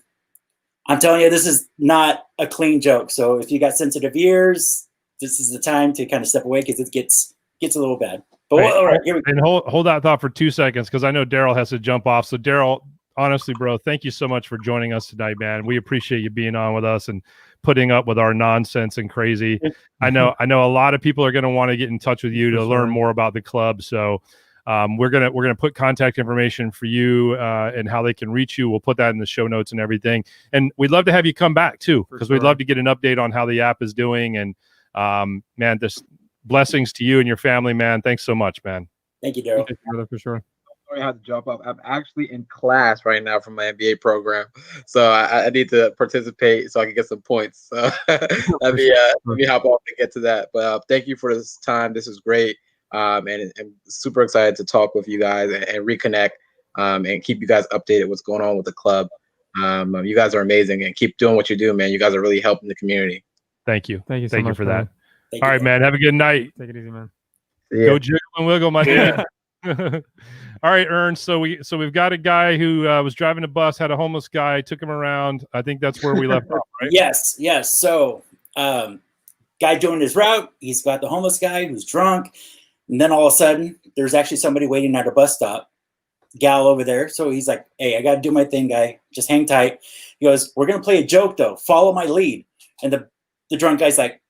telling you, this is not a clean joke. So if you got sensitive ears, this is the time to kind of step away, because it gets a little bad. But all right, here we go. And hold that thought for 2 seconds, because I know Darrel has to jump off. So Darrel, honestly, bro, thank you so much for joining us tonight, man. We appreciate you being on with us and putting up with our nonsense and crazy. I know a lot of people are going to want to get in touch with you to learn more about the club. So we're gonna put contact information for you and how they can reach you. We'll put that in the show notes and everything. And we'd love to have you come back too, because we'd love to get an update on how the app is doing. And man, this blessings to you and your family, man. Thanks so much, man. Thank you, Darrel. For sure. sorry I had to jump off. I'm actually in class right now for my MBA program, so I need to participate so I can get some points. So let me hop off and get to that. But thank you for this time. This is great, and I'm super excited to talk with you guys and reconnect, and keep you guys updated what's going on with the club. You guys are amazing, and keep doing what you do, man. You guys are really helping the community. Thank you. Thank you so Thank you much for brother. that. All right, man. Have a good night. Take it easy, man. Go jiggle and wiggle, my dude. All right, Ernst. So we've got a guy who was driving a bus, had a homeless guy, took him around. I think that's where we left off, right? Yes. So, guy doing his route, he's got the homeless guy who's drunk, and then all of a sudden, there's actually somebody waiting at a bus stop, gal over there. So he's like, "Hey, I got to do my thing, guy. Just hang tight." He goes, "We're gonna play a joke though. Follow my lead." And the drunk guy's like,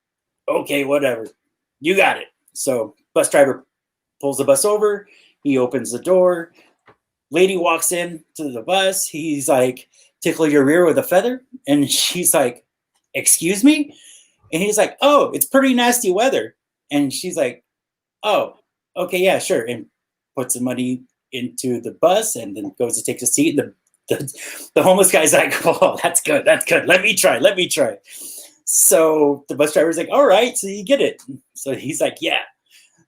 "Okay, whatever. You got it." So bus driver pulls the bus over. He opens the door. Lady walks in to the bus. He's like, "Tickle your rear with a feather?" And she's like, "Excuse me?" And he's like, "Oh, it's pretty nasty weather." And she's like, "Oh, okay, yeah, sure." And puts the money into the bus and then goes to take the seat. The homeless guy's like, "Oh, that's good. That's good. Let me try. So the bus driver's like, "All right, so you get it." So he's like, "Yeah."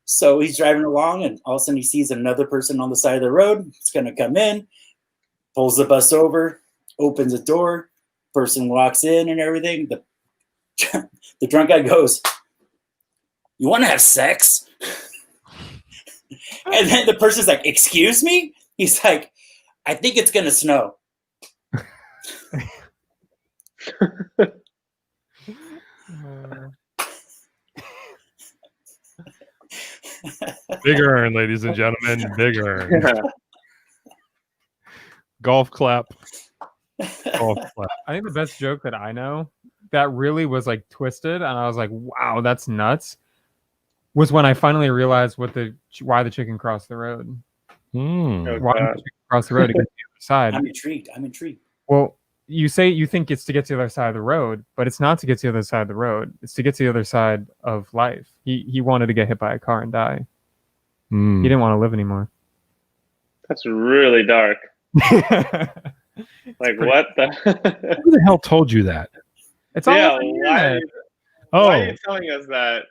So he's driving along, and all of a sudden he sees another person on the side of the road. It's going to come in, pulls the bus over, opens the door. Person walks in and everything. The drunk guy goes, "You want to have sex?" And then the person's like, "Excuse me?" He's like, "I think it's going to snow." Big Earn, ladies and gentlemen. Big Earn. Golf clap. Golf clap. I think the best joke that I know that really was like twisted, and I was like, "Wow, that's nuts," was when I finally realized why the chicken crossed the road. Mm. Why did the chicken cross the road to get to the other side? I'm intrigued. Well, you think it's to get to the other side of the road, but it's not to get to the other side of the road. It's to get to the other side of life. He wanted to get hit by a car and die. Mm. He didn't want to live anymore. That's really dark. Like, what the? Who the hell told you that? It's all Yeah, over the why internet. are you telling us that?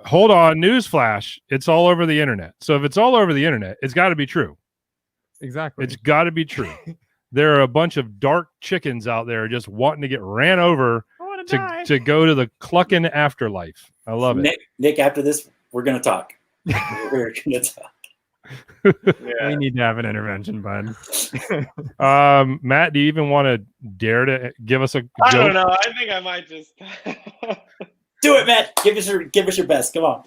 Hold on. Newsflash. It's all over the internet. So if it's all over the internet, it's got to be true. Exactly. It's got to be true. There are a bunch of dark chickens out there just wanting to get ran over to go to the clucking afterlife. I love it. Nick, after this, we're going to talk. We're going to talk. Yeah. We need to have an intervention, bud. Matt, do you even want to dare to give us a joke? I don't know. I think I might just. Do it, Matt. Give us your best. Come on.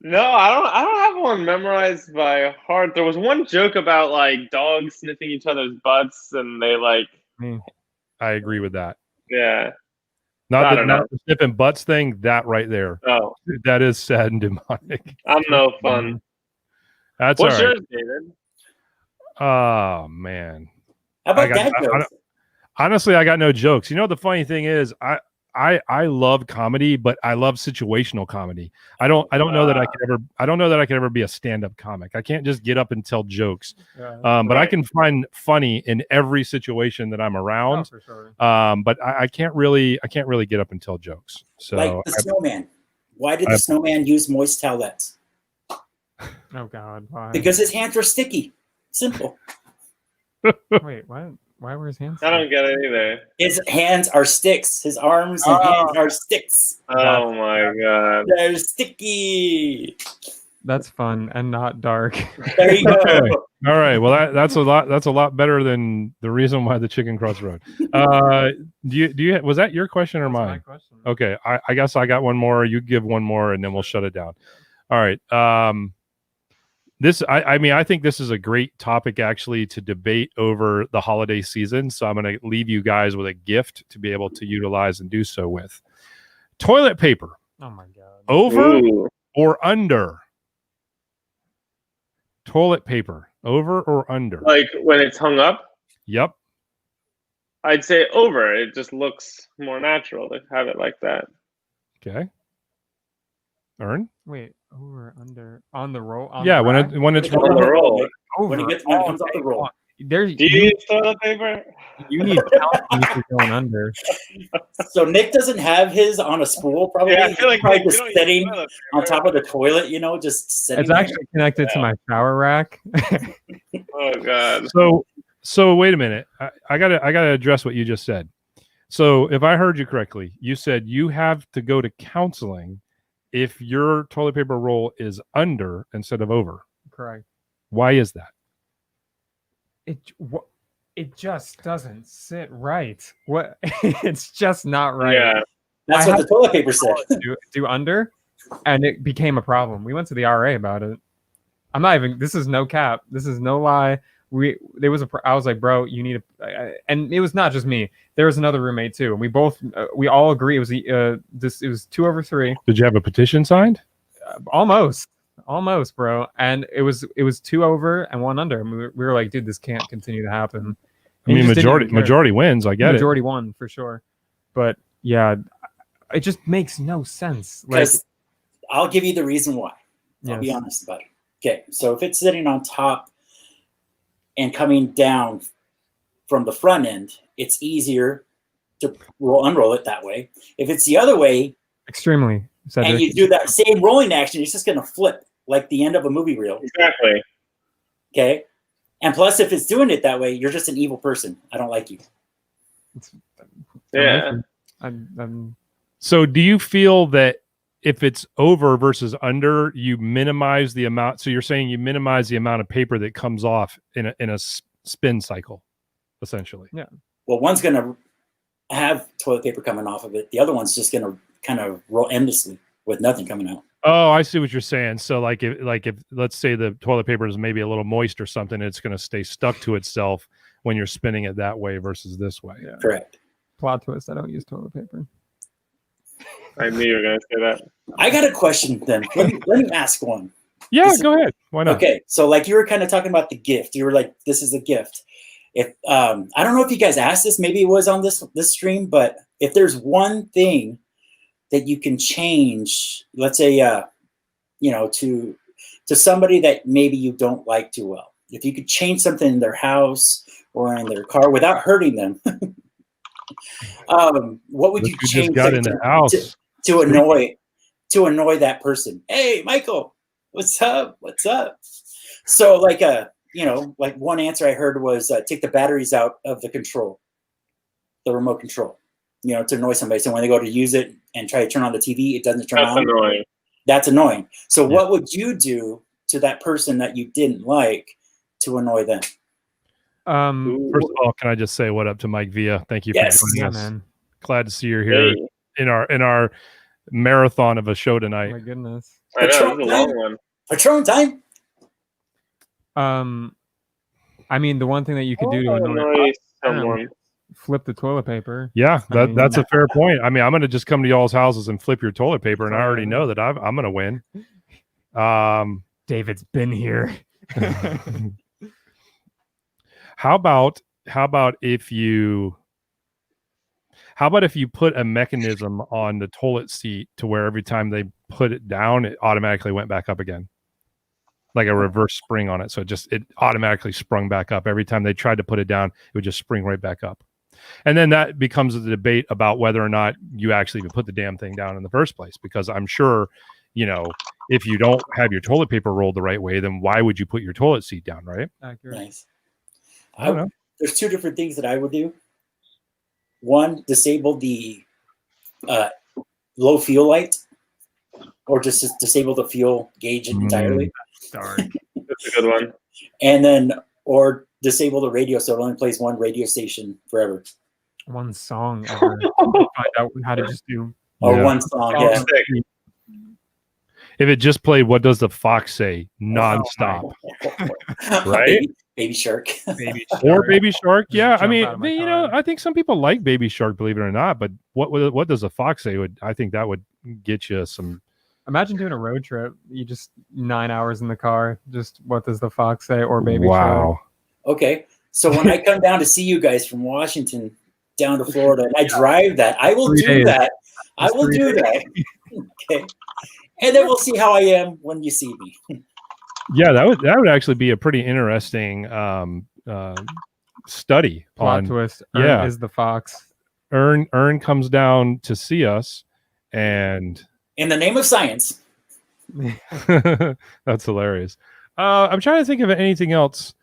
No, I don't have one memorized by heart. There was one joke about like dogs sniffing each other's butts, and they like. I agree with that. Yeah. Not the sniffing butts thing. That right there. Oh, that is sad and demonic. I'm no fun. That's What's all right. yours, David? Oh man. How about that joke? Honestly, I got no jokes. You know, the funny thing is, I love comedy, but I love situational comedy. I don't know that I could ever be a stand-up comic. I can't just get up and tell jokes. But I can find funny in every situation that I'm around. Oh, for sure. But I can't really get up and tell jokes. So Like the snowman. Why did the snowman use moist towelettes? Oh God, why? Because his hands were sticky. Simple. Wait, what? Why were his hands? I don't get it either. His hands are sticks. His arms and hands are sticks. Oh my God. They're sticky. That's fun and not dark. There you go. Okay. All right. Well, that's a lot. That's a lot better than the reason why the chicken crossed the road. Do you? Was that your question or That's mine? my question. Okay. I guess I got one more. You give one more, and then we'll shut it down. All right. I think this is a great topic actually to debate over the holiday season. So I'm going to leave you guys with a gift to be able to utilize and do so with. Toilet paper. Oh my God. Over Ooh. or under? Toilet paper. Over or under? Like when it's hung up, Yep. I'd say over. It just looks more natural to have it like that. Okay. Earn? Wait, over, under, on the roll? On Yeah, the rack? when it's On the roll. when it comes off the roll. There, Do you need toilet paper? you need counseling if you're going under. So Nick doesn't have his on a spool, probably. Yeah, I feel like probably Nick, you just don't need sitting toilet on paper. top of the toilet, just sitting It's there. actually connected to my shower rack. Oh god. So wait a minute. I gotta address what you just said. So if I heard you correctly, you said you have to go to counseling if your toilet paper roll is under instead of over. Correct. Why is that? It just doesn't sit right. What? It's just not right. Yeah. That's what the toilet paper said. do under, and it became a problem. We went to the RA about it. I'm not even. This is no cap. This is no lie. I was like, bro, you need and it was not just me. There was another roommate too, and we all agree it was it was 2 over 3. Did you have a petition signed? Almost, bro. And it was 2 over and 1 under. And we were like, dude, this can't continue to happen. I mean, majority wins. I get majority won for sure, but yeah, it just makes no sense. Like, Because I'll give you the reason why. I'll be honest about it. Okay, so if it's sitting on top and coming down from the front end, it's easier to unroll it that way. If it's the other way, extremely, Cedric. and you do that same rolling action, it's just going to flip like the end of a movie reel. Exactly. Okay, and plus, if it's doing it that way, you're just an evil person. I don't like you. Yeah. So do you feel that if it's over versus under, you minimize the amount? So you're saying you minimize the amount of paper that comes off in a spin cycle, essentially. Yeah. Well, one's going to have toilet paper coming off of it. The other one's just going to kind of roll endlessly with nothing coming out. Oh, I see what you're saying. So like if let's say the toilet paper is maybe a little moist or something, it's going to stay stuck to itself when you're spinning it that way versus this way. Yeah. Correct. Plot twist: I don't use toilet paper. I knew you were gonna say that. I got a question then. Let me ask one. Yeah, go ahead. Why not? Okay, so like you were kind of talking about the gift. You were like, "This is a gift." If I don't know if you guys asked this, maybe it was on this stream, but if there's one thing that you can change, let's say, to somebody that maybe you don't like too well, if you could change something in their house or in their car without hurting them, what would you change just got in the house to annoy that person? Hey, Michael, what's up? What's up? So like like one answer I heard was take the batteries out of the remote control, to annoy somebody. So when they go to use it and try to turn on the TV, it doesn't turn on. That's annoying. That's annoying. So what would you do to that person that you didn't like to annoy them? First of all, can I just say what up to Mike Villa? Thank you for joining us. Man. Glad to see you're here in our marathon of a show tonight. Oh my goodness. I know, it's a long one. Patron time. I mean, the one thing that you could do to annoy someone. Flip the toilet paper. Yeah, that's a fair point. I mean, I'm going to just come to y'all's houses and flip your toilet paper, and I already know that I'm going to win. David's been here. How about if you put a mechanism on the toilet seat to where every time they put it down, it automatically went back up again, like a reverse spring on it. So it automatically sprung back up every time they tried to put it down. It would just spring right back up. And then that becomes a debate about whether or not you actually even put the damn thing down in the first place, because I'm sure, if you don't have your toilet paper rolled the right way, then why would you put your toilet seat down, right? Accurate. Nice. I don't know. There's 2 different things that I would do. One, disable the low fuel light, or just disable the fuel gauge entirely. Darn. That's a good one. And then, or disable the radio so it only plays one radio station forever. One song ever. Find out how to just do. Or one song, yeah. If it just played "What Does the Fox Say" nonstop, right? Baby Shark. Or Baby Shark. Yeah, I mean, car. I think some people like Baby Shark, believe it or not. But what does the fox say? I think that would get you some. Imagine doing a road trip. You just 9 hours in the car. Just What Does the Fox Say or Baby Shark. Okay, so when I come down to see you guys from Washington down to Florida, and I drive that, I will do that. I will do that. Okay. And then we'll see how I am when you see me. Yeah, that would actually be a pretty interesting study Plot on twist. yeah. Is the fox. Ern comes down to see us, and In the name of science. that's hilarious. I'm trying to think of anything else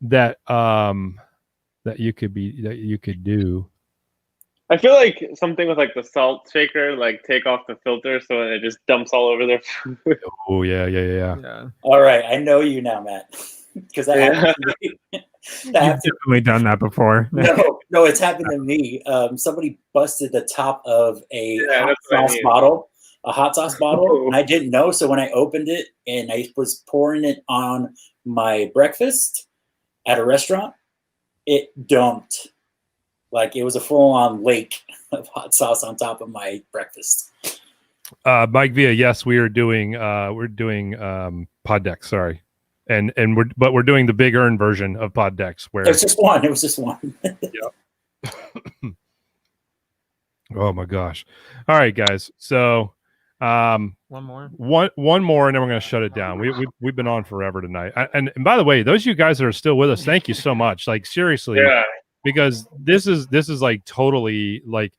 that that you could do. I feel like something with like the salt shaker, like take off the filter so it just dumps all over their food. Oh yeah. Yeah. All right, I know you now, Matt, because that happened to me. You've definitely done that before. No, it's happened to me. Somebody busted the top of a hot that's what I sauce mean. bottle, and I didn't know. So when I opened it and I was pouring it on my breakfast at a restaurant, it dumped. Like it was a full-on lake of hot sauce on top of my breakfast. Mike Villa, yes, we're doing Pod Decks, sorry. And we're doing the big earn version of Pod Decks where It was just one. Yep. Oh my gosh. All right, guys. So one more, and then we're gonna shut it down. We've been on forever tonight. And by the way, those of you guys that are still with us, thank you so much. Like seriously, Yeah. Because this is like totally like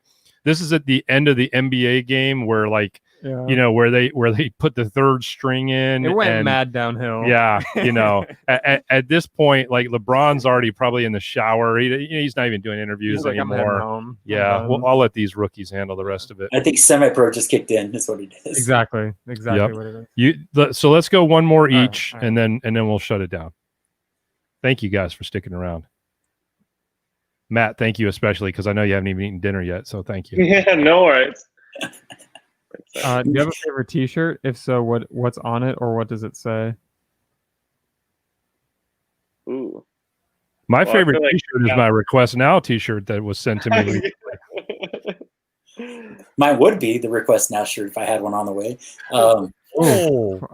this is at the end of the NBA game where like you know where they put the third string in. It went and, mad downhill. Yeah, you know, at this point, like LeBron's already probably in the shower. He's not even doing interviews like, anymore. Yeah, I'll let these rookies handle the rest of it. I think semi-pro just kicked in. Is what it is. Exactly Yep. what it is. So let's go one more each, All right. and then we'll shut it down. Thank you guys for sticking around. Matt, thank you especially because I know you haven't even eaten dinner yet. So thank you. Yeah, no worries. Do you have a favorite T-shirt? If so, what's on it or what does it say? Ooh. My favorite like, T-shirt is my Request Now T-shirt that was sent to me. Mine would be the Request Now shirt if I had one on the way. Oh,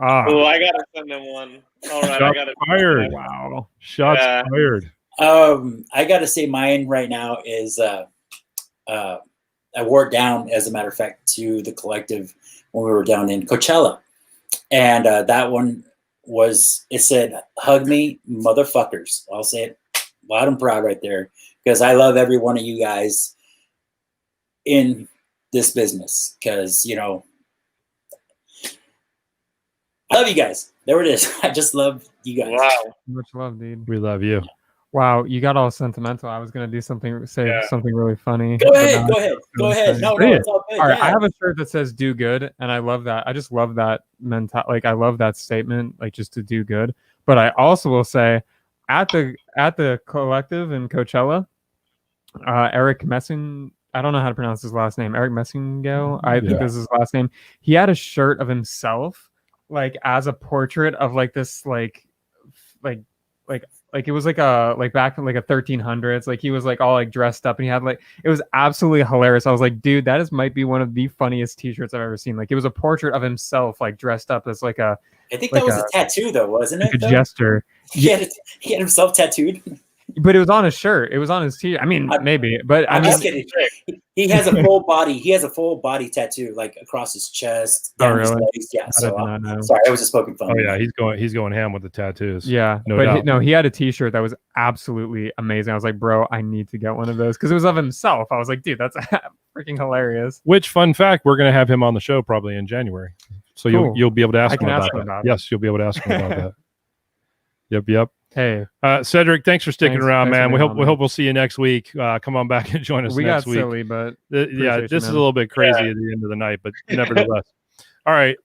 I gotta send them one. All right, I gotta fired. Wow, shots fired. I gotta say mine right now is I wore it down, as a matter of fact, to the collective when we were down in Coachella. And that one it said, "Hug me, motherfuckers." I'll say it loud and proud right there because I love every one of you guys in this business because, you know, I love you guys. There it is. I just love you guys. Wow. Much love, dude. We love you. Wow, you got all sentimental. I was gonna do something really funny. Go ahead. No, it's all good. All right, yeah. I have a shirt that says "Do Good," and I love that. I just love that mental. Like I love that statement, like just to do good. But I also will say, at the collective in Coachella, Eric Messing. I don't know how to pronounce his last name. Eric Messingale. I think this is his last name. He had a shirt of himself, like as a portrait of like this, like it was like back in like a 1300s, like he was like all like dressed up and he had like, it was absolutely hilarious. I was like, dude, might be one of the funniest T-shirts I've ever seen. Like it was a portrait of himself like dressed up as like a, I think that was a tattoo though, wasn't it? Like a gesture. He had himself tattooed. But it was on his shirt. It was on his T-shirt. I mean, maybe, but I'm just kidding. He has a full body. He has a full body tattoo, like across his chest, down his legs. Yeah. So sorry, I was just poking fun. Oh yeah, he's going ham with the tattoos. Yeah, no doubt. He had a T-shirt that was absolutely amazing. I was like, bro, I need to get one of those because it was of himself. I was like, dude, that's freaking hilarious. Which, fun fact, we're gonna have him on the show probably in January, so cool. you'll be able to ask him about that. Yes, you'll be able to ask him about that. Yep. Hey, Cedric, thanks for sticking around, man. We hope we'll see you next week. Come on back and join us next week. Silly, but this is a little bit crazy at the end of the night, but nevertheless. All right.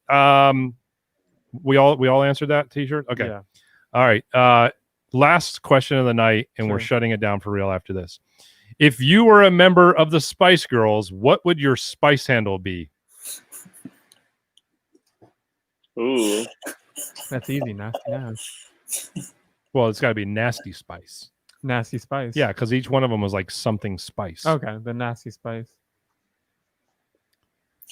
We all answered that T-shirt. Okay. Yeah. All right. Last question of the night, and we're shutting it down for real after this. If you were a member of the Spice Girls, what would your Spice handle be? Ooh, that's easy. Nasty. Well, it's got to be Nasty Spice. Nasty Spice. Yeah, because each one of them was like something spice. Okay, the Nasty Spice.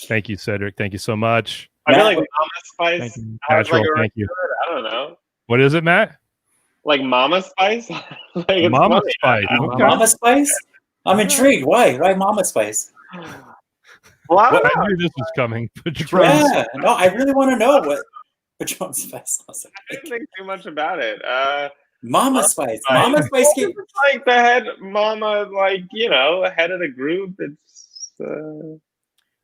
Thank you, Cedric. Thank you so much. I feel like Mama Spice. Thank you. Natural, like thank you. I don't know. What is it, Matt? Like Mama Spice? Like Mama Spice. Okay. Mama Spice? I'm intrigued. Why Mama Spice? Well, I knew this was coming. Yeah, no, I really want to know what Patron Spice. Awesome. I didn't think too much about it. Mama Spice. Mama Spice cake. It's like the head mama, like, you know, head of the group. It's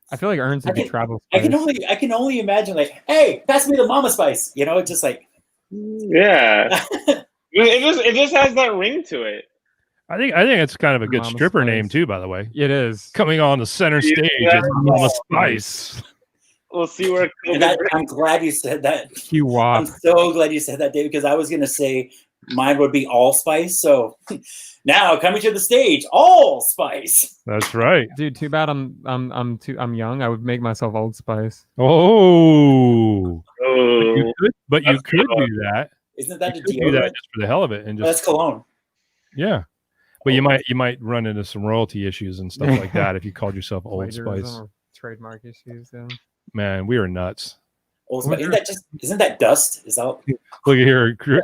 I feel like Ernst would be travel I spice. can only imagine, like, hey, pass me the Mama Spice. You know, it's just like, yeah. it just has that ring to it. I think it's kind of a good Mama stripper Spice. name too, by the way. It is. Coming on the center stage Yeah. is Mama Spice. We'll see where. and I'm glad you said that. Q-Wop. I'm so glad you said that, Dave, because I was going to say mine would be Allspice. So now coming to the stage, Allspice. That's right. Dude, too bad I'm young. I would make myself Old Spice. Oh, Oh, but you could good do that. Isn't that You a could do that deodorant? just for the hell of it, and Oh, that's just cologne. yeah. But you might run into some royalty issues and stuff like that if you called yourself Old Plagiarism Spice. or trademark issues. Yeah. Man, we are nuts. Old Spice. Isn't that dust? Is that Look at here, Chris.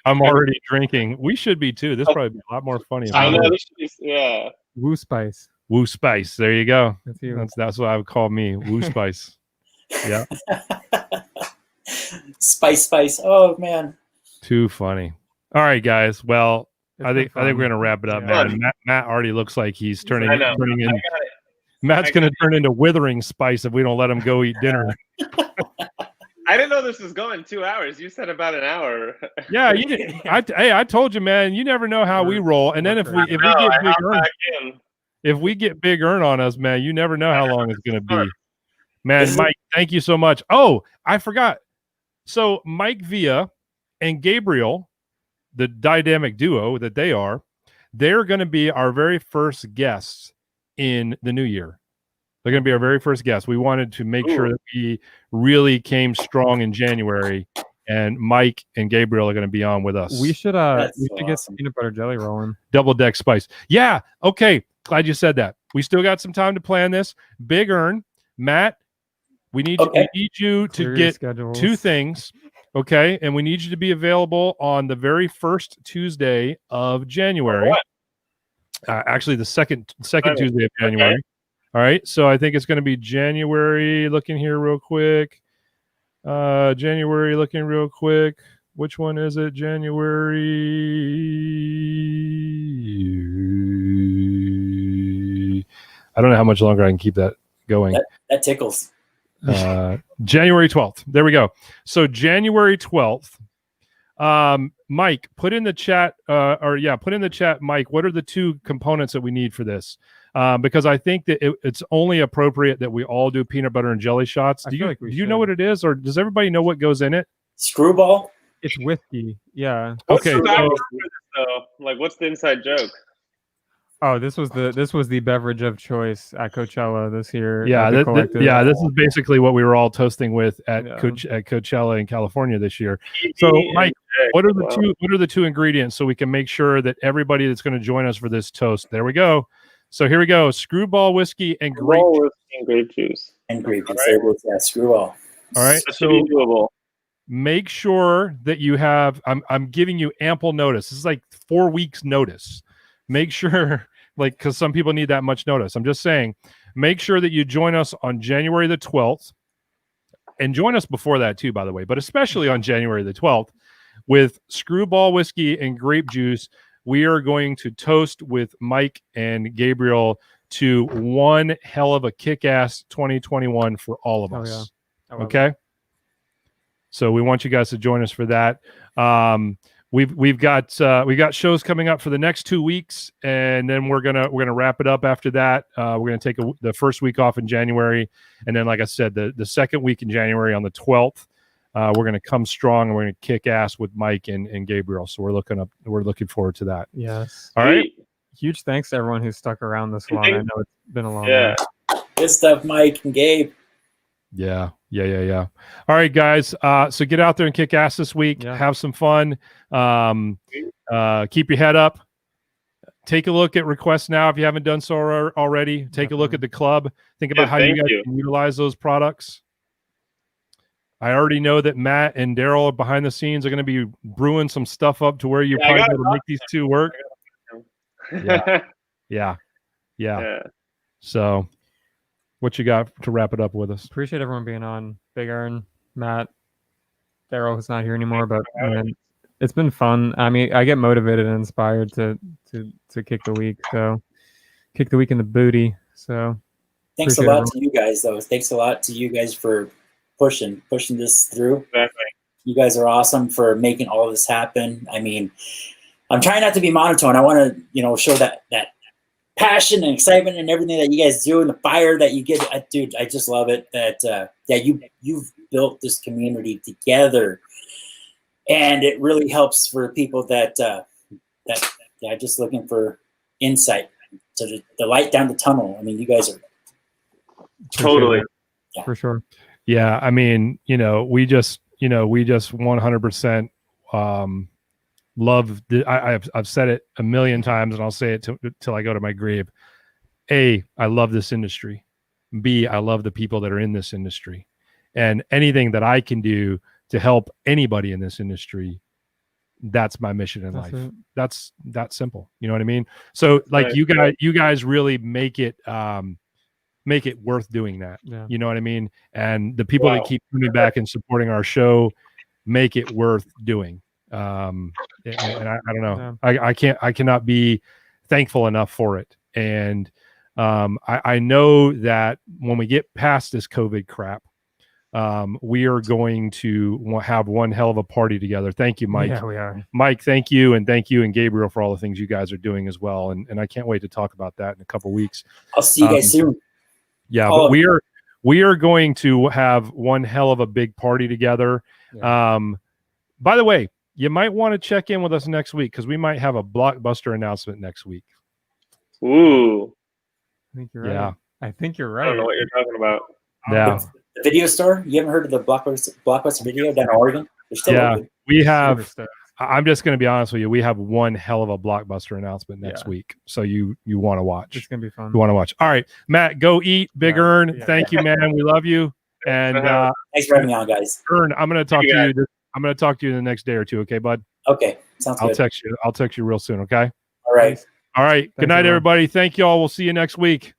I'm already drinking. We should be too. This probably be a lot more funny. I know. Yeah. Woo Spice. Woo Spice. There you go. That's you. That's what I would call me. Woo Spice. Yeah. Spice? Oh man. Too funny. All right, guys. Well, It's I been think we're fun. gonna wrap it up, Yeah. man. Matt already looks like he's turning I know. in. I got it. Matt's gonna turn into withering spice if we don't let him go eat dinner. I didn't know this was going 2 hours. You said about an hour. Yeah, you did. I told you, man. You never know how we roll. And then if we get big earn, if we get big earn on us, man, you never know how long it's gonna be. Man, Mike, thank you so much. Oh, I forgot. So Mike Villa and Gabriel, the dynamic duo that they are, they're going to be our very first guests in the new year. They're going to be our very first guests. We wanted to make sure that we really came strong in January, and Mike and Gabriel are going to be on with us. We should That's get awesome. some peanut butter jelly rolling. Double deck spice. Yeah. Okay. Glad you said that. We still got some time to plan this. Big earn, Matt. We need you to Clear your get schedules. 2 things. Okay. And we need you to be available on the very first Tuesday of January. Actually, the second Tuesday of January. All right. So I think it's going to be January. Looking here real quick. January looking real quick. Which one is it? January. I don't know how much longer I can keep that going. That tickles. January 12th. There we go. So January 12th. Mike, put in the chat, put in the chat, Mike, what are the 2 components that we need for this? Because I think that it's only appropriate that we all do peanut butter and jelly shots. Do you know what it is, or does everybody know what goes in it? Screwball. It's whiskey. Yeah. What's Okay, the background so- for this, though? Like, what's the inside joke? Oh, this was the beverage of choice at Coachella this year. Yeah, at the Collective. this is basically what we were all toasting with at Yeah. at Coachella in California this year. So, Mike, what are the two ingredients so we can make sure that everybody that's going to join us for this toast? There we go. So here we go: Screwball whiskey and grape. Grape juice. And grape juice. There it is. Yeah, screwball. All right. That should So be doable. make sure that you have. I'm giving you ample notice. This is like 4 weeks notice. Make sure, because some people need that much notice. I'm just saying, make sure that you join us on January the 12th, and join us before that too, by the way. But especially on January the 12th, with Screwball whiskey and grape juice, we are going to toast with Mike and Gabriel to one hell of a kick-ass 2021 for all of Oh, us. I love it. Okay. So we want you guys to join us for that. We've got shows coming up for the next 2 weeks, and then we're gonna wrap it up after that. We're gonna take the first week off in January, and then, like I said, the second week in January on the 12th, we're gonna come strong and we're gonna kick ass with Mike and Gabriel. So we're looking forward to that. Yes. All right. Huge thanks to everyone who's stuck around this long. I know it's been a long Yeah. one. Good stuff, Mike and Gabe. Yeah. All right, guys. So get out there and kick ass this week. Yeah. Have some fun. Keep your head up. Take a look at RequestNow if you haven't done so already. Take a look at the club. Think about how you guys can utilize those products. I already know that Matt and Darrel behind the scenes are going to be brewing some stuff up to where you're probably going to make these 2 work. Yeah. So what you got to wrap it up with us? Appreciate everyone being on. Big Earn, Matt, Darrel is not here anymore, but man, it's been fun. I mean, I get motivated and inspired to kick the week. So kick the week in the booty. So Thanks a appreciate lot to you guys, though. Thanks a lot to you guys for pushing this through. Exactly. You guys are awesome for making all of this happen. I mean, I'm trying not to be monotone. I want to, show that passion and excitement and everything that you guys do and the fire that you get. Dude, I just love it that you've built this community together, and it really helps for people that are just looking for insight. So the light down the tunnel. I mean, you guys are Totally. for sure. Yeah, I mean, we just 100% love. I've said it a million times, and I'll say it till I go to my grave. A, I love this industry. B, I love the people that are in this industry, and anything that I can do to help anybody in this industry, that's my mission in life. That's that simple. You know what I mean? So, like, you guys really make it worth doing that. Yeah. You know what I mean? And the people that keep coming back and supporting our show make it worth doing. And I don't know. Yeah. I cannot be thankful enough for it. And I know that when we get past this COVID crap, we are going to have one hell of a party together. Thank you, Mike. Yeah, we are. Mike, thank you. And Gabriel, for all the things you guys are doing as well. And I can't wait to talk about that in a couple weeks. I'll see you guys soon. Yeah, but we are going to have one hell of a big party together. Yeah. By the way, you might want to check in with us next week, because we might have a blockbuster announcement next week. Ooh. I think you're right. Yeah. I think you're right. I don't know what you're talking about. Yeah. The video store? You haven't heard of the Blockbuster Video down in Oregon? They're still open. We have. I'm just going to be honest with you. We have one hell of a blockbuster announcement next week. So you want to watch. It's going to be fun. You want to watch. All right, Matt, go eat. Big Earn. Yeah. Thank you, man. We love you. And thanks for having me on, guys. Earn, I'm going to talk to you. I'm going to talk to you in the next day or two. Okay, bud? Okay. Sounds good. I'll text you real soon. Okay. All right. All right. Good night, everybody. Thank you all. We'll see you next week.